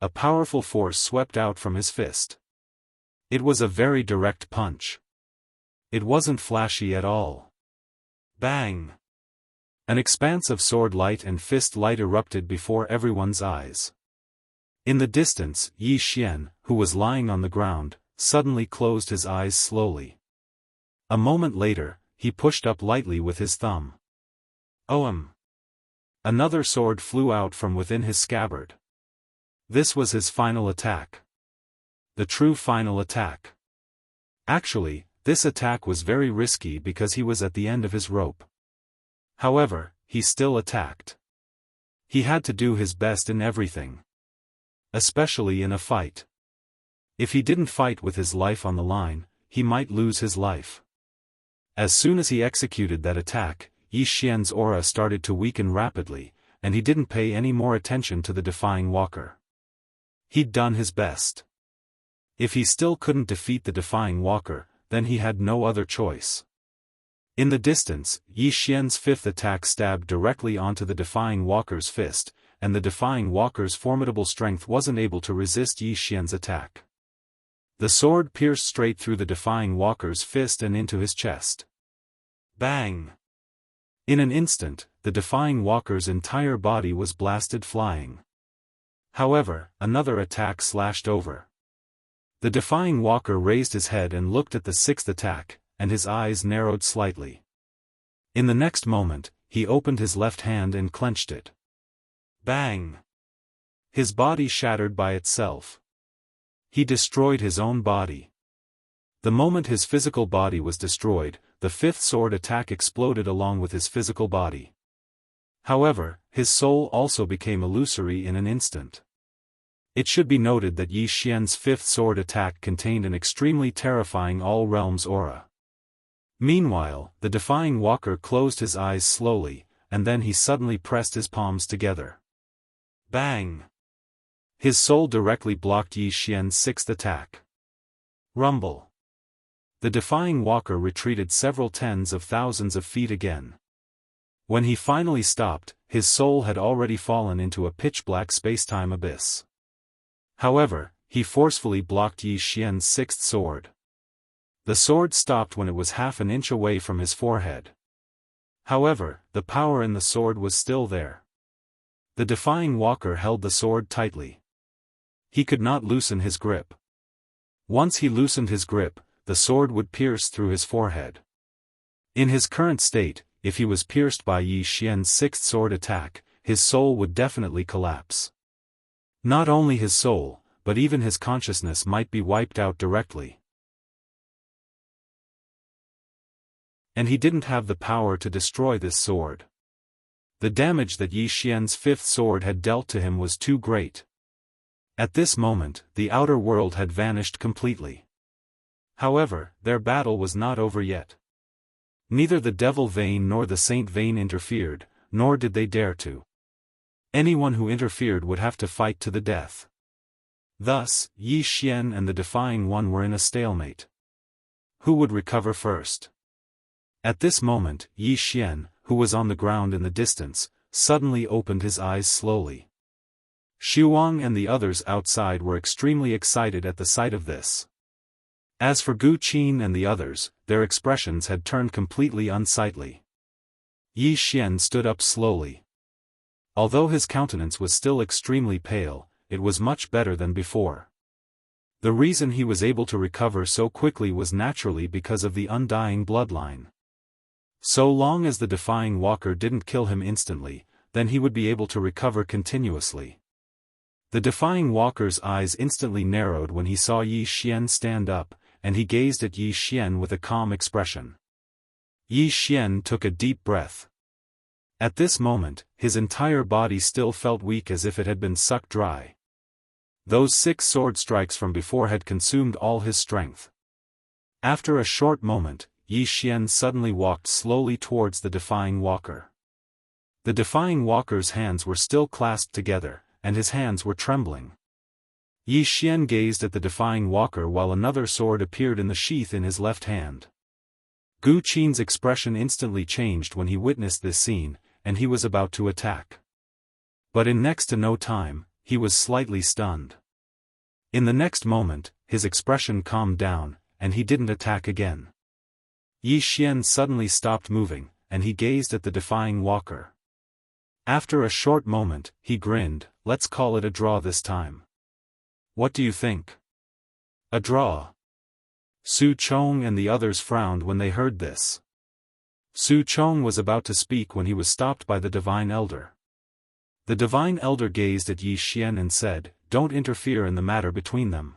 A powerful force swept out from his fist. It was a very direct punch. It wasn't flashy at all. Bang! An expanse of sword light and fist light erupted before everyone's eyes. In the distance, Yi Xian, who was lying on the ground, suddenly closed his eyes slowly. A moment later, he pushed up lightly with his thumb. Ohm! Another sword flew out from within his scabbard. This was his final attack. The true final attack. Actually, this attack was very risky because he was at the end of his rope. However, he still attacked. He had to do his best in everything. Especially in a fight. If he didn't fight with his life on the line, he might lose his life. As soon as he executed that attack, Yi Xian's aura started to weaken rapidly, and he didn't pay any more attention to the defying walker. He'd done his best. If he still couldn't defeat the defying walker, then he had no other choice. In the distance, Yi Xian's 5th attack stabbed directly onto the defying walker's fist, and the defying walker's formidable strength wasn't able to resist Yi Xian's attack. The sword pierced straight through the defying walker's fist and into his chest. Bang! In an instant, the defying walker's entire body was blasted flying. However, another attack slashed over. The defying walker raised his head and looked at the 6th attack, and his eyes narrowed slightly. In the next moment, he opened his left hand and clenched it. Bang! His body shattered by itself. He destroyed his own body. The moment his physical body was destroyed, the 5th sword attack exploded along with his physical body. However, his soul also became illusory in an instant. It should be noted that Yi Xian's 5th sword attack contained an extremely terrifying all-realms aura. Meanwhile, the defying walker closed his eyes slowly, and then he suddenly pressed his palms together. Bang! His soul directly blocked Yi Xian's sixth attack. Rumble! The defying walker retreated several tens of thousands of feet again. When he finally stopped, his soul had already fallen into a pitch-black space-time abyss. However, he forcefully blocked Yi Xian's sixth sword. The sword stopped when it was half an inch away from his forehead. However, the power in the sword was still there. The defying walker held the sword tightly. He could not loosen his grip. Once he loosened his grip, the sword would pierce through his forehead. In his current state, if he was pierced by Yi Xian's sixth sword attack, his soul would definitely collapse. Not only his soul, but even his consciousness might be wiped out directly. And he didn't have the power to destroy this sword. The damage that Yi Xian's fifth sword had dealt to him was too great. At this moment, the outer world had vanished completely. However, their battle was not over yet. Neither the Devil Vein nor the Saint Vein interfered, nor did they dare to. Anyone who interfered would have to fight to the death. Thus, Yi Xian and the Defying One were in a stalemate. Who would recover first? At this moment, Yi Xian, who was on the ground in the distance, suddenly opened his eyes slowly. Xuang and the others outside were extremely excited at the sight of this. As for Gu Qin and the others, their expressions had turned completely unsightly. Yi Xian stood up slowly. Although his countenance was still extremely pale, it was much better than before. The reason he was able to recover so quickly was naturally because of the undying bloodline. So long as the defying walker didn't kill him instantly, then he would be able to recover continuously. The defying walker's eyes instantly narrowed when he saw Yi Xian stand up, and he gazed at Yi Xian with a calm expression. Yi Xian took a deep breath. At this moment, his entire body still felt weak as if it had been sucked dry. Those 6 sword strikes from before had consumed all his strength. After a short moment, Yi Xian suddenly walked slowly towards the defying walker. The defying walker's hands were still clasped together, and his hands were trembling. Yi Xian gazed at the defying walker while another sword appeared in the sheath in his left hand. Gu Qin's expression instantly changed when he witnessed this scene, and he was about to attack. But in next to no time, he was slightly stunned. In the next moment, his expression calmed down, and he didn't attack again. Yi Xian suddenly stopped moving, and he gazed at the defying walker. After a short moment, he grinned. Let's call it a draw this time. What do you think? A draw? Su Chong and the others frowned when they heard this. Su Chong was about to speak when he was stopped by the Divine Elder. The Divine Elder gazed at Yi Xian and said, "Don't interfere in the matter between them."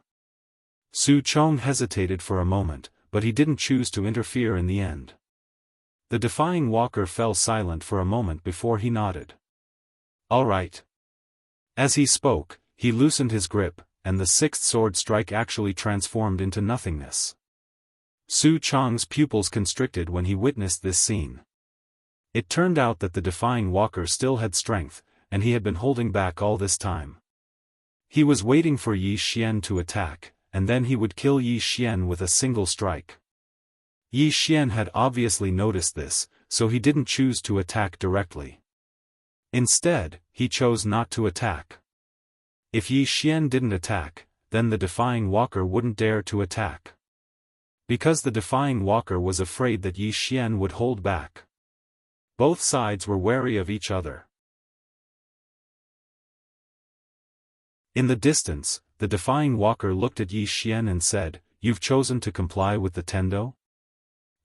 Su Chong hesitated for a moment, but he didn't choose to interfere in the end. The defying walker fell silent for a moment before he nodded. "All right." As he spoke, he loosened his grip, and the 6th sword strike actually transformed into nothingness. Su Chong's pupils constricted when he witnessed this scene. It turned out that the defying walker still had strength, and he had been holding back all this time. He was waiting for Yi Xian to attack, and then he would kill Yi Xian with a single strike. Yi Xian had obviously noticed this, so he didn't choose to attack directly. Instead, he chose not to attack. If Yi Xian didn't attack, then the defying walker wouldn't dare to attack. Because the defying walker was afraid that Yi Xian would hold back. Both sides were wary of each other. In the distance, the defying walker looked at Yi Xian and said, "You've chosen to comply with the Tendo?"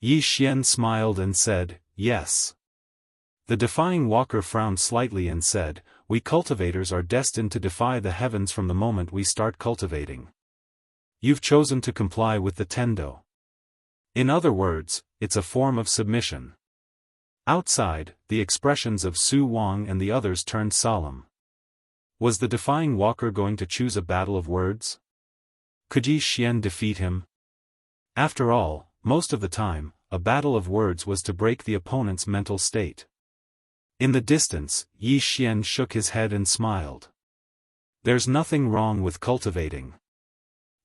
Yi Xian smiled and said, "Yes." The defying walker frowned slightly and said, "We cultivators are destined to defy the heavens from the moment we start cultivating. You've chosen to comply with the Tendo. In other words, it's a form of submission." Outside, the expressions of Su Wang and the others turned solemn. Was the defying walker going to choose a battle of words? Could Yi Xian defeat him? After all, most of the time, a battle of words was to break the opponent's mental state. In the distance, Yi Xian shook his head and smiled. There's nothing wrong with cultivating.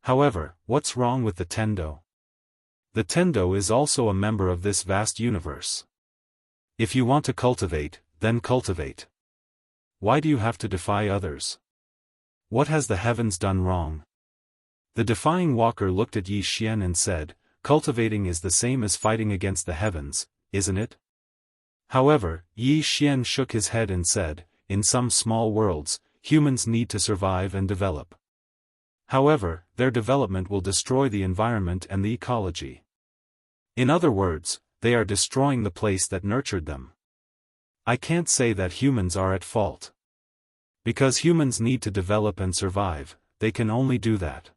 However, what's wrong with the Tendo? The Tendo is also a member of this vast universe. If you want to cultivate, then cultivate. Why do you have to defy others? What has the heavens done wrong? The defying walker looked at Yi Xian and said, cultivating is the same as fighting against the heavens, isn't it? However, Yi Xian shook his head and said, in some small worlds, humans need to survive and develop. However, their development will destroy the environment and the ecology. In other words, they are destroying the place that nurtured them. I can't say that humans are at fault. Because humans need to develop and survive, they can only do that.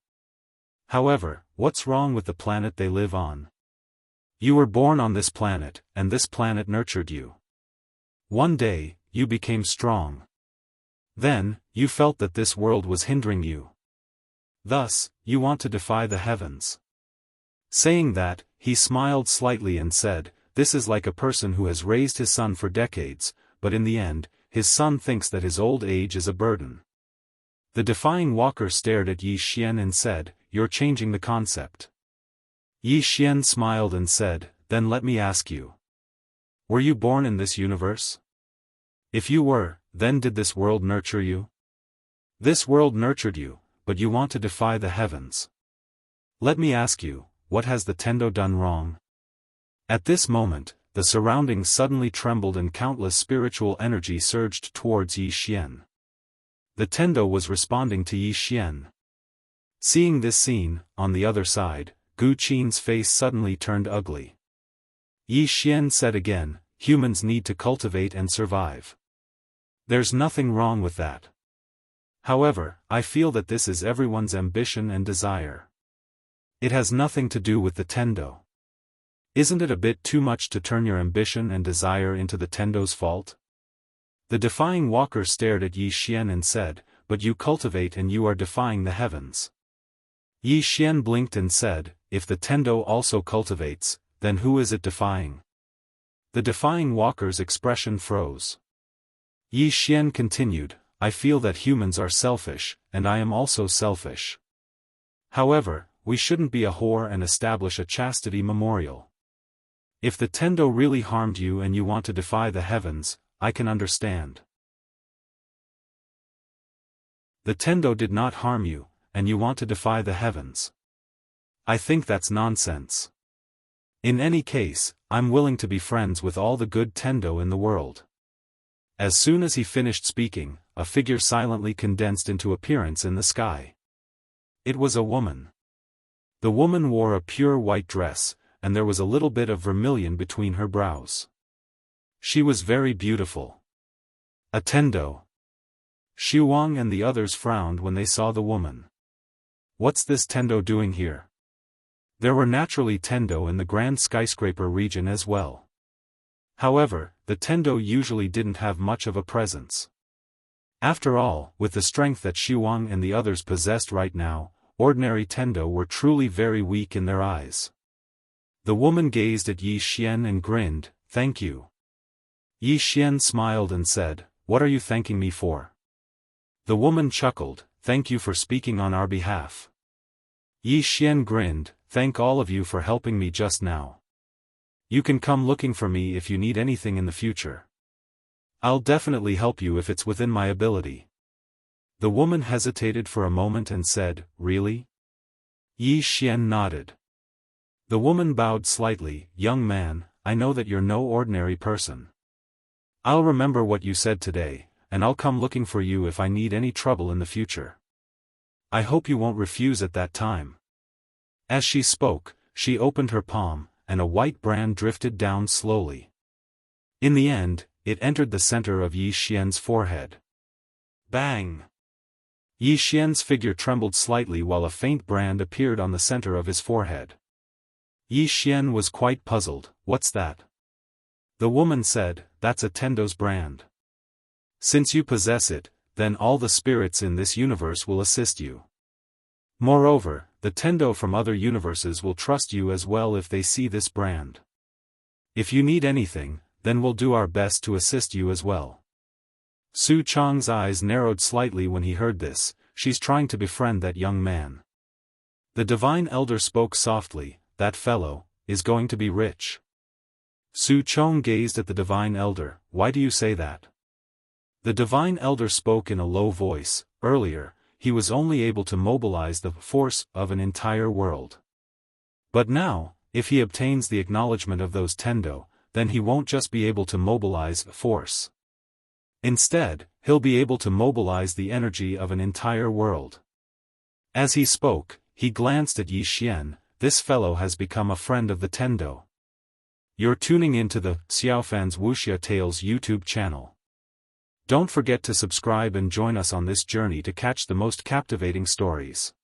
However, what's wrong with the planet they live on? You were born on this planet, and this planet nurtured you. One day, you became strong. Then, you felt that this world was hindering you. Thus, you want to defy the heavens. Saying that, he smiled slightly and said, this is like a person who has raised his son for decades, but in the end, his son thinks that his old age is a burden. The defying walker stared at Yi Xian and said, you're changing the concept. Yi Xian smiled and said, then let me ask you. Were you born in this universe? If you were, then did this world nurture you? This world nurtured you, but you want to defy the heavens. Let me ask you, what has the Tendo done wrong? At this moment, the surroundings suddenly trembled and countless spiritual energy surged towards Yi Xian. The Tendo was responding to Yi Xian. Seeing this scene, on the other side, Gu Qin's face suddenly turned ugly. Yi Xian said again, humans need to cultivate and survive. There's nothing wrong with that. However, I feel that this is everyone's ambition and desire. It has nothing to do with the Tendo. Isn't it a bit too much to turn your ambition and desire into the Tendo's fault? The defying walker stared at Yi Xian and said, but you cultivate and you are defying the heavens. Yi Xian blinked and said, if the Tendo also cultivates, then who is it defying? The defying walker's expression froze. Yi Xian continued, I feel that humans are selfish, and I am also selfish. However, we shouldn't be a whore and establish a chastity memorial. If the Tendo really harmed you and you want to defy the heavens, I can understand. The Tendo did not harm you, and you want to defy the heavens. I think that's nonsense. In any case, I'm willing to be friends with all the good Tendo in the world. As soon as he finished speaking, a figure silently condensed into appearance in the sky. It was a woman. The woman wore a pure white dress, and there was a little bit of vermilion between her brows. She was very beautiful. A Tendo. Xu Wang and the others frowned when they saw the woman. What's this Tendo doing here? There were naturally Tendo in the Grand Skyscraper region as well. However, the Tendo usually didn't have much of a presence. After all, with the strength that Xu Wang and the others possessed right now, ordinary Tendo were truly very weak in their eyes. The woman gazed at Yi Xian and grinned, thank you. Yi Xian smiled and said, what are you thanking me for? The woman chuckled, thank you for speaking on our behalf. Yi Xian grinned, thank all of you for helping me just now. You can come looking for me if you need anything in the future. I'll definitely help you if it's within my ability. The woman hesitated for a moment and said, really? Yi Xian nodded. The woman bowed slightly, young man, I know that you're no ordinary person. I'll remember what you said today, and I'll come looking for you if I need any trouble in the future. I hope you won't refuse at that time. As she spoke, she opened her palm, and a white brand drifted down slowly. In the end, it entered the center of Yi Xian's forehead. Bang! Yi Xian's figure trembled slightly while a faint brand appeared on the center of his forehead. Yi Xian was quite puzzled, what's that? The woman said, that's a Tendo's brand. Since you possess it, then all the spirits in this universe will assist you. Moreover, the Tendo from other universes will trust you as well if they see this brand. If you need anything, then we'll do our best to assist you as well. Su Chang's eyes narrowed slightly when he heard this. She's trying to befriend that young man. The divine elder spoke softly, that fellow is going to be rich. Su Chong gazed at the divine elder. Why do you say that? The divine elder spoke in a low voice. Earlier, he was only able to mobilize the force of an entire world. But now, if he obtains the acknowledgement of those Tendo, then he won't just be able to mobilize force. Instead, he'll be able to mobilize the energy of an entire world. As he spoke, he glanced at Yi Xian. This fellow has become a friend of the Tendo. You're tuning into the Xiaofan's Wuxia Tales YouTube channel. Don't forget to subscribe and join us on this journey to catch the most captivating stories.